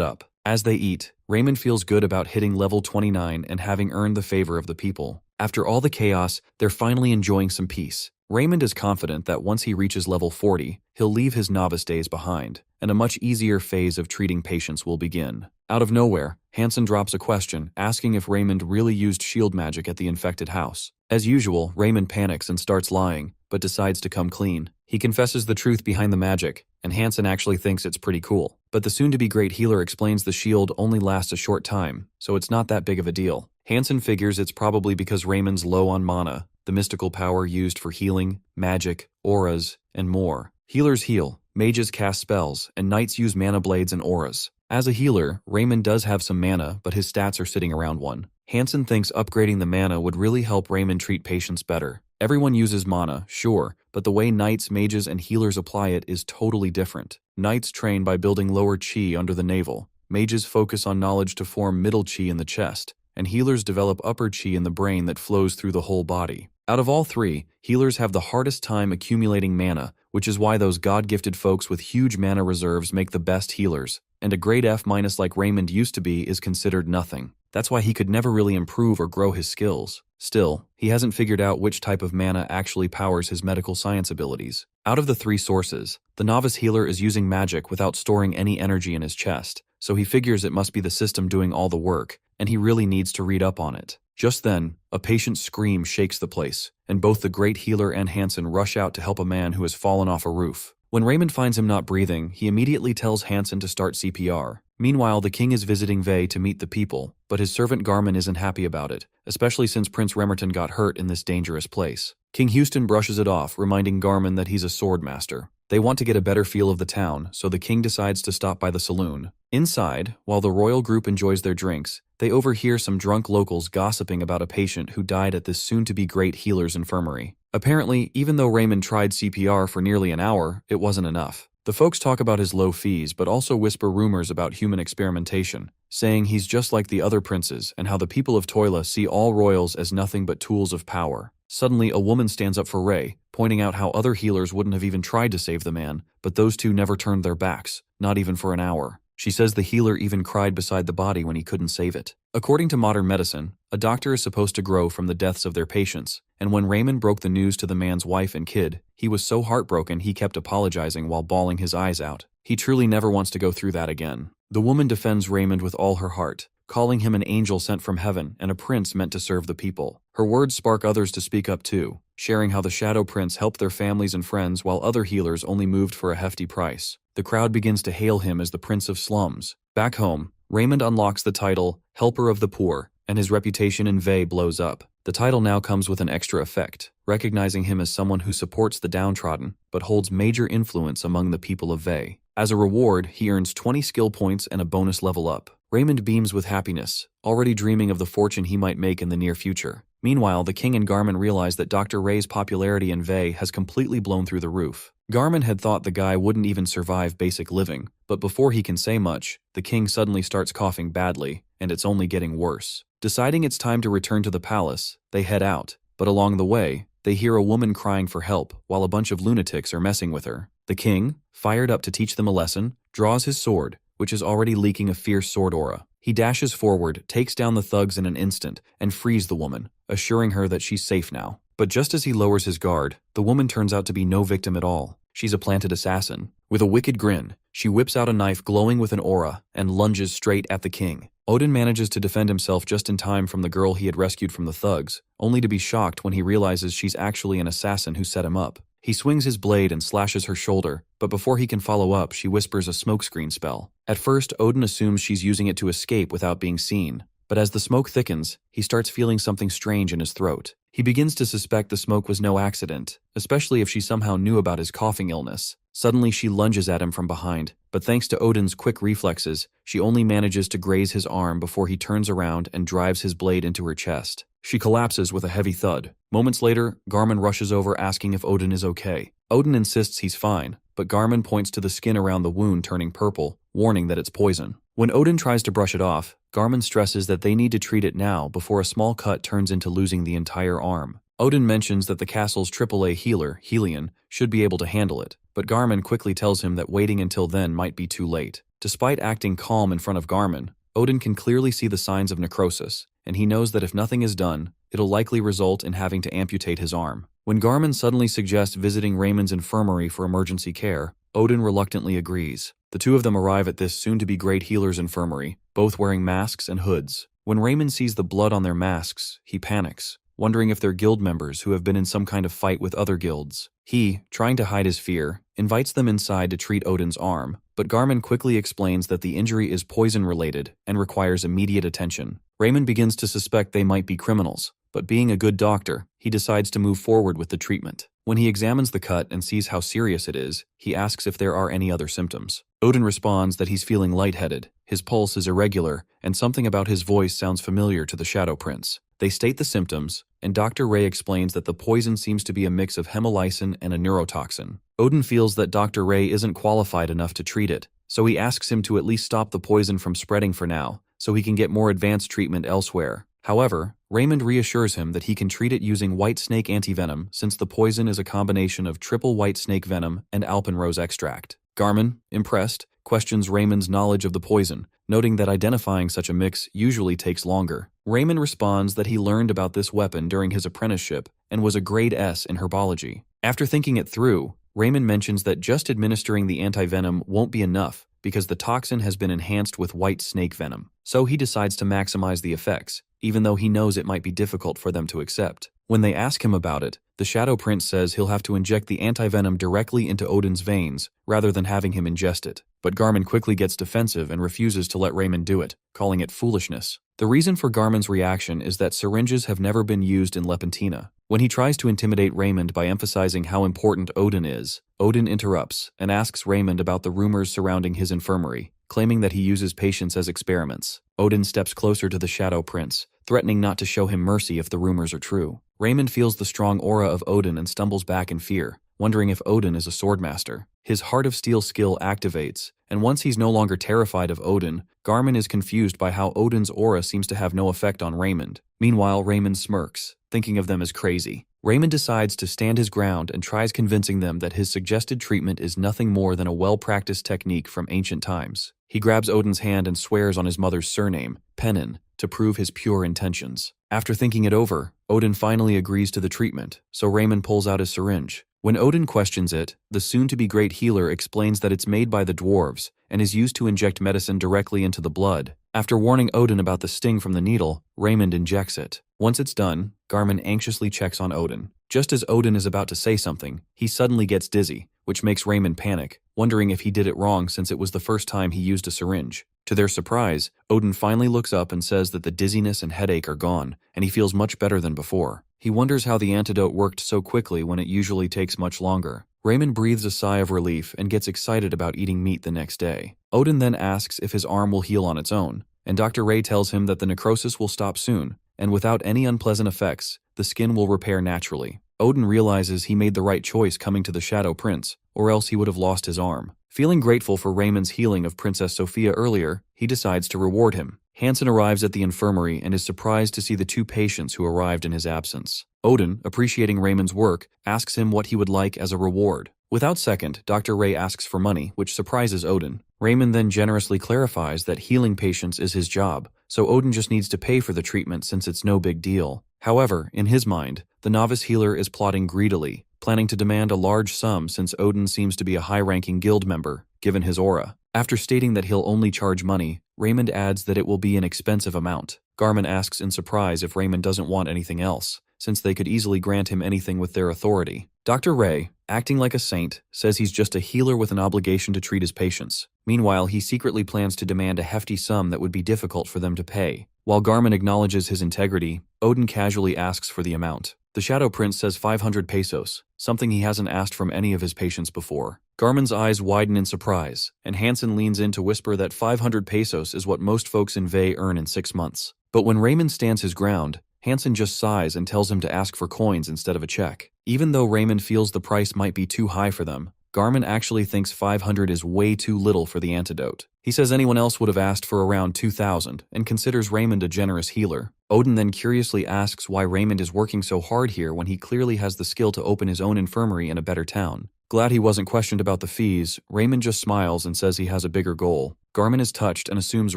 up. As they eat, Raymond feels good about hitting level 29 and having earned the favor of the people. After all the chaos, they're finally enjoying some peace. Raymond is confident that once he reaches level 40, he'll leave his novice days behind, and a much easier phase of treating patients will begin. Out of nowhere, Hansen drops a question, asking if Raymond really used shield magic at the infected house. As usual, Raymond panics and starts lying, but decides to come clean. He confesses the truth behind the magic, and Hansen actually thinks it's pretty cool. But the soon-to-be great healer explains the shield only lasts a short time, so it's not that big of a deal. Hansen figures it's probably because Raymond's low on mana, the mystical power used for healing, magic, auras, and more. Healers heal, mages cast spells, and knights use mana blades and auras. As a healer, Raymond does have some mana, but his stats are sitting around 1. Hansen thinks upgrading the mana would really help Raymond treat patients better. Everyone uses mana, sure, but the way knights, mages, and healers apply it is totally different. Knights train by building lower chi under the navel, mages focus on knowledge to form middle chi in the chest, and healers develop upper chi in the brain that flows through the whole body. Out of all 3, healers have the hardest time accumulating mana, which is why those God-gifted folks with huge mana reserves make the best healers, and a grade F- like Raymond used to be is considered nothing. That's why he could never really improve or grow his skills. Still, he hasn't figured out which type of mana actually powers his medical science abilities. Out of the 3 sources, the novice healer is using magic without storing any energy in his chest, so he figures it must be the system doing all the work, and he really needs to read up on it. Just then, a patient's scream shakes the place, and both the great healer and Hansen rush out to help a man who has fallen off a roof. When Raymond finds him not breathing, he immediately tells Hansen to start CPR. Meanwhile, the king is visiting Vey to meet the people, but his servant Garmin isn't happy about it, especially since Prince Remerton got hurt in this dangerous place. King Houston brushes it off, reminding Garmin that he's a sword master. They want to get a better feel of the town, so the king decides to stop by the saloon. Inside, while the royal group enjoys their drinks, they overhear some drunk locals gossiping about a patient who died at this soon-to-be great healer's infirmary. Apparently, even though Raymond tried CPR for nearly an hour, it wasn't enough. The folks talk about his low fees but also whisper rumors about human experimentation, saying he's just like the other princes and how the people of Toila see all royals as nothing but tools of power. Suddenly, a woman stands up for Ray, pointing out how other healers wouldn't have even tried to save the man, but those two never turned their backs, not even for an hour. She says the healer even cried beside the body when he couldn't save it. According to modern medicine, a doctor is supposed to grow from the deaths of their patients, and when Raymond broke the news to the man's wife and kid, he was so heartbroken he kept apologizing while bawling his eyes out. He truly never wants to go through that again. The woman defends Raymond with all her heart, calling him an angel sent from heaven and a prince meant to serve the people. Her words spark others to speak up too, sharing how the Shadow Prince helped their families and friends while other healers only moved for a hefty price. The crowd begins to hail him as the Prince of Slums. Back home, Raymond unlocks the title, Helper of the Poor, and his reputation in Vey blows up. The title now comes with an extra effect, recognizing him as someone who supports the downtrodden, but holds major influence among the people of Vey. As a reward, he earns 20 skill points and a bonus level up. Raymond beams with happiness, already dreaming of the fortune he might make in the near future. Meanwhile, the king and Garmin realize that Dr. Ray's popularity in Vey has completely blown through the roof. Garmin had thought the guy wouldn't even survive basic living, but before he can say much, the king suddenly starts coughing badly, and it's only getting worse. Deciding it's time to return to the palace, they head out, but along the way, they hear a woman crying for help while a bunch of lunatics are messing with her. The king, fired up to teach them a lesson, draws his sword, which is already leaking a fierce sword aura. He dashes forward, takes down the thugs in an instant, and frees the woman, assuring her that she's safe now. But just as he lowers his guard, the woman turns out to be no victim at all. She's a planted assassin. With a wicked grin, she whips out a knife glowing with an aura and lunges straight at the king. Odin manages to defend himself just in time from the girl he had rescued from the thugs, only to be shocked when he realizes she's actually an assassin who set him up. He swings his blade and slashes her shoulder, but before he can follow up, she whispers a smokescreen spell. At first, Odin assumes she's using it to escape without being seen, but as the smoke thickens, he starts feeling something strange in his throat. He begins to suspect the smoke was no accident, especially if she somehow knew about his coughing illness. Suddenly, she lunges at him from behind, but thanks to Odin's quick reflexes, she only manages to graze his arm before he turns around and drives his blade into her chest. She collapses with a heavy thud. Moments later, Garmin rushes over asking if Odin is okay. Odin insists he's fine, but Garmin points to the skin around the wound turning purple, warning that it's poison. When Odin tries to brush it off, Garmin stresses that they need to treat it now before a small cut turns into losing the entire arm. Odin mentions that the castle's AAA healer, Helion, should be able to handle it, but Garmin quickly tells him that waiting until then might be too late. Despite acting calm in front of Garmin, Odin can clearly see the signs of necrosis, and he knows that if nothing is done, it'll likely result in having to amputate his arm. When Garmin suddenly suggests visiting Raymond's infirmary for emergency care, Odin reluctantly agrees. The two of them arrive at this soon-to-be great healer's infirmary, both wearing masks and hoods. When Raymond sees the blood on their masks, he panics, wondering if they're guild members who have been in some kind of fight with other guilds. He, trying to hide his fear, invites them inside to treat Odin's arm, but Garmin quickly explains that the injury is poison-related and requires immediate attention. Raymond begins to suspect they might be criminals, but being a good doctor, he decides to move forward with the treatment. When he examines the cut and sees how serious it is, he asks if there are any other symptoms. Odin responds that he's feeling lightheaded, his pulse is irregular, and something about his voice sounds familiar to the Shadow Prince. They state the symptoms, and Dr. Ray explains that the poison seems to be a mix of hemolysin and a neurotoxin. Odin feels that Dr. Ray isn't qualified enough to treat it, so he asks him to at least stop the poison from spreading for now, so he can get more advanced treatment elsewhere. However, Raymond reassures him that he can treat it using white snake antivenom since the poison is a combination of triple white snake venom and alpenrose extract. Garmin, impressed, questions Raymond's knowledge of the poison, noting that identifying such a mix usually takes longer. Raymond responds that he learned about this weapon during his apprenticeship and was a grade S in herbology. After thinking it through, Raymond mentions that just administering the antivenom won't be enough because the toxin has been enhanced with white snake venom. So he decides to maximize the effects, even though he knows it might be difficult for them to accept. When they ask him about it, the Shadow Prince says he'll have to inject the antivenom directly into Odin's veins rather than having him ingest it. But Garmin quickly gets defensive and refuses to let Raymond do it, calling it foolishness. The reason for Garmin's reaction is that syringes have never been used in Lepentina. When he tries to intimidate Raymond by emphasizing how important Odin is, Odin interrupts and asks Raymond about the rumors surrounding his infirmary, claiming that he uses patients as experiments. Odin steps closer to the Shadow Prince, threatening not to show him mercy if the rumors are true. Raymond feels the strong aura of Odin and stumbles back in fear, wondering if Odin is a swordmaster. His Heart of Steel skill activates, and once he's no longer terrified of Odin, Garmin is confused by how Odin's aura seems to have no effect on Raymond. Meanwhile, Raymond smirks, thinking of them as crazy. Raymond decides to stand his ground and tries convincing them that his suggested treatment is nothing more than a well-practiced technique from ancient times. He grabs Odin's hand and swears on his mother's surname, Pennin, to prove his pure intentions. After thinking it over, Odin finally agrees to the treatment, so Raymond pulls out his syringe. When Odin questions it, the soon-to-be great healer explains that it's made by the dwarves and is used to inject medicine directly into the blood. After warning Odin about the sting from the needle, Raymond injects it. Once it's done, Garmin anxiously checks on Odin. Just as Odin is about to say something, he suddenly gets dizzy, which makes Raymond panic, wondering if he did it wrong since it was the first time he used a syringe. To their surprise, Odin finally looks up and says that the dizziness and headache are gone, and he feels much better than before. He wonders how the antidote worked so quickly when it usually takes much longer. Raymond breathes a sigh of relief and gets excited about eating meat the next day. Odin then asks if his arm will heal on its own, and Dr. Ray tells him that the necrosis will stop soon, and without any unpleasant effects, the skin will repair naturally. Odin realizes he made the right choice coming to the Shadow Prince, or else he would have lost his arm. Feeling grateful for Raymond's healing of Princess Sophia earlier, he decides to reward him. Hansen arrives at the infirmary and is surprised to see the two patients who arrived in his absence. Odin, appreciating Raymond's work, asks him what he would like as a reward. Without second, Dr. Ray asks for money, which surprises Odin. Raymond then generously clarifies that healing patients is his job, so Odin just needs to pay for the treatment since it's no big deal. However, in his mind, the novice healer is plotting greedily, planning to demand a large sum since Odin seems to be a high-ranking guild member, given his aura. After stating that he'll only charge money, Raymond adds that it will be an expensive amount. Garmin asks in surprise if Raymond doesn't want anything else, since they could easily grant him anything with their authority. Dr. Ray, acting like a saint, says he's just a healer with an obligation to treat his patients. Meanwhile, he secretly plans to demand a hefty sum that would be difficult for them to pay. While Garmin acknowledges his integrity, Odin casually asks for the amount. The Shadow Prince says 500 pesos, something he hasn't asked from any of his patients before. Garmin's eyes widen in surprise, and Hansen leans in to whisper that 500 pesos is what most folks in Vey earn in 6 months. But when Raymond stands his ground, Hansen just sighs and tells him to ask for coins instead of a check. Even though Raymond feels the price might be too high for them, Garmin actually thinks 500 is way too little for the antidote. He says anyone else would have asked for around 2,000 and considers Raymond a generous healer. Odin then curiously asks why Raymond is working so hard here when he clearly has the skill to open his own infirmary in a better town. Glad he wasn't questioned about the fees, Raymond just smiles and says he has a bigger goal. Garmin is touched and assumes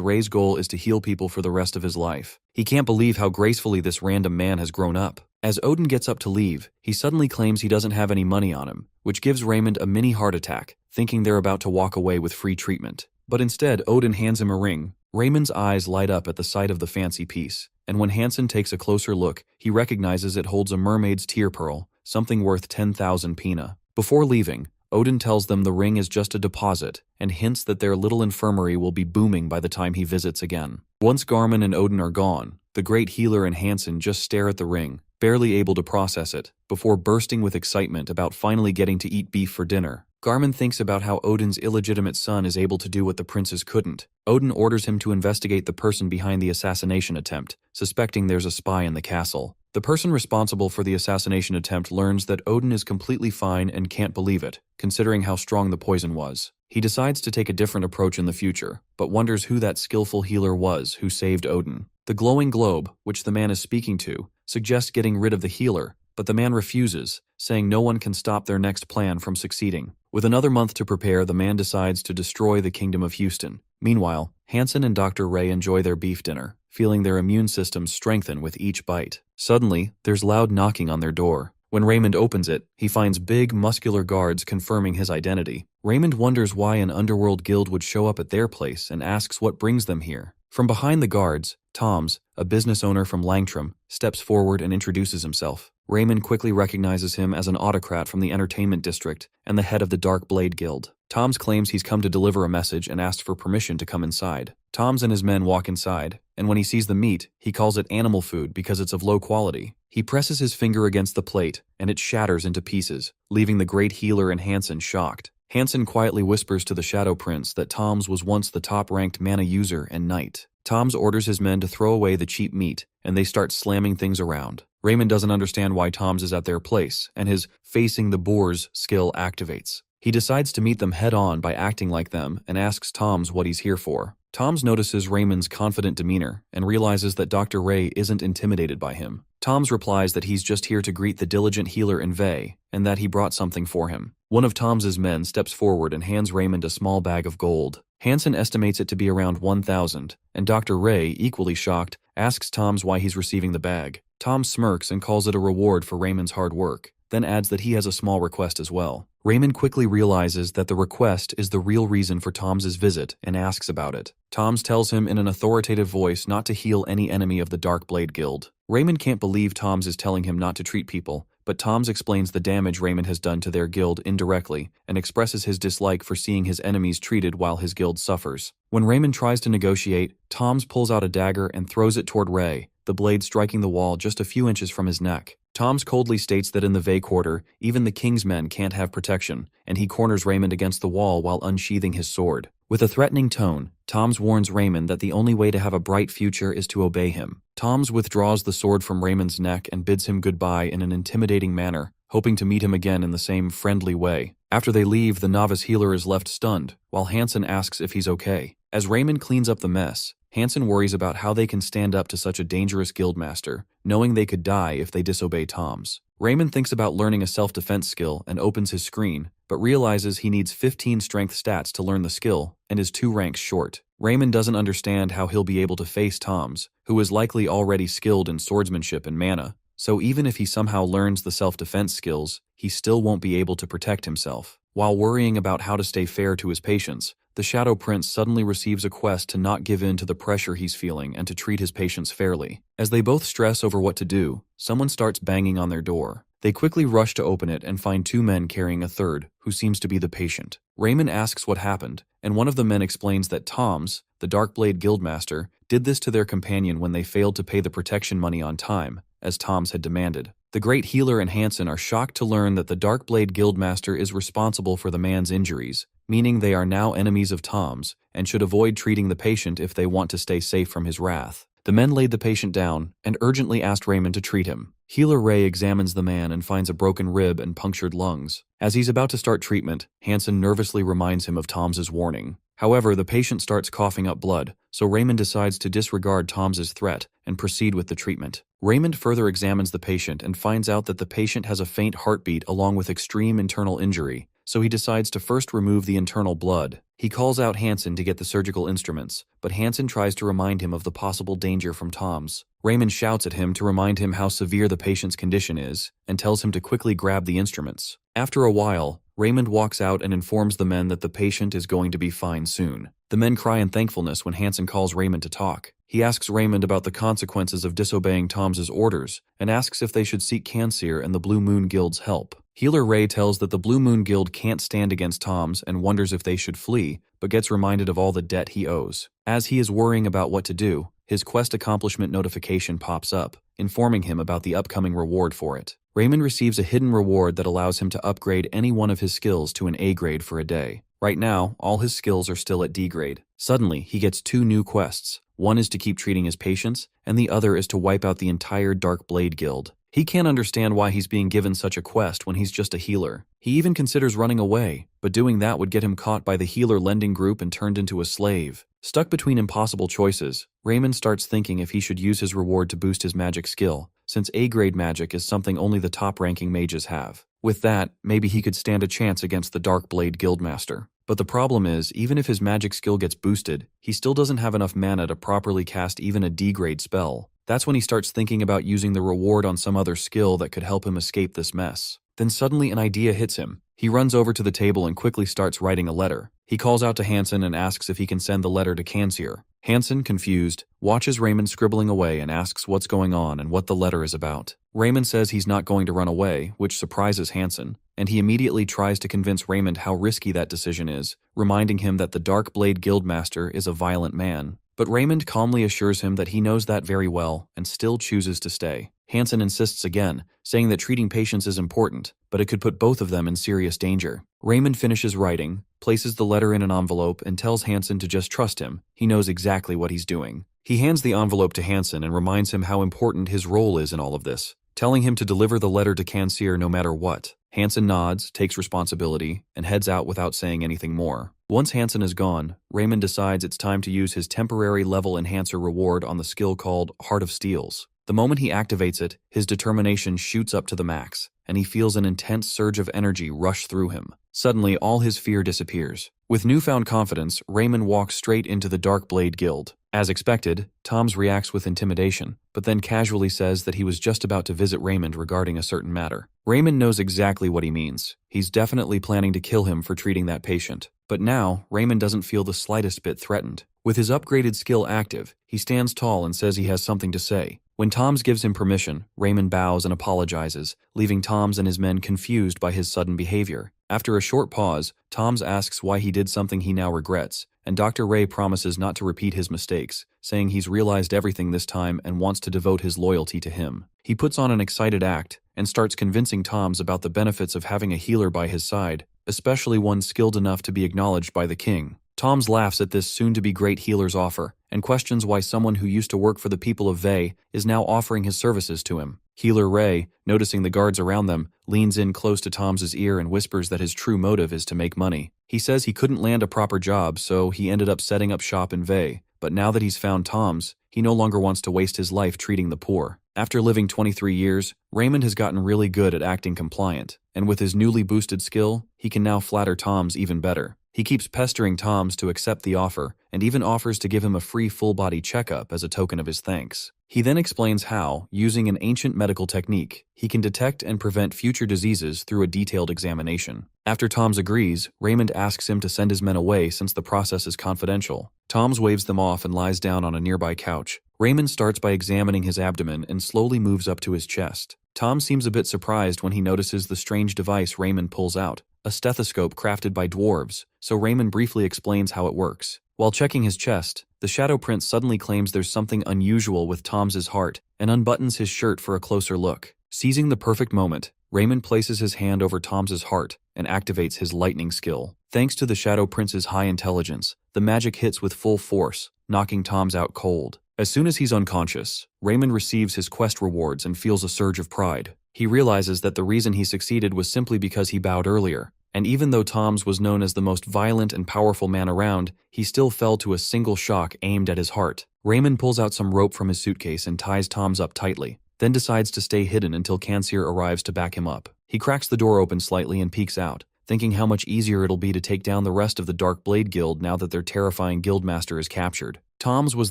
Ray's goal is to heal people for the rest of his life. He can't believe how gracefully this random man has grown up. As Odin gets up to leave, he suddenly claims he doesn't have any money on him, which gives Raymond a mini heart attack, thinking they're about to walk away with free treatment. But instead, Odin hands him a ring. Raymond's eyes light up at the sight of the fancy piece, and when Hansen takes a closer look, he recognizes it holds a mermaid's tear pearl, something worth 10,000 pina. Before leaving, Odin tells them the ring is just a deposit and hints that their little infirmary will be booming by the time he visits again. Once Garmin and Odin are gone, the great healer and Hansen just stare at the ring, barely able to process it, before bursting with excitement about finally getting to eat beef for dinner. Garmin thinks about how Odin's illegitimate son is able to do what the princes couldn't. Odin orders him to investigate the person behind the assassination attempt, suspecting there's a spy in the castle. The person responsible for the assassination attempt learns that Odin is completely fine and can't believe it, considering how strong the poison was. He decides to take a different approach in the future, but wonders who that skillful healer was who saved Odin. The glowing globe, which the man is speaking to, suggests getting rid of the healer, but the man refuses, saying no one can stop their next plan from succeeding. With another month to prepare, the man decides to destroy the Kingdom of Houston. Meanwhile, Hansen and Dr. Ray enjoy their beef dinner, feeling their immune systems strengthen with each bite. Suddenly, there's loud knocking on their door. When Raymond opens it, he finds big, muscular guards confirming his identity. Raymond wonders why an underworld guild would show up at their place and asks what brings them here. From behind the guards, Toms, a business owner from Langtrom, steps forward and introduces himself. Raymond quickly recognizes him as an autocrat from the entertainment district and the head of the Dark Blade Guild. Toms claims he's come to deliver a message and asks for permission to come inside. Toms and his men walk inside, and when he sees the meat, he calls it animal food because it's of low quality. He presses his finger against the plate, and it shatters into pieces, leaving the great healer and Hansen shocked. Hansen quietly whispers to the Shadow Prince that Toms was once the top-ranked mana user and knight. Toms orders his men to throw away the cheap meat, and they start slamming things around. Raymond doesn't understand why Toms is at their place, and his facing the boars skill activates. He decides to meet them head-on by acting like them and asks Toms what he's here for. Toms notices Raymond's confident demeanor and realizes that Dr. Ray isn't intimidated by him. Toms replies that he's just here to greet the diligent healer Envey and that he brought something for him. One of Toms's men steps forward and hands Raymond a small bag of gold. Hansen estimates it to be around 1,000, and Dr. Ray, equally shocked, asks Toms why he's receiving the bag. Tom smirks and calls it a reward for Raymond's hard work, then adds that he has a small request as well. Raymond quickly realizes that the request is the real reason for Toms's visit and asks about it. Toms tells him in an authoritative voice not to heal any enemy of the Dark Blade Guild. Raymond can't believe Toms is telling him not to treat people, but Toms explains the damage Raymond has done to their guild indirectly and expresses his dislike for seeing his enemies treated while his guild suffers. When Raymond tries to negotiate, Toms pulls out a dagger and throws it toward Ray, the blade striking the wall just a few inches from his neck. Toms coldly states that in the Vey Quarter, even the king's men can't have protection, and he corners Raymond against the wall while unsheathing his sword. With a threatening tone, Toms warns Raymond that the only way to have a bright future is to obey him. Toms withdraws the sword from Raymond's neck and bids him goodbye in an intimidating manner, hoping to meet him again in the same friendly way. After they leave, the novice healer is left stunned, while Hansen asks if he's okay. As Raymond cleans up the mess, Hansen worries about how they can stand up to such a dangerous guildmaster, knowing they could die if they disobey Toms. Raymond thinks about learning a self-defense skill and opens his screen, but realizes he needs 15 strength stats to learn the skill and is 2 ranks short. Raymond doesn't understand how he'll be able to face Toms, who is likely already skilled in swordsmanship and mana, so even if he somehow learns the self-defense skills, he still won't be able to protect himself. While worrying about how to stay fair to his patients, the Shadow Prince suddenly receives a quest to not give in to the pressure he's feeling and to treat his patients fairly. As they both stress over what to do, someone starts banging on their door. They quickly rush to open it and find 2 men carrying a third, who seems to be the patient. Raymond asks what happened, and one of the men explains that Toms, the Darkblade Guildmaster, did this to their companion when they failed to pay the protection money on time, as Toms had demanded. The great healer and Hansen are shocked to learn that the Darkblade Guildmaster is responsible for the man's injuries, meaning they are now enemies of Toms and should avoid treating the patient if they want to stay safe from his wrath. The men laid the patient down and urgently asked Raymond to treat him. Healer Ray examines the man and finds a broken rib and punctured lungs. As he's about to start treatment, Hansen nervously reminds him of Toms's warning. However, the patient starts coughing up blood, so Raymond decides to disregard Toms's threat and proceed with the treatment. Raymond further examines the patient and finds out that the patient has a faint heartbeat along with extreme internal injury, so he decides to first remove the internal blood. He calls out Hansen to get the surgical instruments, but Hansen tries to remind him of the possible danger from Toms. Raymond shouts at him to remind him how severe the patient's condition is, and tells him to quickly grab the instruments. After a while, Raymond walks out and informs the men that the patient is going to be fine soon. The men cry in thankfulness when Hansen calls Raymond to talk. He asks Raymond about the consequences of disobeying Toms's orders, and asks if they should seek Cansir and the Blue Moon Guild's help. Healer Ray tells that the Blue Moon Guild can't stand against Toms and wonders if they should flee, but gets reminded of all the debt he owes. As he is worrying about what to do, his quest accomplishment notification pops up, informing him about the upcoming reward for it. Raymond receives a hidden reward that allows him to upgrade any one of his skills to an A grade for a day. Right now, all his skills are still at D grade. Suddenly, he gets 2 new quests. One is to keep treating his patients, and the other is to wipe out the entire Dark Blade Guild. He can't understand why he's being given such a quest when he's just a healer. He even considers running away, but doing that would get him caught by the healer lending group and turned into a slave. Stuck between impossible choices, Raymond starts thinking if he should use his reward to boost his magic skill, since A-grade magic is something only the top-ranking mages have. With that, maybe he could stand a chance against the Dark Blade Guildmaster. But the problem is, even if his magic skill gets boosted, he still doesn't have enough mana to properly cast even a D-grade spell. That's when he starts thinking about using the reward on some other skill that could help him escape this mess. Then suddenly an idea hits him. He runs over to the table and quickly starts writing a letter. He calls out to Hansen and asks if he can send the letter to Cansir. Hansen, confused, watches Raymond scribbling away and asks what's going on and what the letter is about. Raymond says he's not going to run away, which surprises Hansen, and he immediately tries to convince Raymond how risky that decision is, reminding him that the Dark Blade Guildmaster is a violent man. But Raymond calmly assures him that he knows that very well and still chooses to stay. Hansen insists again, saying that treating patients is important, but it could put both of them in serious danger. Raymond finishes writing, places the letter in an envelope, and tells Hansen to just trust him. He knows exactly what he's doing. He hands the envelope to Hansen and reminds him how important his role is in all of this, telling him to deliver the letter to Kanseer no matter what. Hansen nods, takes responsibility, and heads out without saying anything more. Once Hansen is gone, Raymond decides it's time to use his temporary level enhancer reward on the skill called Heart of Steels. The moment he activates it, his determination shoots up to the max, and he feels an intense surge of energy rush through him. Suddenly, all his fear disappears. With newfound confidence, Raymond walks straight into the Dark Blade Guild. As expected, Toms reacts with intimidation, but then casually says that he was just about to visit Raymond regarding a certain matter. Raymond knows exactly what he means. He's definitely planning to kill him for treating that patient. But now, Raymond doesn't feel the slightest bit threatened. With his upgraded skill active, he stands tall and says he has something to say. When Toms gives him permission, Raymond bows and apologizes, leaving Toms and his men confused by his sudden behavior. After a short pause, Toms asks why he did something he now regrets, and Dr. Ray promises not to repeat his mistakes, saying he's realized everything this time and wants to devote his loyalty to him. He puts on an excited act and starts convincing Toms about the benefits of having a healer by his side, especially one skilled enough to be acknowledged by the king. Toms laughs at this soon-to-be great healer's offer and questions why someone who used to work for the people of Vey is now offering his services to him. Healer Ray, noticing the guards around them, leans in close to Tom's ear and whispers that his true motive is to make money. He says he couldn't land a proper job, so he ended up setting up shop in Vey, but now that he's found Toms, he no longer wants to waste his life treating the poor. After living 23 years, Raymond has gotten really good at acting compliant, and with his newly boosted skill, he can now flatter Toms even better. He keeps pestering Toms to accept the offer, and even offers to give him a free full-body checkup as a token of his thanks. He then explains how, using an ancient medical technique, he can detect and prevent future diseases through a detailed examination. After Toms agrees, Raymond asks him to send his men away since the process is confidential. Toms waves them off and lies down on a nearby couch. Raymond starts by examining his abdomen and slowly moves up to his chest. Tom seems a bit surprised when he notices the strange device Raymond pulls out, a stethoscope crafted by dwarves, so Raymond briefly explains how it works. While checking his chest, the Shadow Prince suddenly claims there's something unusual with Tom's heart and unbuttons his shirt for a closer look. Seizing the perfect moment, Raymond places his hand over Tom's heart and activates his lightning skill. Thanks to the Shadow Prince's high intelligence, the magic hits with full force, knocking Tom's out cold. As soon as he's unconscious, Raymond receives his quest rewards and feels a surge of pride. He realizes that the reason he succeeded was simply because he bowed earlier, and even though Toms was known as the most violent and powerful man around, he still fell to a single shock aimed at his heart. Raymond pulls out some rope from his suitcase and ties Toms up tightly, then decides to stay hidden until Kanseer arrives to back him up. He cracks the door open slightly and peeks out, thinking how much easier it'll be to take down the rest of the Dark Blade Guild now that their terrifying guildmaster is captured. Toms was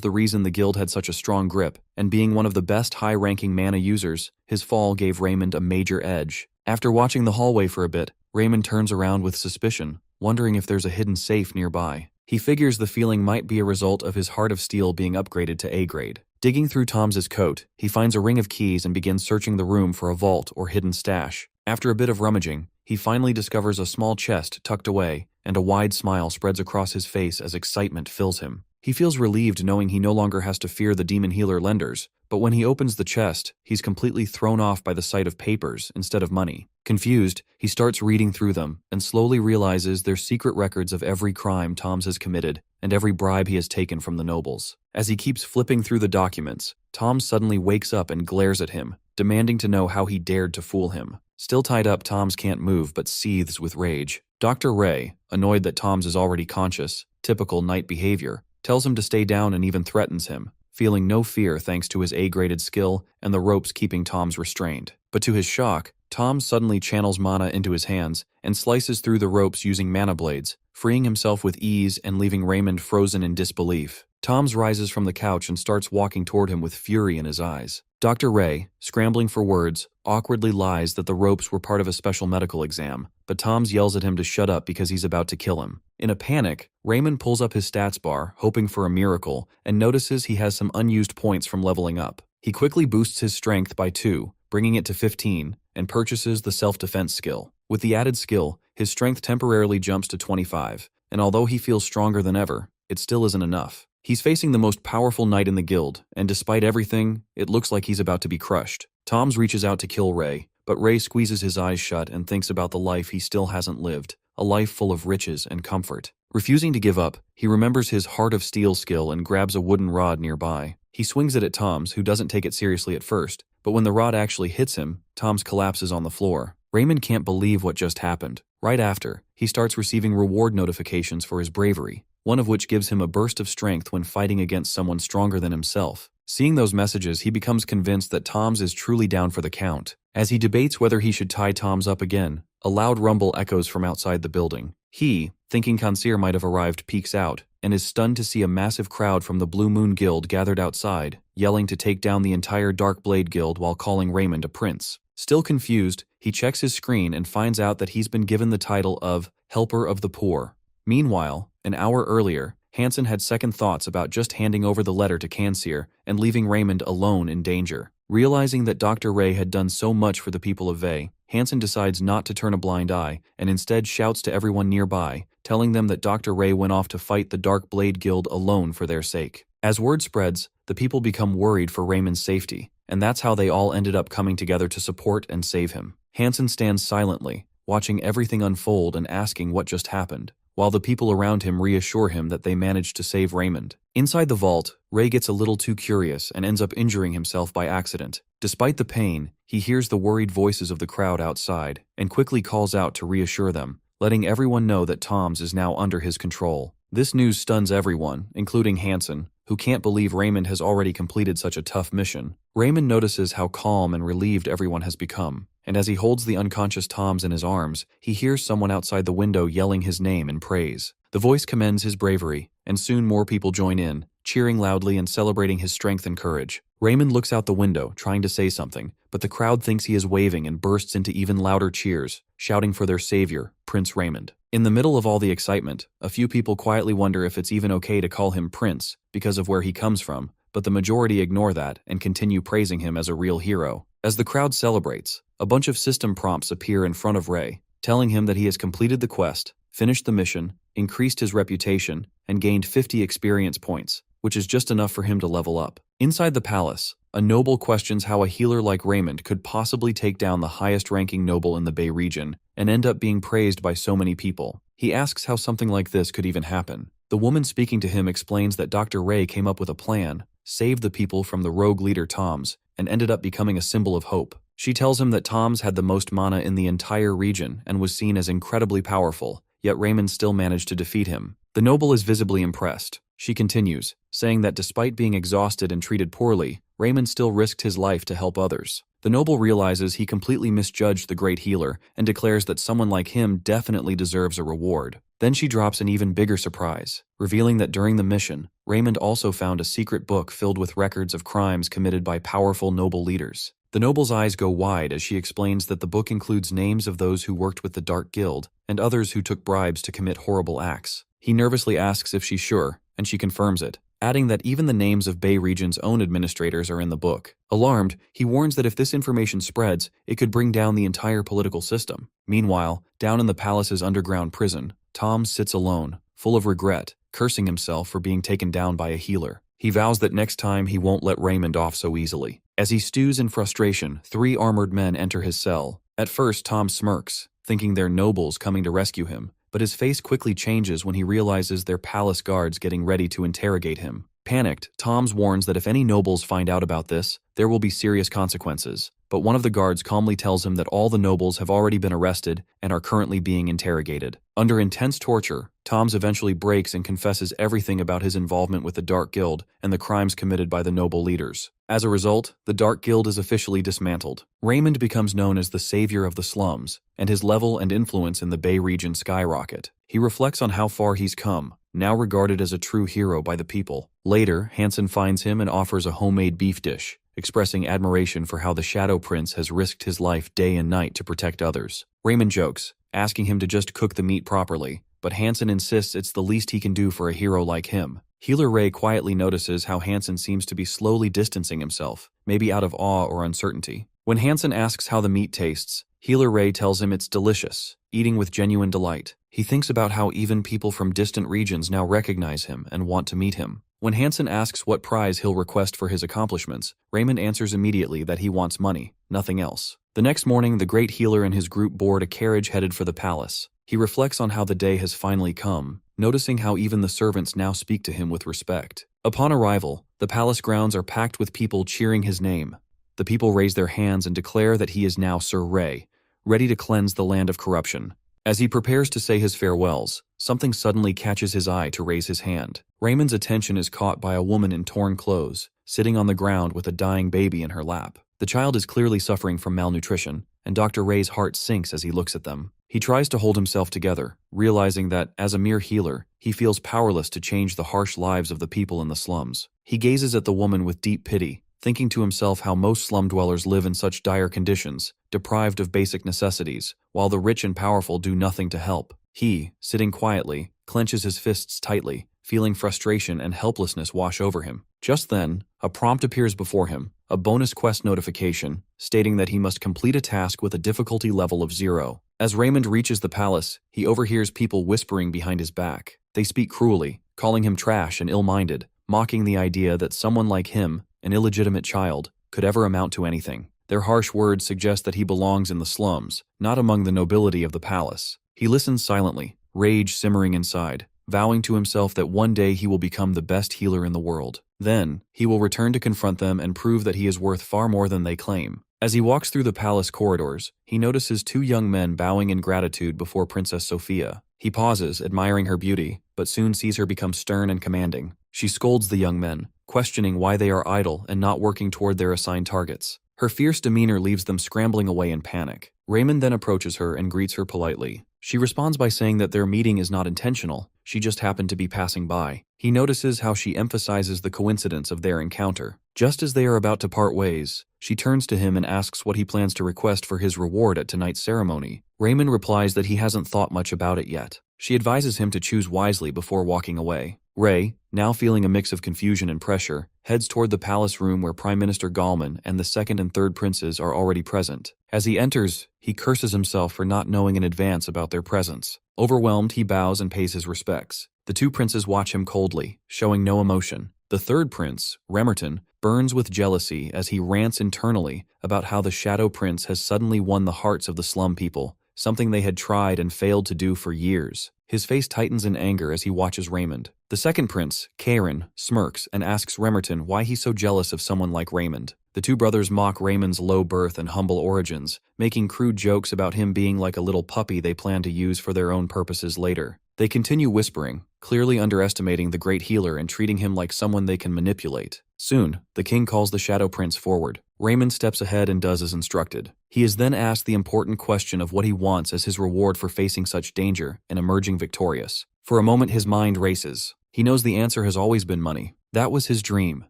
the reason the guild had such a strong grip, and being one of the best high-ranking mana users, his fall gave Raymond a major edge. After watching the hallway for a bit, Raymond turns around with suspicion, wondering if there's a hidden safe nearby. He figures the feeling might be a result of his Heart of Steel being upgraded to A grade. Digging through Tom's coat, he finds a ring of keys and begins searching the room for a vault or hidden stash. After a bit of rummaging, he finally discovers a small chest tucked away, and a wide smile spreads across his face as excitement fills him. He feels relieved knowing he no longer has to fear the demon healer lenders, but when he opens the chest, he's completely thrown off by the sight of papers instead of money. Confused, he starts reading through them and slowly realizes they're secret records of every crime Toms has committed and every bribe he has taken from the nobles. As he keeps flipping through the documents, Tom suddenly wakes up and glares at him, demanding to know how he dared to fool him. Still tied up, Toms can't move but seethes with rage. Dr. Ray, annoyed that Toms is already conscious, typical knight behavior, tells him to stay down and even threatens him, feeling no fear thanks to his A-graded skill and the ropes keeping Toms restrained. But to his shock, Tom suddenly channels mana into his hands and slices through the ropes using mana blades, freeing himself with ease and leaving Raymond frozen in disbelief. Toms rises from the couch and starts walking toward him with fury in his eyes. Dr. Ray, scrambling for words, awkwardly lies that the ropes were part of a special medical exam, but Toms yells at him to shut up because he's about to kill him. In a panic, Raymond pulls up his stats bar, hoping for a miracle, and notices he has some unused points from leveling up. He quickly boosts his strength by 2, bringing it to 15, and purchases the self-defense skill. With the added skill, his strength temporarily jumps to 25, and although he feels stronger than ever, it still isn't enough. He's facing the most powerful knight in the guild, and despite everything, it looks like he's about to be crushed. Toms reaches out to kill Ray, but Ray squeezes his eyes shut and thinks about the life he still hasn't lived, a life full of riches and comfort. Refusing to give up, he remembers his Heart of Steel skill and grabs a wooden rod nearby. He swings it at Toms, who doesn't take it seriously at first, but when the rod actually hits him, Toms collapses on the floor. Raymond can't believe what just happened. Right after, he starts receiving reward notifications for his bravery, one of which gives him a burst of strength when fighting against someone stronger than himself. Seeing those messages, he becomes convinced that Toms is truly down for the count. As he debates whether he should tie Toms up again, a loud rumble echoes from outside the building. He, thinking Kanseer might have arrived, peeks out, and is stunned to see a massive crowd from the Blue Moon Guild gathered outside, yelling to take down the entire Dark Blade Guild while calling Raymond a prince. Still confused, he checks his screen and finds out that he's been given the title of Helper of the Poor. Meanwhile, an hour earlier, Hansen had second thoughts about just handing over the letter to Kanseer and leaving Raymond alone in danger. Realizing that Dr. Ray had done so much for the people of Vey, Hansen decides not to turn a blind eye and instead shouts to everyone nearby, telling them that Dr. Ray went off to fight the Dark Blade Guild alone for their sake. As word spreads, the people become worried for Raymond's safety, and that's how they all ended up coming together to support and save him. Hansen stands silently, watching everything unfold and asking what just happened, while the people around him reassure him that they managed to save Raymond. Inside the vault, Ray gets a little too curious and ends up injuring himself by accident. Despite the pain, he hears the worried voices of the crowd outside and quickly calls out to reassure them, letting everyone know that Toms is now under his control. This news stuns everyone, including Hansen, who can't believe Raymond has already completed such a tough mission. Raymond notices how calm and relieved everyone has become, and as he holds the unconscious Toms in his arms, he hears someone outside the window yelling his name in praise. The voice commends his bravery, and soon more people join in, cheering loudly and celebrating his strength and courage. Raymond looks out the window, trying to say something, but the crowd thinks he is waving and bursts into even louder cheers, shouting for their savior, Prince Raymond. In the middle of all the excitement, a few people quietly wonder if it's even okay to call him Prince because of where he comes from, but the majority ignore that and continue praising him as a real hero. As the crowd celebrates, a bunch of system prompts appear in front of Ray, telling him that he has completed the quest, finished the mission, increased his reputation, and gained 50 experience points, which is just enough for him to level up. Inside the palace, a noble questions how a healer like Raymond could possibly take down the highest-ranking noble in the Bay region and end up being praised by so many people. He asks how something like this could even happen. The woman speaking to him explains that Dr. Ray came up with a plan, saved the people from the rogue leader Toms, and ended up becoming a symbol of hope. She tells him that Toms had the most mana in the entire region and was seen as incredibly powerful, yet Raymond still managed to defeat him. The noble is visibly impressed. She continues, saying that despite being exhausted and treated poorly, Raymond still risked his life to help others. The noble realizes he completely misjudged the great healer and declares that someone like him definitely deserves a reward. Then she drops an even bigger surprise, revealing that during the mission, Raymond also found a secret book filled with records of crimes committed by powerful noble leaders. The noble's eyes go wide as she explains that the book includes names of those who worked with the Dark Guild and others who took bribes to commit horrible acts. He nervously asks if she's sure, and she confirms it, adding that even the names of Bay Region's own administrators are in the book. Alarmed, he warns that if this information spreads, it could bring down the entire political system. Meanwhile, down in the palace's underground prison, Tom sits alone, full of regret, cursing himself for being taken down by a healer. He vows that next time he won't let Raymond off so easily. As he stews in frustration, 3 armored men enter his cell. At first, Tom smirks, thinking they're nobles coming to rescue him, but his face quickly changes when he realizes they're palace guards getting ready to interrogate him. Panicked, Toms warns that if any nobles find out about this, there will be serious consequences, but one of the guards calmly tells him that all the nobles have already been arrested and are currently being interrogated. Under intense torture, Toms eventually breaks and confesses everything about his involvement with the Dark Guild and the crimes committed by the noble leaders. As a result, the Dark Guild is officially dismantled. Raymond becomes known as the savior of the slums, and his level and influence in the Bay region skyrocket. He reflects on how far he's come, now regarded as a true hero by the people. Later, Hansen finds him and offers a homemade beef dish, expressing admiration for how the Shadow Prince has risked his life day and night to protect others. Raymond jokes, asking him to just cook the meat properly, but Hansen insists it's the least he can do for a hero like him. Healer Ray quietly notices how Hansen seems to be slowly distancing himself, maybe out of awe or uncertainty. When Hansen asks how the meat tastes, Healer Ray tells him it's delicious, eating with genuine delight. He thinks about how even people from distant regions now recognize him and want to meet him. When Hansen asks what prize he'll request for his accomplishments, Raymond answers immediately that he wants money, nothing else. The next morning, the great healer and his group board a carriage headed for the palace. He reflects on how the day has finally come, noticing how even the servants now speak to him with respect. Upon arrival, the palace grounds are packed with people cheering his name. The people raise their hands and declare that he is now Sir Ray, ready to cleanse the land of corruption. As he prepares to say his farewells, something suddenly catches his eye to raise his hand. Raymond's attention is caught by a woman in torn clothes, sitting on the ground with a dying baby in her lap. The child is clearly suffering from malnutrition, and Dr. Ray's heart sinks as he looks at them. He tries to hold himself together, realizing that, as a mere healer, he feels powerless to change the harsh lives of the people in the slums. He gazes at the woman with deep pity, thinking to himself how most slum dwellers live in such dire conditions, deprived of basic necessities, while the rich and powerful do nothing to help. He, sitting quietly, clenches his fists tightly, feeling frustration and helplessness wash over him. Just then, a prompt appears before him, a bonus quest notification, stating that he must complete a task with a difficulty level of 0. As Raymond reaches the palace, he overhears people whispering behind his back. They speak cruelly, calling him trash and ill-minded, mocking the idea that someone like him, an illegitimate child, could ever amount to anything. Their harsh words suggest that he belongs in the slums, not among the nobility of the palace. He listens silently, rage simmering inside, vowing to himself that one day he will become the best healer in the world. Then, he will return to confront them and prove that he is worth far more than they claim. As he walks through the palace corridors, he notices 2 young men bowing in gratitude before Princess Sophia. He pauses, admiring her beauty, but soon sees her become stern and commanding. She scolds the young men, questioning why they are idle and not working toward their assigned targets. Her fierce demeanor leaves them scrambling away in panic. Raymond then approaches her and greets her politely. She responds by saying that their meeting is not intentional, she just happened to be passing by. He notices how she emphasizes the coincidence of their encounter. Just as they are about to part ways, she turns to him and asks what he plans to request for his reward at tonight's ceremony. Raymond replies that he hasn't thought much about it yet. She advises him to choose wisely before walking away. Ray, now feeling a mix of confusion and pressure, heads toward the palace room where Prime Minister Gallman and the 2nd and 3rd princes are already present. As he enters, he curses himself for not knowing in advance about their presence. Overwhelmed, he bows and pays his respects. The 2 princes watch him coldly, showing no emotion. The 3rd prince, Remerton, burns with jealousy as he rants internally about how the Shadow Prince has suddenly won the hearts of the slum people, something they had tried and failed to do for years. His face tightens in anger as he watches Raymond. The 2nd prince, Karen, smirks and asks Remerton why he's so jealous of someone like Raymond. The 2 brothers mock Raymond's low birth and humble origins, making crude jokes about him being like a little puppy they plan to use for their own purposes later. They continue whispering, clearly underestimating the great healer and treating him like someone they can manipulate. Soon, the king calls the Shadow Prince forward. Raymond steps ahead and does as instructed. He is then asked the important question of what he wants as his reward for facing such danger and emerging victorious. For a moment his mind races. He knows the answer has always been money. That was his dream,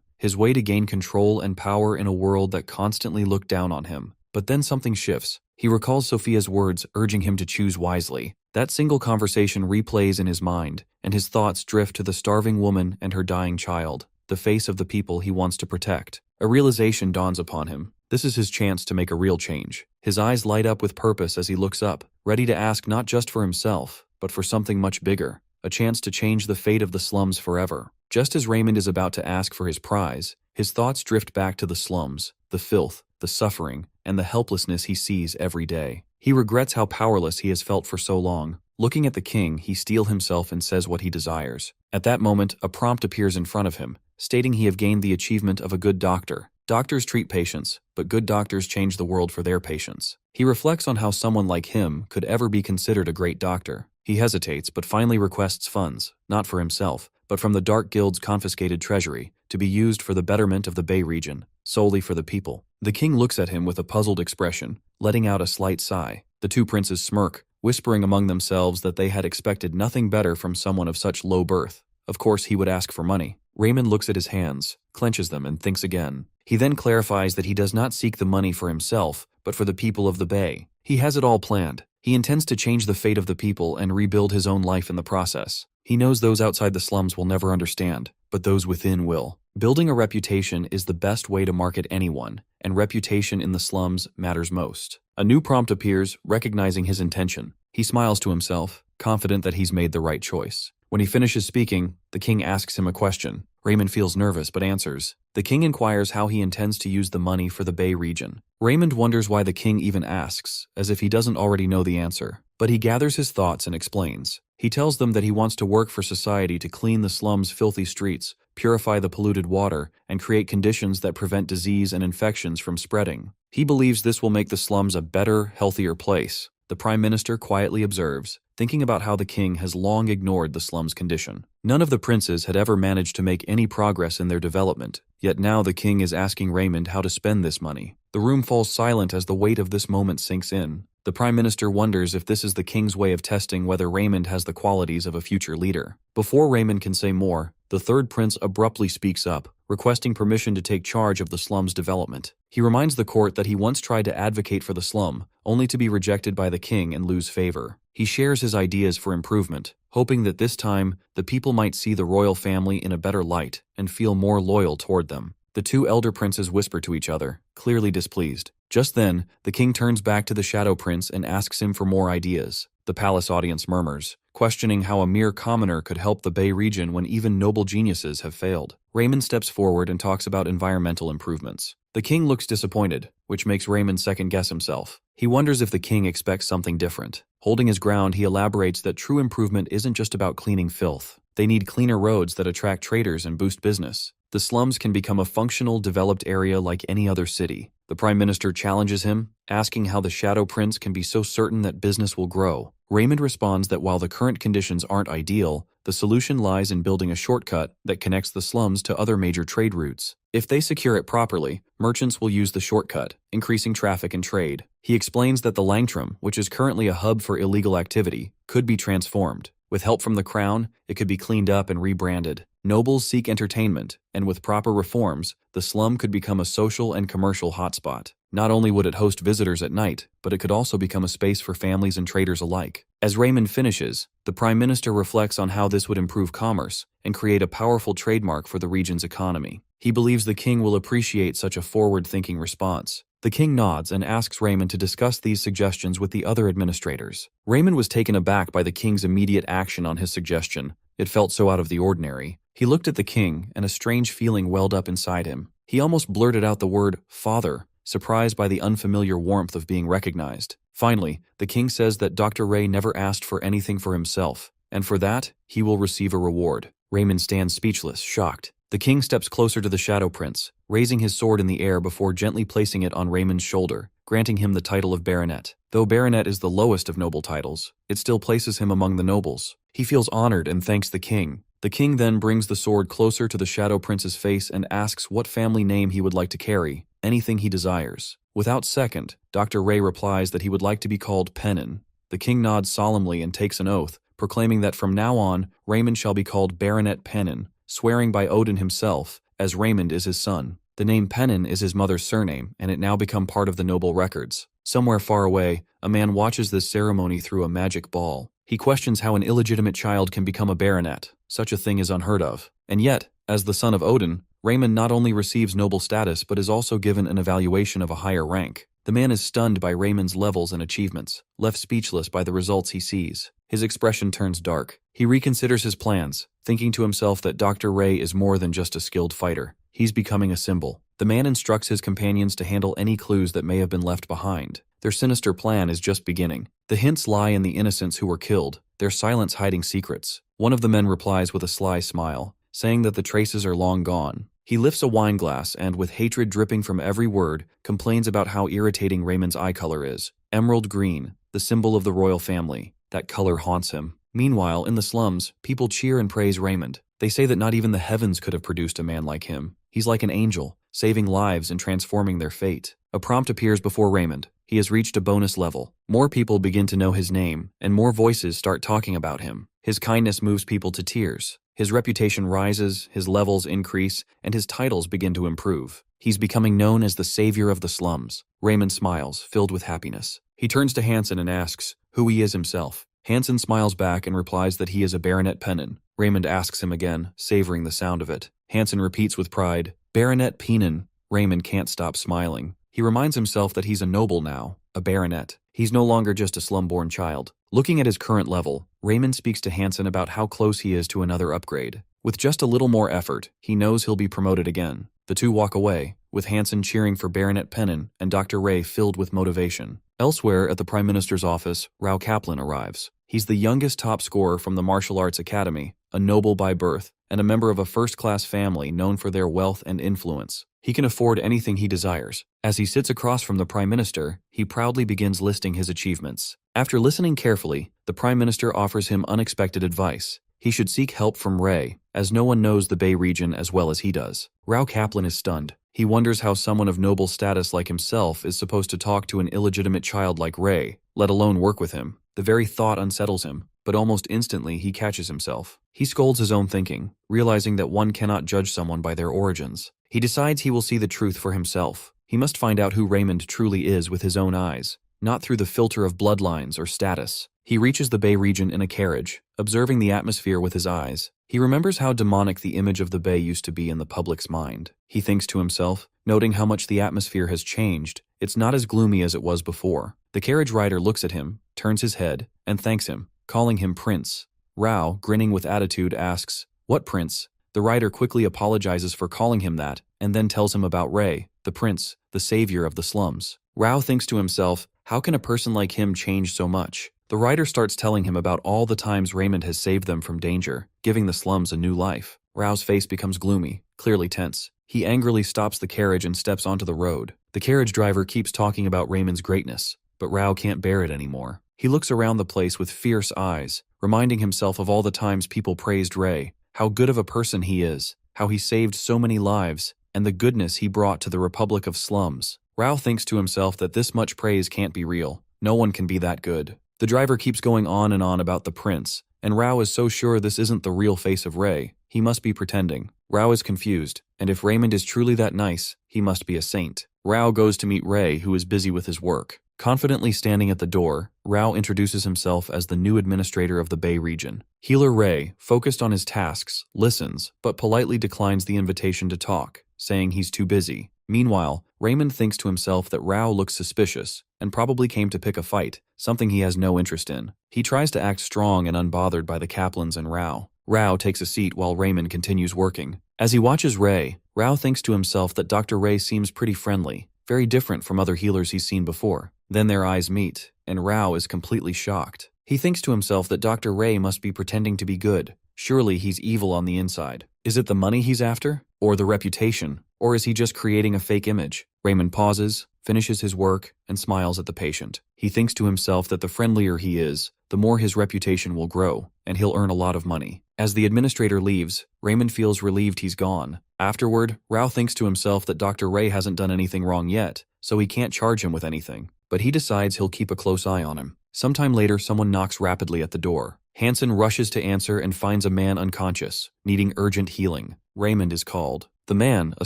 his way to gain control and power in a world that constantly looked down on him. But then something shifts. He recalls Sophia's words urging him to choose wisely. That single conversation replays in his mind, and his thoughts drift to the starving woman and her dying child, the face of the people he wants to protect. A realization dawns upon him. This is his chance to make a real change. His eyes light up with purpose as he looks up, ready to ask not just for himself, but for something much bigger, a chance to change the fate of the slums forever. Just as Raymond is about to ask for his prize, his thoughts drift back to the slums, the filth, the suffering, and the helplessness he sees every day. He regrets how powerless he has felt for so long. Looking at the king, he steels himself and says what he desires. At that moment, a prompt appears in front of him, stating he have gained the achievement of a good doctor. Doctors treat patients, but good doctors change the world for their patients. He reflects on how someone like him could ever be considered a great doctor. He hesitates, but finally requests funds, not for himself, but from the Dark Guild's confiscated treasury, to be used for the betterment of the Bay region, solely for the people. The king looks at him with a puzzled expression, letting out a slight sigh. The 2 princes smirk, whispering among themselves that they had expected nothing better from someone of such low birth. Of course he would ask for money. Raymond looks at his hands, clenches them, and thinks again. He then clarifies that he does not seek the money for himself, but for the people of the Bay. He has it all planned. He intends to change the fate of the people and rebuild his own life in the process. He knows those outside the slums will never understand, but those within will. Building a reputation is the best way to market anyone, and reputation in the slums matters most. A new prompt appears, recognizing his intention. He smiles to himself, confident that he's made the right choice. When he finishes speaking, the king asks him a question. Raymond feels nervous but answers. The king inquires how he intends to use the money for the Bay region. Raymond wonders why the king even asks, as if he doesn't already know the answer. But he gathers his thoughts and explains. He tells them that he wants to work for society to clean the slums' filthy streets, purify the polluted water, and create conditions that prevent disease and infections from spreading. He believes this will make the slums a better, healthier place. The Prime Minister quietly observes, thinking about how the king has long ignored the slums' condition. None of the princes had ever managed to make any progress in their development, yet now the king is asking Raymond how to spend this money. The room falls silent as the weight of this moment sinks in. The Prime Minister wonders if this is the king's way of testing whether Raymond has the qualities of a future leader. Before Raymond can say more, the third prince abruptly speaks up, requesting permission to take charge of the slum's development. He reminds the court that he once tried to advocate for the slum, only to be rejected by the king and lose favor. He shares his ideas for improvement, hoping that this time the people might see the royal family in a better light and feel more loyal toward them. The two elder princes whisper to each other, clearly displeased. Just then, the king turns back to the Shadow Prince and asks him for more ideas. The palace audience murmurs, questioning how a mere commoner could help the Bay region when even noble geniuses have failed. Raymond steps forward and talks about environmental improvements. The king looks disappointed, which makes Raymond second-guess himself. He wonders if the king expects something different. Holding his ground, he elaborates that true improvement isn't just about cleaning filth. They need cleaner roads that attract traders and boost business. The slums can become a functional, developed area like any other city. The Prime Minister challenges him, asking how the Shadow Prince can be so certain that business will grow. Raymond responds that while the current conditions aren't ideal, the solution lies in building a shortcut that connects the slums to other major trade routes. If they secure it properly, merchants will use the shortcut, increasing traffic and trade. He explains that the Langtram, which is currently a hub for illegal activity, could be transformed. With help from the crown, it could be cleaned up and rebranded. Nobles seek entertainment, and with proper reforms, the slum could become a social and commercial hotspot. Not only would it host visitors at night, but it could also become a space for families and traders alike. As Raymond finishes, the Prime Minister reflects on how this would improve commerce and create a powerful trademark for the region's economy. He believes the king will appreciate such a forward-thinking response. The king nods and asks Raymond to discuss these suggestions with the other administrators. Raymond was taken aback by the king's immediate action on his suggestion. It felt so out of the ordinary. He looked at the king, and a strange feeling welled up inside him. He almost blurted out the word, "Father," surprised by the unfamiliar warmth of being recognized. Finally, the king says that Dr. Ray never asked for anything for himself, and for that, he will receive a reward. Raymond stands speechless, shocked. The king steps closer to the Shadow Prince, raising his sword in the air before gently placing it on Raymond's shoulder, granting him the title of baronet. Though baronet is the lowest of noble titles, it still places him among the nobles. He feels honored and thanks the king. The king then brings the sword closer to the Shadow Prince's face and asks what family name he would like to carry, anything he desires. Without second, Dr. Ray replies that he would like to be called Pennon. The king nods solemnly and takes an oath, proclaiming that from now on, Raymond shall be called Baronet Pennon, swearing by Odin himself, as Raymond is his son. The name Pennon is his mother's surname, and it now become part of the noble records. Somewhere far away, a man watches this ceremony through a magic ball. He questions how an illegitimate child can become a baronet. Such a thing is unheard of. And yet, as the son of Odin, Raymond not only receives noble status but is also given an evaluation of a higher rank. The man is stunned by Raymond's levels and achievements, left speechless by the results he sees. His expression turns dark. He reconsiders his plans, thinking to himself that Dr. Ray is more than just a skilled fighter. He's becoming a symbol. The man instructs his companions to handle any clues that may have been left behind. Their sinister plan is just beginning. The hints lie in the innocents who were killed, their silence hiding secrets. One of the men replies with a sly smile, saying that the traces are long gone. He lifts a wine glass and, with hatred dripping from every word, complains about how irritating Raymond's eye color is. Emerald green, the symbol of the royal family. That color haunts him. Meanwhile, in the slums, people cheer and praise Raymond. They say that not even the heavens could have produced a man like him. He's like an angel, saving lives and transforming their fate. A prompt appears before Raymond. He has reached a bonus level. More people begin to know his name, and more voices start talking about him. His kindness moves people to tears. His reputation rises, his levels increase, and his titles begin to improve. He's becoming known as the savior of the slums. Raymond smiles, filled with happiness. He turns to Hansen and asks who he is himself. Hansen smiles back and replies that he is a Baronet Pennon. Raymond asks him again, savoring the sound of it. Hansen repeats with pride, Baronet Pennon. Raymond can't stop smiling. He reminds himself that he's a noble now, a baronet. He's no longer just a slum-born child. Looking at his current level, Raymond speaks to Hansen about how close he is to another upgrade. With just a little more effort, he knows he'll be promoted again. The two walk away, with Hansen cheering for Baronet Pennon and Dr. Ray filled with motivation. Elsewhere at the Prime Minister's office, Rao Kaplan arrives. He's the youngest top scorer from the Martial Arts Academy, a noble by birth, and a member of a first-class family known for their wealth and influence. He can afford anything he desires. As he sits across from the Prime Minister, he proudly begins listing his achievements. After listening carefully, the Prime Minister offers him unexpected advice. He should seek help from Ray, as no one knows the Bay region as well as he does. Rao Kaplan is stunned. He wonders how someone of noble status like himself is supposed to talk to an illegitimate child like Ray, let alone work with him. The very thought unsettles him, but almost instantly he catches himself. He scolds his own thinking, realizing that one cannot judge someone by their origins. He decides he will see the truth for himself. He must find out who Raymond truly is with his own eyes, not through the filter of bloodlines or status. He reaches the Bay region in a carriage, observing the atmosphere with his eyes. He remembers how demonic the image of the Bay used to be in the public's mind. He thinks to himself, noting how much the atmosphere has changed, it's not as gloomy as it was before. The carriage rider looks at him, turns his head, and thanks him, calling him Prince. Rao, grinning with attitude, asks, "What prince?" The rider quickly apologizes for calling him that, and then tells him about Ray, the prince, the savior of the slums. Rao thinks to himself, how can a person like him change so much? The rider starts telling him about all the times Raymond has saved them from danger, giving the slums a new life. Rao's face becomes gloomy, clearly tense. He angrily stops the carriage and steps onto the road. The carriage driver keeps talking about Raymond's greatness, but Rao can't bear it anymore. He looks around the place with fierce eyes, reminding himself of all the times people praised Ray, how good of a person he is, how he saved so many lives, and the goodness he brought to the Republic of Slums. Rao thinks to himself that this much praise can't be real. No one can be that good. The driver keeps going on and on about the prince, and Rao is so sure this isn't the real face of Ray. He must be pretending. Rao is confused, and if Raymond is truly that nice, he must be a saint. Rao goes to meet Ray, who is busy with his work. Confidently standing at the door, Rao introduces himself as the new administrator of the Bay region. Healer Ray, focused on his tasks, listens, but politely declines the invitation to talk, saying he's too busy. Meanwhile, Raymond thinks to himself that Rao looks suspicious, and probably came to pick a fight, something he has no interest in. He tries to act strong and unbothered by the Kaplans and Rao. Rao takes a seat while Raymond continues working. As he watches Ray, Rao thinks to himself that Dr. Ray seems pretty friendly, very different from other healers he's seen before. Then their eyes meet, and Rao is completely shocked. He thinks to himself that Dr. Ray must be pretending to be good. Surely he's evil on the inside. Is it the money he's after? Or the reputation? Or is he just creating a fake image? Raymond pauses, finishes his work, and smiles at the patient. He thinks to himself that the friendlier he is, the more his reputation will grow, and he'll earn a lot of money. As the administrator leaves, Raymond feels relieved he's gone. Afterward, Rao thinks to himself that Dr. Ray hasn't done anything wrong yet, so he can't charge him with anything. But he decides he'll keep a close eye on him. Sometime later, someone knocks rapidly at the door. Hansen rushes to answer and finds a man unconscious, needing urgent healing. Raymond is called. The man, a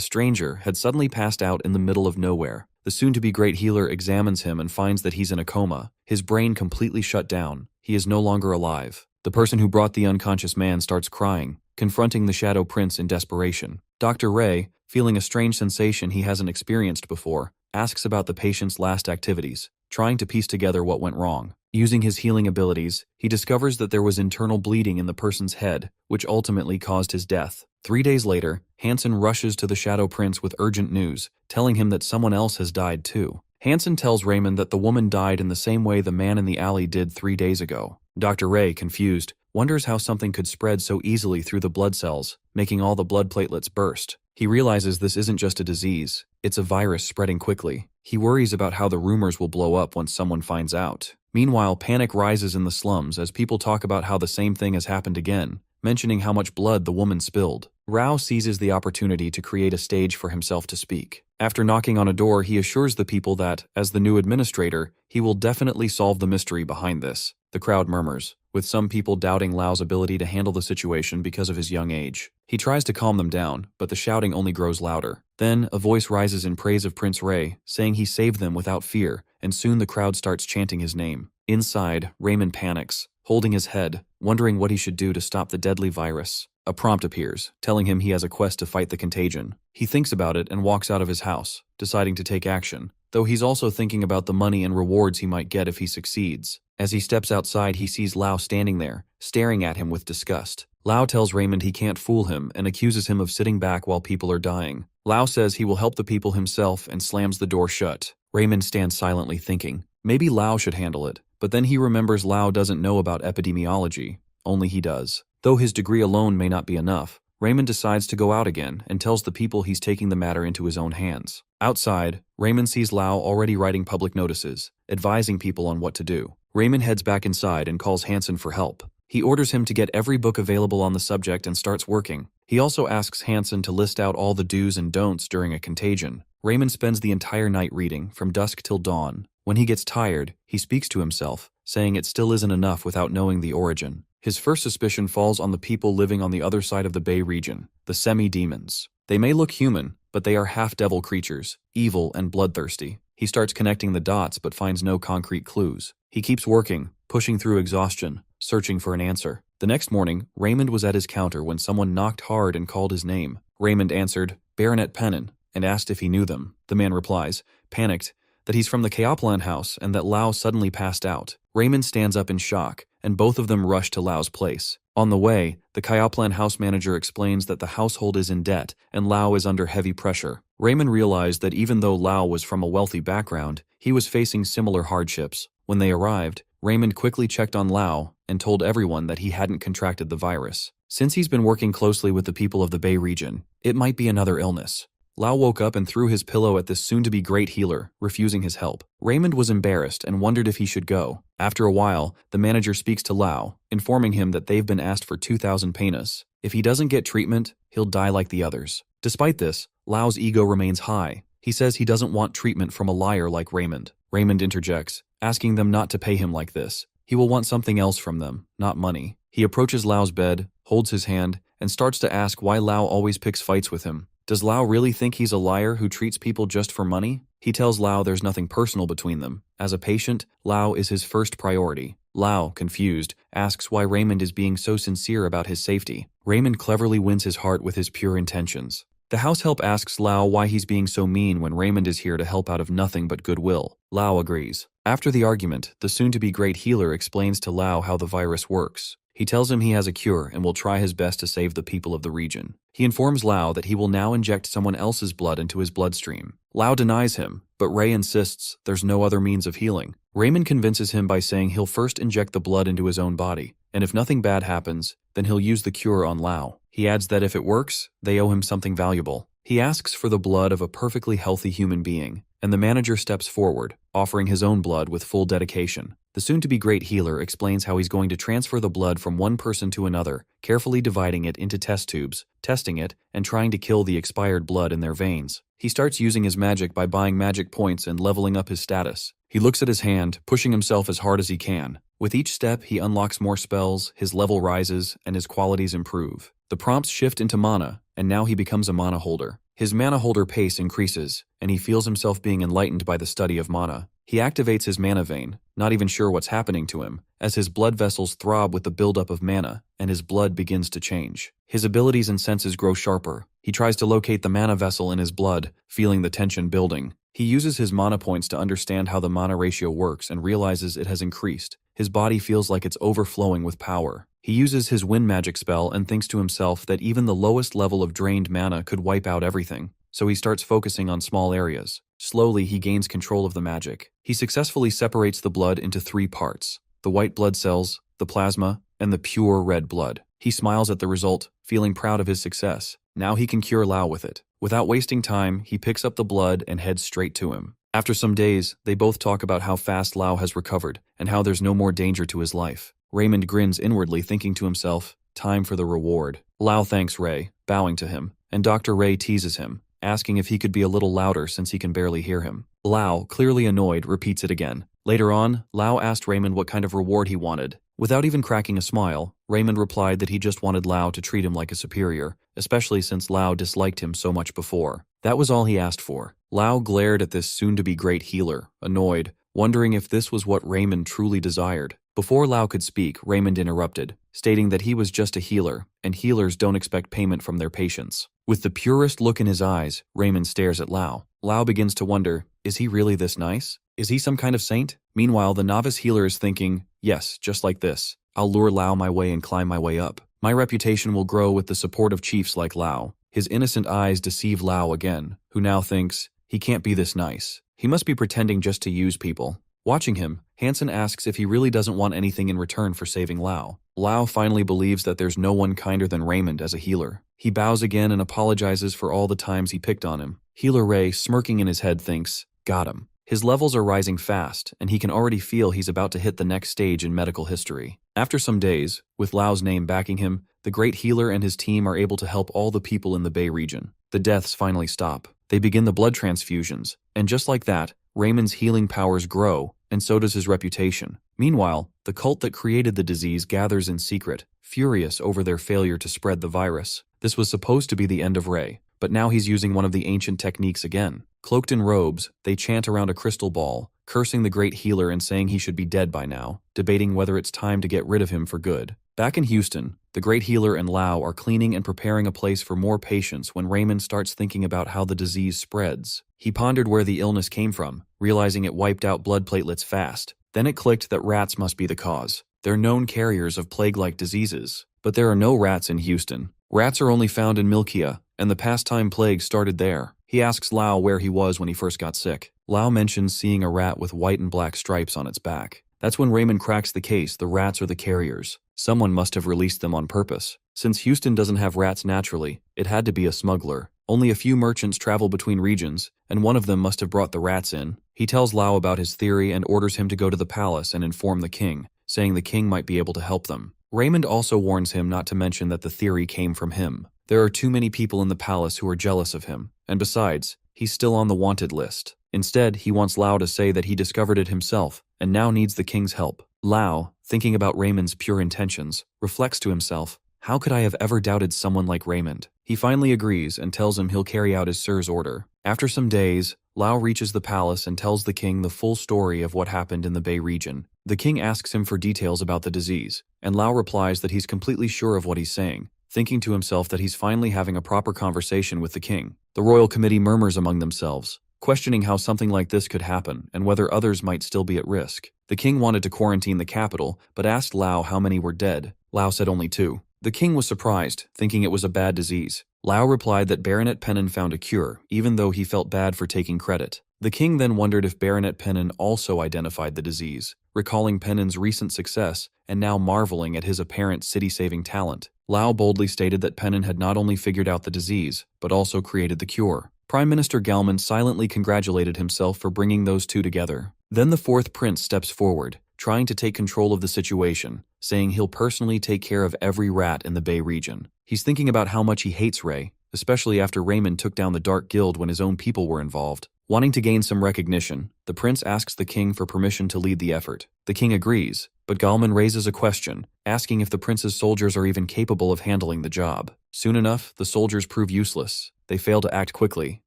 stranger, had suddenly passed out in the middle of nowhere. The soon-to-be great healer examines him and finds that he's in a coma. His brain completely shut down. He is no longer alive. The person who brought the unconscious man starts crying, confronting the Shadow Prince in desperation. Dr. Ray, feeling a strange sensation he hasn't experienced before, asks about the patient's last activities, trying to piece together what went wrong. Using his healing abilities, he discovers that there was internal bleeding in the person's head, which ultimately caused his death. 3 days later, Hansen rushes to the Shadow Prince with urgent news, telling him that someone else has died too. Hansen tells Raymond that the woman died in the same way the man in the alley did 3 days ago. Dr. Ray, confused, wonders how something could spread so easily through the blood cells, making all the blood platelets burst. He realizes this isn't just a disease, it's a virus spreading quickly. He worries about how the rumors will blow up once someone finds out. Meanwhile, panic rises in the slums as people talk about how the same thing has happened again, mentioning how much blood the woman spilled. Rao seizes the opportunity to create a stage for himself to speak. After knocking on a door, he assures the people that, as the new administrator, he will definitely solve the mystery behind this. The crowd murmurs, with some people doubting Lau's ability to handle the situation because of his young age. He tries to calm them down, but the shouting only grows louder. Then, a voice rises in praise of Prince Ray, saying he saved them without fear, and soon the crowd starts chanting his name. Inside, Raymond panics, holding his head, wondering what he should do to stop the deadly virus. A prompt appears, telling him he has a quest to fight the contagion. He thinks about it and walks out of his house, deciding to take action, though he's also thinking about the money and rewards he might get if he succeeds. As he steps outside, he sees Lau standing there, staring at him with disgust. Lau tells Raymond he can't fool him and accuses him of sitting back while people are dying. Lau says he will help the people himself and slams the door shut. Raymond stands silently thinking, maybe Lau should handle it, but then he remembers Lau doesn't know about epidemiology. Only he does. Though his degree alone may not be enough, Raymond decides to go out again and tells the people he's taking the matter into his own hands. Outside, Raymond sees Lau already writing public notices, advising people on what to do. Raymond heads back inside and calls Hansen for help. He orders him to get every book available on the subject and starts working. He also asks Hansen to list out all the do's and don'ts during a contagion. Raymond spends the entire night reading, from dusk till dawn. When he gets tired, he speaks to himself, saying it still isn't enough without knowing the origin. His first suspicion falls on the people living on the other side of the Bay region, the semi-demons. They may look human, but they are half-devil creatures, evil and bloodthirsty. He starts connecting the dots but finds no concrete clues. He keeps working, pushing through exhaustion, searching for an answer. The next morning, Raymond was at his counter when someone knocked hard and called his name. Raymond answered, "Baronet Pennon," and asked if he knew them. The man replies, panicked, that he's from the Kaoplan house and that Lau suddenly passed out. Raymond stands up in shock, and both of them rush to Lau's place. On the way, the Kaoplan house manager explains that the household is in debt and Lau is under heavy pressure. Raymond realized that even though Lau was from a wealthy background, he was facing similar hardships. When they arrived, Raymond quickly checked on Lau and told everyone that he hadn't contracted the virus. Since he's been working closely with the people of the Bay region, it might be another illness. Lau woke up and threw his pillow at this soon-to-be great healer, refusing his help. Raymond was embarrassed and wondered if he should go. After a while, the manager speaks to Lau, informing him that they've been asked for 2,000 penas. If he doesn't get treatment, he'll die like the others. Despite this, Lau's ego remains high. He says he doesn't want treatment from a liar like Raymond. Raymond interjects, asking them not to pay him like this. He will want something else from them, not money. He approaches Lau's bed, holds his hand, and starts to ask why Lau always picks fights with him. Does Lau really think he's a liar who treats people just for money? He tells Lau there's nothing personal between them. As a patient, Lau is his first priority. Lau, confused, asks why Raymond is being so sincere about his safety. Raymond cleverly wins his heart with his pure intentions. The house help asks Lau why he's being so mean when Raymond is here to help out of nothing but goodwill. Lau agrees. After the argument, the soon-to-be great healer explains to Lau how the virus works. He tells him he has a cure and will try his best to save the people of the region. He informs Lau that he will now inject someone else's blood into his bloodstream. Lau denies him, but Ray insists there's no other means of healing. Raymond convinces him by saying he'll first inject the blood into his own body, and if nothing bad happens, then he'll use the cure on Lau. He adds that if it works, they owe him something valuable. He asks for the blood of a perfectly healthy human being, and the manager steps forward, offering his own blood with full dedication. The soon-to-be great healer explains how he's going to transfer the blood from one person to another, carefully dividing it into test tubes, testing it, and trying to kill the expired blood in their veins. He starts using his magic by buying magic points and leveling up his status. He looks at his hand, pushing himself as hard as he can. With each step, he unlocks more spells, his level rises, and his qualities improve. The prompts shift into mana, and now he becomes a mana holder. His mana holder pace increases, and he feels himself being enlightened by the study of mana. He activates his mana vein, not even sure what's happening to him, as his blood vessels throb with the buildup of mana, and his blood begins to change. His abilities and senses grow sharper. He tries to locate the mana vessel in his blood, feeling the tension building. He uses his mana points to understand how the mana ratio works and realizes it has increased. His body feels like it's overflowing with power. He uses his wind magic spell and thinks to himself that even the lowest level of drained mana could wipe out everything, so he starts focusing on small areas. Slowly, he gains control of the magic. He successfully separates the blood into 3 parts: the white blood cells, the plasma, and the pure red blood. He smiles at the result, feeling proud of his success. Now he can cure Lau with it. Without wasting time, he picks up the blood and heads straight to him. After some days, they both talk about how fast Lau has recovered and how there's no more danger to his life. Raymond grins inwardly, thinking to himself, time for the reward. Lau thanks Ray, bowing to him, and Dr. Ray teases him, asking if he could be a little louder since he can barely hear him. Lau, clearly annoyed, repeats it again. Later on, Lau asked Raymond what kind of reward he wanted, Without even cracking a smile, Raymond replied that he just wanted Lao to treat him like a superior, especially since Lao disliked him so much before. That was all he asked for. Lao glared at this soon-to-be great healer, annoyed, wondering if this was what Raymond truly desired. Before Lao could speak, Raymond interrupted, stating that he was just a healer, and healers don't expect payment from their patients. With the purest look in his eyes, Raymond stares at Lao. Lao begins to wonder, is he really this nice? Is he some kind of saint? Meanwhile, the novice healer is thinking, yes, just like this. I'll lure Lao my way and climb my way up. My reputation will grow with the support of chiefs like Lao. His innocent eyes deceive Lao again, who now thinks, he can't be this nice. He must be pretending just to use people. Watching him, Hansen asks if he really doesn't want anything in return for saving Lao. Lao finally believes that there's no one kinder than Raymond as a healer. He bows again and apologizes for all the times he picked on him. Healer Ray, smirking in his head, thinks, got him. His levels are rising fast, and he can already feel he's about to hit the next stage in medical history. After some days, with Lao's name backing him, the great healer and his team are able to help all the people in the Bay region. The deaths finally stop. They begin the blood transfusions, and just like that, Raymond's healing powers grow, and so does his reputation. Meanwhile, the cult that created the disease gathers in secret, furious over their failure to spread the virus. This was supposed to be the end of Ray, but now he's using one of the ancient techniques again. Cloaked in robes, they chant around a crystal ball, cursing the great healer and saying he should be dead by now, debating whether it's time to get rid of him for good. Back in Houston, the great healer and Lao are cleaning and preparing a place for more patients when Raymond starts thinking about how the disease spreads. He pondered where the illness came from, realizing it wiped out blood platelets fast. Then it clicked that rats must be the cause. They're known carriers of plague-like diseases. But there are no rats in Houston. Rats are only found in Milkia, and the pastime plague started there. He asks Lao where he was when he first got sick. Lao mentions seeing a rat with white and black stripes on its back. That's when Raymond cracks the case. The rats are the carriers. Someone must have released them on purpose. Since Houston doesn't have rats naturally, it had to be a smuggler. Only a few merchants travel between regions, and one of them must have brought the rats in. He tells Lao about his theory and orders him to go to the palace and inform the king, saying the king might be able to help them. Raymond also warns him not to mention that the theory came from him. There are too many people in the palace who are jealous of him, and besides, he's still on the wanted list. Instead, he wants Lao to say that he discovered it himself, and now needs the king's help. Lao, thinking about Raymond's pure intentions, reflects to himself, how could I have ever doubted someone like Raymond? He finally agrees and tells him he'll carry out his sir's order. After some days, Lao reaches the palace and tells the king the full story of what happened in the Bay region. The king asks him for details about the disease, and Lao replies that he's completely sure of what he's saying, thinking to himself that he's finally having a proper conversation with the king. The royal committee murmurs among themselves, questioning how something like this could happen and whether others might still be at risk. The king wanted to quarantine the capital, but asked Lao how many were dead. Lao said only 2. The king was surprised, thinking it was a bad disease. Lao replied that Baronet Pennon found a cure, even though he felt bad for taking credit. The king then wondered if Baronet Pennon also identified the disease, recalling Pennon's recent success and now marveling at his apparent city-saving talent. Lao boldly stated that Pennon had not only figured out the disease, but also created the cure. Prime Minister Galman silently congratulated himself for bringing those two together. Then the 4th prince steps forward, trying to take control of the situation, saying he'll personally take care of every rat in the Bay region. He's thinking about how much he hates Ray, especially after Raymond took down the Dark Guild when his own people were involved. Wanting to gain some recognition, the prince asks the king for permission to lead the effort. The king agrees, but Galman raises a question, asking if the prince's soldiers are even capable of handling the job. Soon enough, the soldiers prove useless. They fail to act quickly,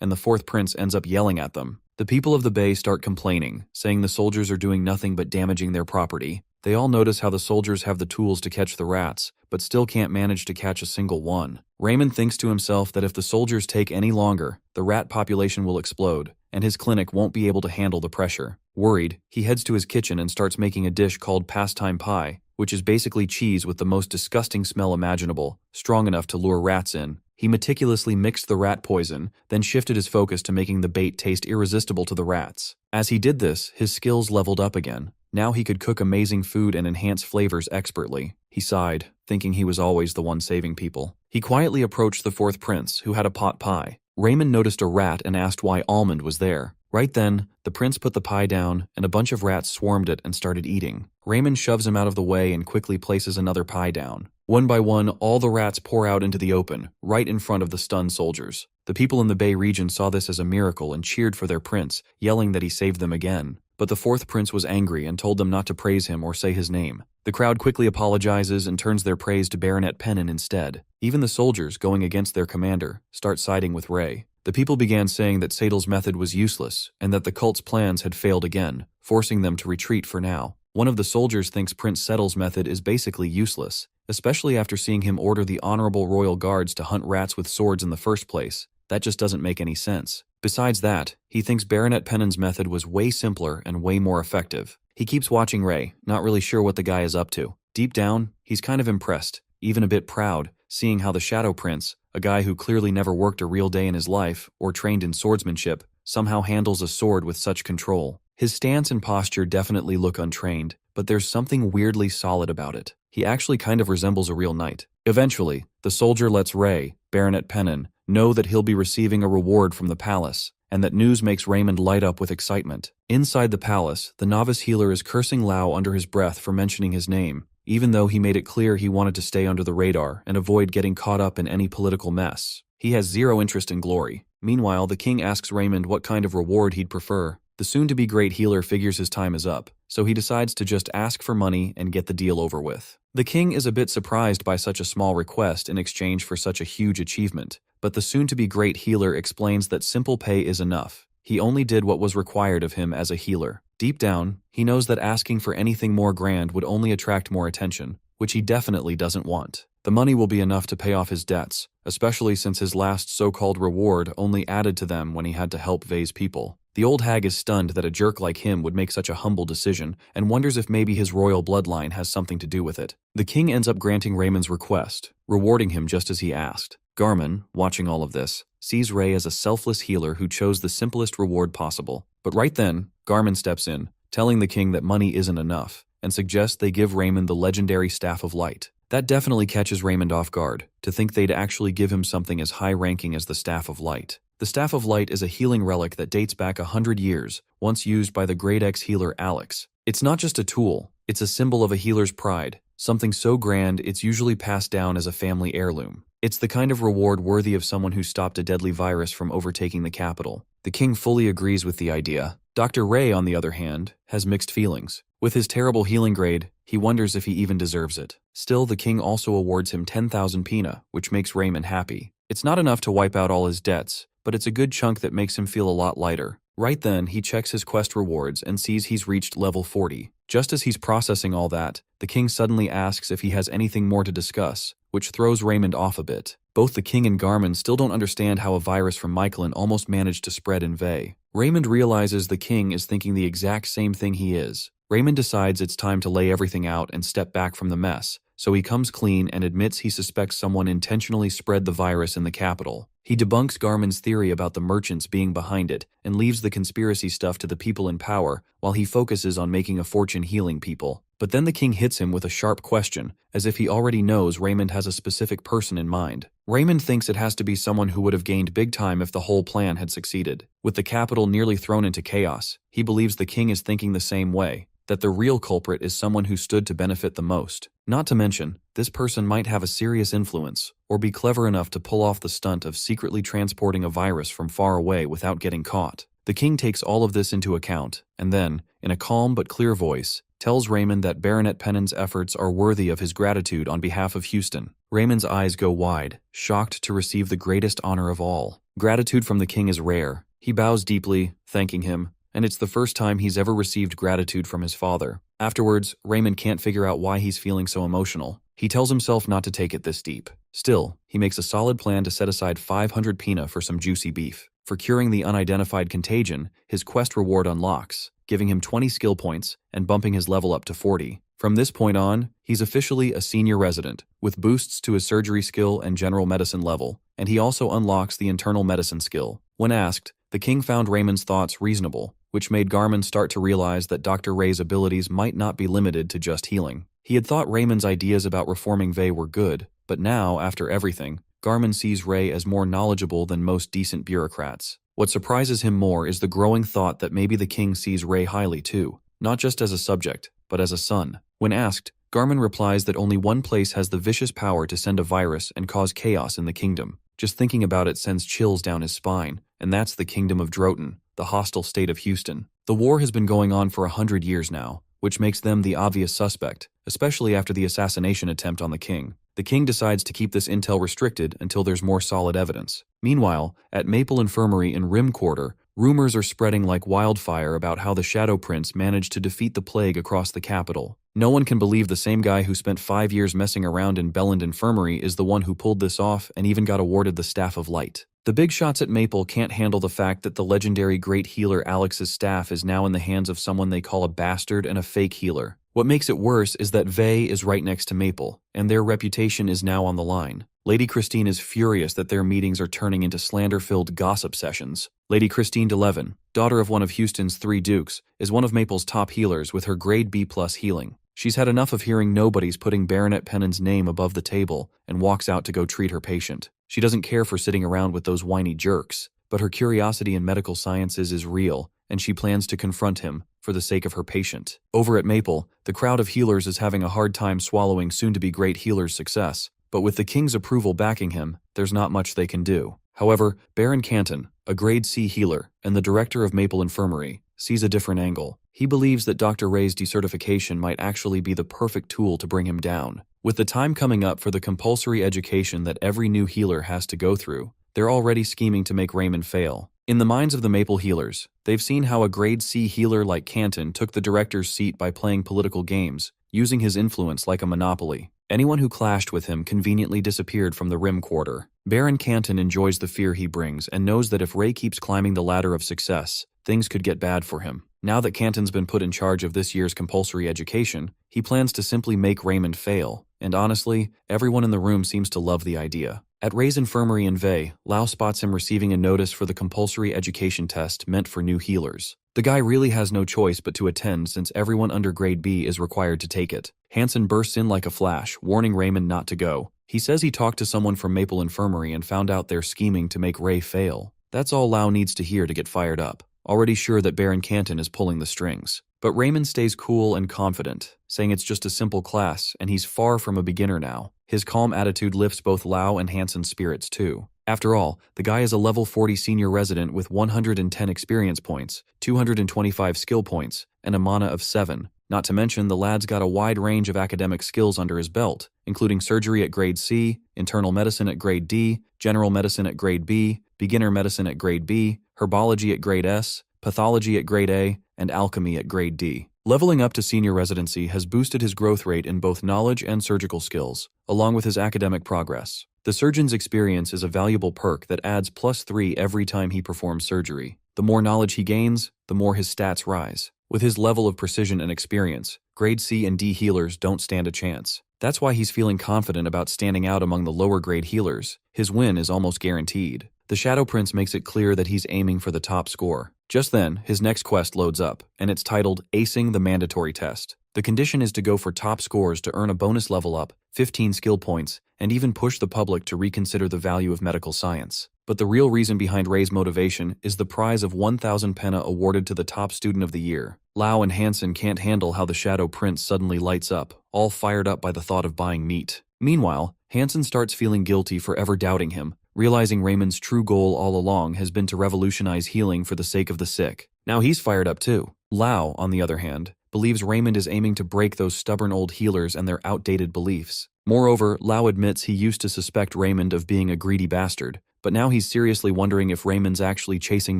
and the 4th prince ends up yelling at them. The people of the Bay start complaining, saying the soldiers are doing nothing but damaging their property. They all notice how the soldiers have the tools to catch the rats, but still can't manage to catch a single one. Raymond thinks to himself that if the soldiers take any longer, the rat population will explode, and his clinic won't be able to handle the pressure. Worried, he heads to his kitchen and starts making a dish called pastime pie, which is basically cheese with the most disgusting smell imaginable, strong enough to lure rats in. He meticulously mixed the rat poison, then shifted his focus to making the bait taste irresistible to the rats. As he did this, his skills leveled up again. Now he could cook amazing food and enhance flavors expertly. He sighed, thinking he was always the one saving people. He quietly approached the 4th prince, who had a pot pie. Raymond noticed a rat and asked why Almond was there. Right then, the prince put the pie down, and a bunch of rats swarmed it and started eating. Raymond shoves him out of the way and quickly places another pie down. One by one, all the rats pour out into the open, right in front of the stunned soldiers. The people in the Bay region saw this as a miracle and cheered for their prince, yelling that he saved them again. But the 4th prince was angry and told them not to praise him or say his name. The crowd quickly apologizes and turns their praise to Baronet Pennon instead. Even the soldiers, going against their commander, start siding with Ray. The people began saying that Satel's method was useless and that the cult's plans had failed again, forcing them to retreat for now. One of the soldiers thinks Prince Settle's method is basically useless, especially after seeing him order the honorable royal guards to hunt rats with swords in the first place. That just doesn't make any sense. Besides that, he thinks Baronet Pennon's method was way simpler and way more effective. He keeps watching Ray, not really sure what the guy is up to. Deep down, he's kind of impressed, even a bit proud, seeing how the Shadow Prince, a guy who clearly never worked a real day in his life or trained in swordsmanship, somehow handles a sword with such control. His stance and posture definitely look untrained, but there's something weirdly solid about it. He actually kind of resembles a real knight. Eventually, the soldier lets Ray, Baronet Pennon, know that he'll be receiving a reward from the palace, and that news makes Raymond light up with excitement. Inside the palace, the novice healer is cursing Lau under his breath for mentioning his name, even though he made it clear he wanted to stay under the radar and avoid getting caught up in any political mess. He has zero interest in glory. Meanwhile, the king asks Raymond what kind of reward he'd prefer. The soon-to-be great healer figures his time is up, so he decides to just ask for money and get the deal over with. The king is a bit surprised by such a small request in exchange for such a huge achievement, but the soon-to-be great healer explains that simple pay is enough. He only did what was required of him as a healer. Deep down, he knows that asking for anything more grand would only attract more attention, which he definitely doesn't want. The money will be enough to pay off his debts, especially since his last so-called reward only added to them when he had to help Vei's people. The old hag is stunned that a jerk like him would make such a humble decision and wonders if maybe his royal bloodline has something to do with it. The king ends up granting Raymond's request, rewarding him just as he asked. Garmin, watching all of this, sees Ray as a selfless healer who chose the simplest reward possible. But right then, Garmin steps in, telling the king that money isn't enough, and suggests they give Raymond the legendary Staff of Light. That definitely catches Raymond off guard, to think they'd actually give him something as high-ranking as the Staff of Light. The Staff of Light is a healing relic that dates back 100 years, once used by the great ex-healer Alex. It's not just a tool, it's a symbol of a healer's pride, something so grand it's usually passed down as a family heirloom. It's the kind of reward worthy of someone who stopped a deadly virus from overtaking the capital. The king fully agrees with the idea. Dr. Ray, on the other hand, has mixed feelings. With his terrible healing grade, he wonders if he even deserves it. Still, the king also awards him 10,000 pina, which makes Raymond happy. It's not enough to wipe out all his debts, but it's a good chunk that makes him feel a lot lighter. Right then, he checks his quest rewards and sees he's reached level 40. Just as he's processing all that, the king suddenly asks if he has anything more to discuss, which throws Raymond off a bit. Both the king and Garmin still don't understand how a virus from Mycalin almost managed to spread in Vei. Raymond realizes the king is thinking the exact same thing he is. Raymond decides it's time to lay everything out and step back from the mess, so he comes clean and admits he suspects someone intentionally spread the virus in the capital. He debunks Garmin's theory about the merchants being behind it and leaves the conspiracy stuff to the people in power while he focuses on making a fortune healing people. But then the king hits him with a sharp question, as if he already knows Raymond has a specific person in mind. Raymond thinks it has to be someone who would have gained big time if the whole plan had succeeded. With the capital nearly thrown into chaos, he believes the king is thinking the same way, that the real culprit is someone who stood to benefit the most. Not to mention, this person might have a serious influence, or be clever enough to pull off the stunt of secretly transporting a virus from far away without getting caught. The king takes all of this into account, and then, in a calm but clear voice, tells Raymond that Baronet Pennon's efforts are worthy of his gratitude on behalf of Houston. Raymond's eyes go wide, shocked to receive the greatest honor of all. Gratitude from the king is rare. He bows deeply, thanking him, and it's the first time he's ever received gratitude from his father. Afterwards, Raymond can't figure out why he's feeling so emotional. He tells himself not to take it this deep. Still, he makes a solid plan to set aside 500 pina for some juicy beef. For curing the unidentified contagion, his quest reward unlocks, giving him 20 skill points and bumping his level up to 40. From this point on, he's officially a senior resident, with boosts to his surgery skill and general medicine level, and he also unlocks the internal medicine skill. When asked, the king found Raymond's thoughts reasonable, which made Garmin start to realize that Dr. Ray's abilities might not be limited to just healing. He had thought Raymond's ideas about reforming Vei were good, but now, after everything, Garmin sees Ray as more knowledgeable than most decent bureaucrats. What surprises him more is the growing thought that maybe the king sees Ray highly too, not just as a subject, but as a son. When asked, Garmin replies that only one place has the vicious power to send a virus and cause chaos in the kingdom. Just thinking about it sends chills down his spine, and that's the kingdom of Droton, the hostile state of Houston. The war has been going on for 100 years now, which makes them the obvious suspect, especially after the assassination attempt on the king. The king decides to keep this intel restricted until there's more solid evidence. Meanwhile, at Maple Infirmary in Rim Quarter, rumors are spreading like wildfire about how the Shadow Prince managed to defeat the plague across the capital. No one can believe the same guy who spent 5 years messing around in Belland Infirmary is the one who pulled this off and even got awarded the Staff of Light. The big shots at Maple can't handle the fact that the legendary great healer Alex's staff is now in the hands of someone they call a bastard and a fake healer. What makes it worse is that Vey is right next to Maple, and their reputation is now on the line. Lady Christine is furious that their meetings are turning into slander-filled gossip sessions. Lady Christine DeLevin, daughter of one of Houston's 3 dukes, is one of Maple's top healers with her grade B+ healing. She's had enough of hearing nobodies putting Baronet Pennon's name above the table and walks out to go treat her patient. She doesn't care for sitting around with those whiny jerks, but her curiosity in medical sciences is real, and she plans to confront him for the sake of her patient. Over at Maple, the crowd of healers is having a hard time swallowing soon-to-be great healer's success, but with the king's approval backing him, there's not much they can do. However, Baron Canton, a grade C healer and the director of Maple Infirmary, sees a different angle. He believes that Dr. Ray's decertification might actually be the perfect tool to bring him down. With the time coming up for the compulsory education that every new healer has to go through, they're already scheming to make Raymond fail. In the minds of the Maple healers, they've seen how a grade C healer like Canton took the director's seat by playing political games, using his influence like a monopoly. Anyone who clashed with him conveniently disappeared from the Rim Quarter. Baron Canton enjoys the fear he brings and knows that if Ray keeps climbing the ladder of success, things could get bad for him. Now that Canton's been put in charge of this year's compulsory education, he plans to simply make Raymond fail, and honestly, everyone in the room seems to love the idea. At Ray's infirmary in Vey, Lau spots him receiving a notice for the compulsory education test meant for new healers. The guy really has no choice but to attend since everyone under grade B is required to take it. Hansen bursts in like a flash, warning Raymond not to go. He says he talked to someone from Maple Infirmary and found out they're scheming to make Ray fail. That's all Lau needs to hear to get fired up, already sure that Baron Canton is pulling the strings. But Raymond stays cool and confident, saying it's just a simple class and he's far from a beginner now. His calm attitude lifts both Lau and Hansen's spirits too. After all, the guy is a level 40 senior resident with 110 experience points, 225 skill points, and a mana of 7. Not to mention the lad's got a wide range of academic skills under his belt, including surgery at grade C, internal medicine at grade D, general medicine at grade B, beginner medicine at grade B, herbology at grade S, pathology at grade A, and alchemy at grade D. Leveling up to senior residency has boosted his growth rate in both knowledge and surgical skills, along with his academic progress. The surgeon's experience is a valuable perk that adds +3 every time he performs surgery. The more knowledge he gains, the more his stats rise. With his level of precision and experience, grade C and D healers don't stand a chance. That's why he's feeling confident about standing out among the lower grade healers. His win is almost guaranteed. The Shadow Prince makes it clear that he's aiming for the top score. Just then, his next quest loads up, and it's titled Acing the Mandatory Test. The condition is to go for top scores to earn a bonus level up, 15 skill points, and even push the public to reconsider the value of medical science. But the real reason behind Ray's motivation is the prize of 1,000 penna awarded to the top student of the year. Lau and Hansen can't handle how the Shadow Prince suddenly lights up, all fired up by the thought of buying meat. Meanwhile, Hansen starts feeling guilty for ever doubting him, realizing Raymond's true goal all along has been to revolutionize healing for the sake of the sick. Now he's fired up too. Lau, on the other hand, believes Raymond is aiming to break those stubborn old healers and their outdated beliefs. Moreover, Lau admits he used to suspect Raymond of being a greedy bastard, but now he's seriously wondering if Raymond's actually chasing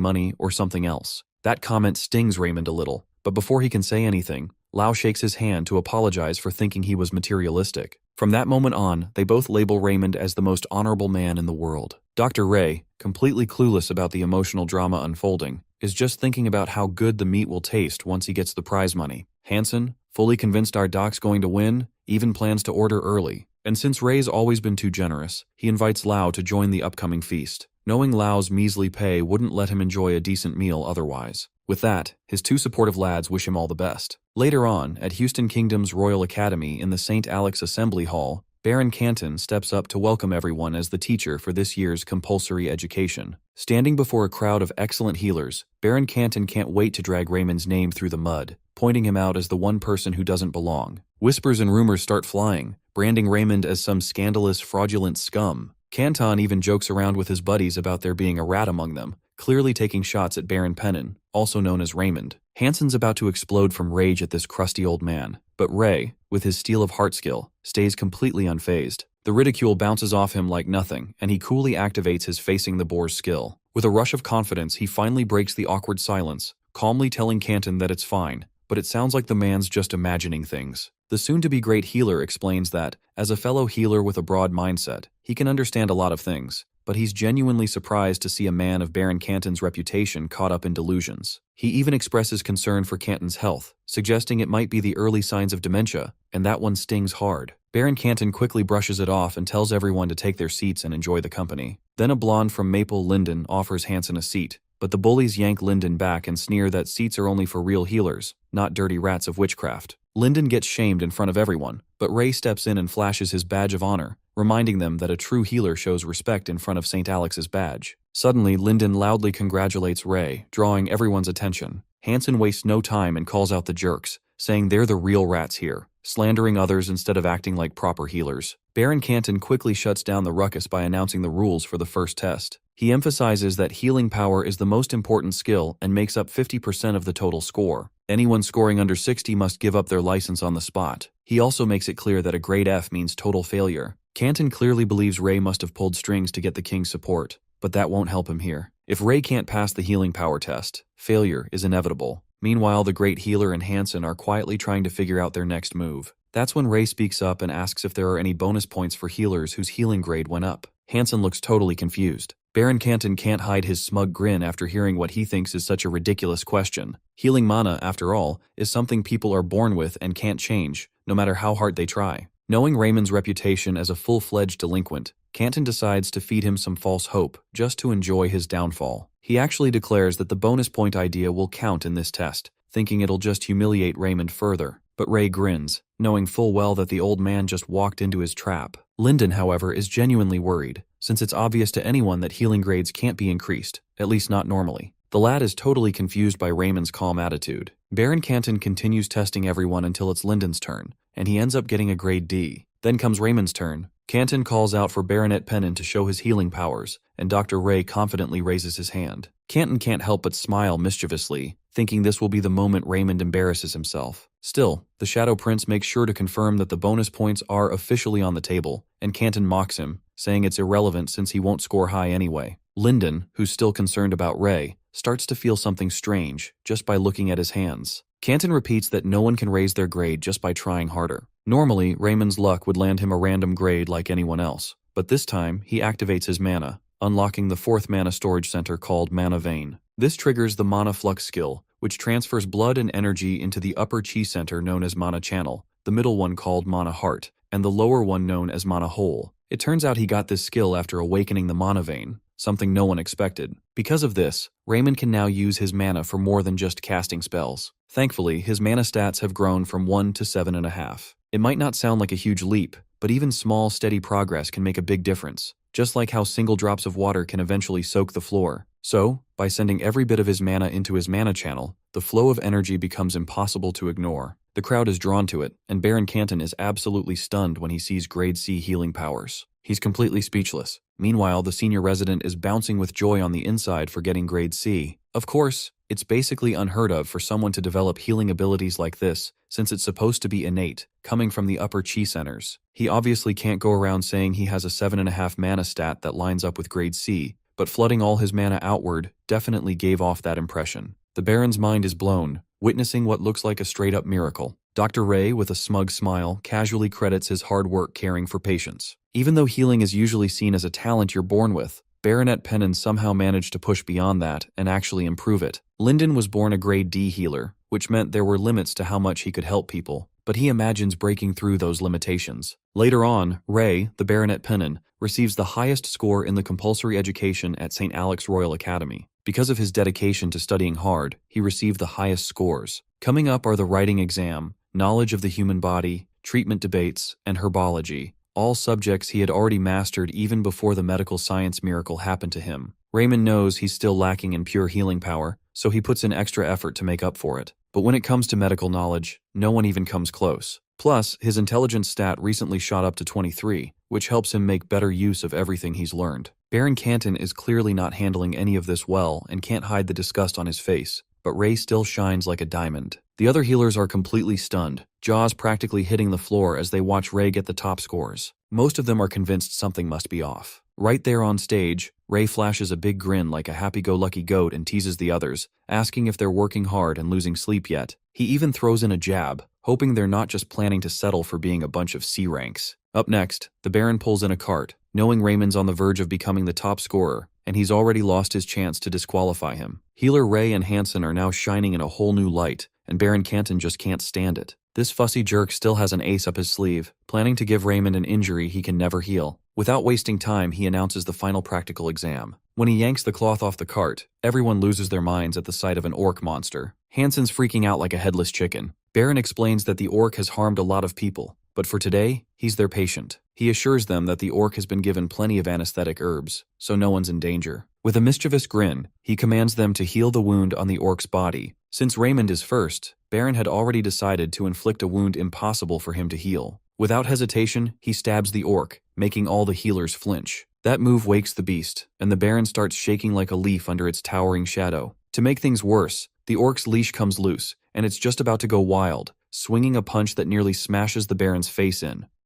money or something else. That comment stings Raymond a little, but before he can say anything, Lau shakes his hand to apologize for thinking he was materialistic. From that moment on, they both label Raymond as the most honorable man in the world. Dr. Ray, completely clueless about the emotional drama unfolding, is just thinking about how good the meat will taste once he gets the prize money. Hansen, fully convinced our doc's going to win, even plans to order early. And since Ray's always been too generous, he invites Lau to join the upcoming feast, knowing Lau's measly pay wouldn't let him enjoy a decent meal otherwise. With that, his 2 supportive lads wish him all the best. Later on, at Houston Kingdom's Royal Academy in the St. Alex Assembly Hall, Baron Canton steps up to welcome everyone as the teacher for this year's compulsory education. Standing before a crowd of excellent healers, Baron Canton can't wait to drag Raymond's name through the mud, pointing him out as the one person who doesn't belong. Whispers and rumors start flying, branding Raymond as some scandalous, fraudulent scum. Canton even jokes around with his buddies about there being a rat among them, clearly taking shots at Baron Pennon, also known as Raymond. Hansen's about to explode from rage at this crusty old man, but Ray, with his Steel of Heart skill, stays completely unfazed. The ridicule bounces off him like nothing, and he coolly activates his Facing the Boars skill. With a rush of confidence, he finally breaks the awkward silence, calmly telling Canton that it's fine, but it sounds like the man's just imagining things. The soon-to-be great healer explains that, as a fellow healer with a broad mindset, he can understand a lot of things, but he's genuinely surprised to see a man of Baron Canton's reputation caught up in delusions. He even expresses concern for Canton's health, suggesting it might be the early signs of dementia, and that one stings hard. Baron Canton quickly brushes it off and tells everyone to take their seats and enjoy the company. Then a blonde from Maple Linden offers Hansen a seat, but the bullies yank Linden back and sneer that seats are only for real healers, not dirty rats of witchcraft. Linden gets shamed in front of everyone, but Ray steps in and flashes his badge of honor, reminding them that a true healer shows respect in front of St. Alex's badge. Suddenly, Linden loudly congratulates Ray, drawing everyone's attention. Hansen wastes no time and calls out the jerks, saying they're the real rats here, slandering others instead of acting like proper healers. Baron Canton quickly shuts down the ruckus by announcing the rules for the first test. He emphasizes that healing power is the most important skill and makes up 50% of the total score. Anyone scoring under 60 must give up their license on the spot. He also makes it clear that a grade F means total failure. Canton clearly believes Ray must have pulled strings to get the king's support, but that won't help him here. If Ray can't pass the healing power test, failure is inevitable. Meanwhile, the great healer and Hansen are quietly trying to figure out their next move. That's when Ray speaks up and asks if there are any bonus points for healers whose healing grade went up. Hansen looks totally confused. Baron Canton can't hide his smug grin after hearing what he thinks is such a ridiculous question. Healing mana, after all, is something people are born with and can't change, no matter how hard they try. Knowing Raymond's reputation as a full-fledged delinquent, Canton decides to feed him some false hope, just to enjoy his downfall. He actually declares that the bonus point idea will count in this test, thinking it'll just humiliate Raymond further. But Ray grins, knowing full well that the old man just walked into his trap. Linden, however, is genuinely worried, since it's obvious to anyone that healing grades can't be increased, at least not normally. The lad is totally confused by Raymond's calm attitude. Baron Canton continues testing everyone until it's Linden's turn, and he ends up getting a grade D. Then comes Raymond's turn. Canton calls out for Baronet Pennon to show his healing powers, and Dr. Ray confidently raises his hand. Canton can't help but smile mischievously, thinking this will be the moment Raymond embarrasses himself. Still, the Shadow Prince makes sure to confirm that the bonus points are officially on the table, and Canton mocks him, saying it's irrelevant since he won't score high anyway. Linden, who's still concerned about Ray, starts to feel something strange just by looking at his hands. Canton repeats that no one can raise their grade just by trying harder. Normally, Raymond's luck would land him a random grade like anyone else, but this time he activates his mana, unlocking the 4th mana storage center called Mana Vein. This triggers the Mana Flux skill, which transfers blood and energy into the upper chi center known as Mana Channel, the middle one called Mana Heart, and the lower one known as Mana Hole. It turns out he got this skill after awakening the Mana Vein, something no one expected. Because of this, Raymond can now use his mana for more than just casting spells. Thankfully, his mana stats have grown from 1 to 7.5. It might not sound like a huge leap, but even small, steady progress can make a big difference, just like how single drops of water can eventually soak the floor. So, by sending every bit of his mana into his mana channel, the flow of energy becomes impossible to ignore. The crowd is drawn to it, and Baron Canton is absolutely stunned when he sees Grade C healing powers. He's completely speechless. Meanwhile, the senior resident is bouncing with joy on the inside for getting Grade C. Of course, it's basically unheard of for someone to develop healing abilities like this, since it's supposed to be innate, coming from the upper chi centers. He obviously can't go around saying he has a 7.5 mana stat that lines up with Grade C, but flooding all his mana outward definitely gave off that impression. The Baron's mind is blown, witnessing what looks like a straight-up miracle. Dr. Ray, with a smug smile, casually credits his hard work caring for patients. Even though healing is usually seen as a talent you're born with, Baronet Pennon somehow managed to push beyond that and actually improve it. Linden was born a Grade D healer, which meant there were limits to how much he could help people, but he imagines breaking through those limitations. Later on, Ray, the Baronet Pennon, receives the highest score in the compulsory education at St. Alex Royal Academy. Because of his dedication to studying hard, he received the highest scores. Coming up are the writing exam, knowledge of the human body, treatment debates, and herbology, all subjects he had already mastered even before the medical science miracle happened to him. Raymond knows he's still lacking in pure healing power, so he puts in extra effort to make up for it. But when it comes to medical knowledge, no one even comes close. Plus, his intelligence stat recently shot up to 23, which helps him make better use of everything he's learned. Baron Canton is clearly not handling any of this well and can't hide the disgust on his face, but Ray still shines like a diamond. The other healers are completely stunned, jaws practically hitting the floor as they watch Ray get the top scores. Most of them are convinced something must be off. Right there on stage, Ray flashes a big grin like a happy-go-lucky goat and teases the others, asking if they're working hard and losing sleep yet. He even throws in a jab, hoping they're not just planning to settle for being a bunch of C ranks. Up next, the Baron pulls in a cart, knowing Raymond's on the verge of becoming the top scorer, and he's already lost his chance to disqualify him. Healer Ray and Hansen are now shining in a whole new light, and Baron Canton just can't stand it. This fussy jerk still has an ace up his sleeve, planning to give Raymond an injury he can never heal. Without wasting time, he announces the final practical exam. When he yanks the cloth off the cart, everyone loses their minds at the sight of an orc monster. Hansen's freaking out like a headless chicken. Baron explains that the orc has harmed a lot of people, but for today, he's their patient. He assures them that the orc has been given plenty of anesthetic herbs, so no one's in danger. With a mischievous grin, he commands them to heal the wound on the orc's body. Since Raymond is first, Baron had already decided to inflict a wound impossible for him to heal. Without hesitation, he stabs the orc, making all the healers flinch. That move wakes the beast, and the Baron starts shaking like a leaf under its towering shadow. To make things worse, the orc's leash comes loose, and it's just about to go wild, swinging a punch that nearly smashes the Baron's face in.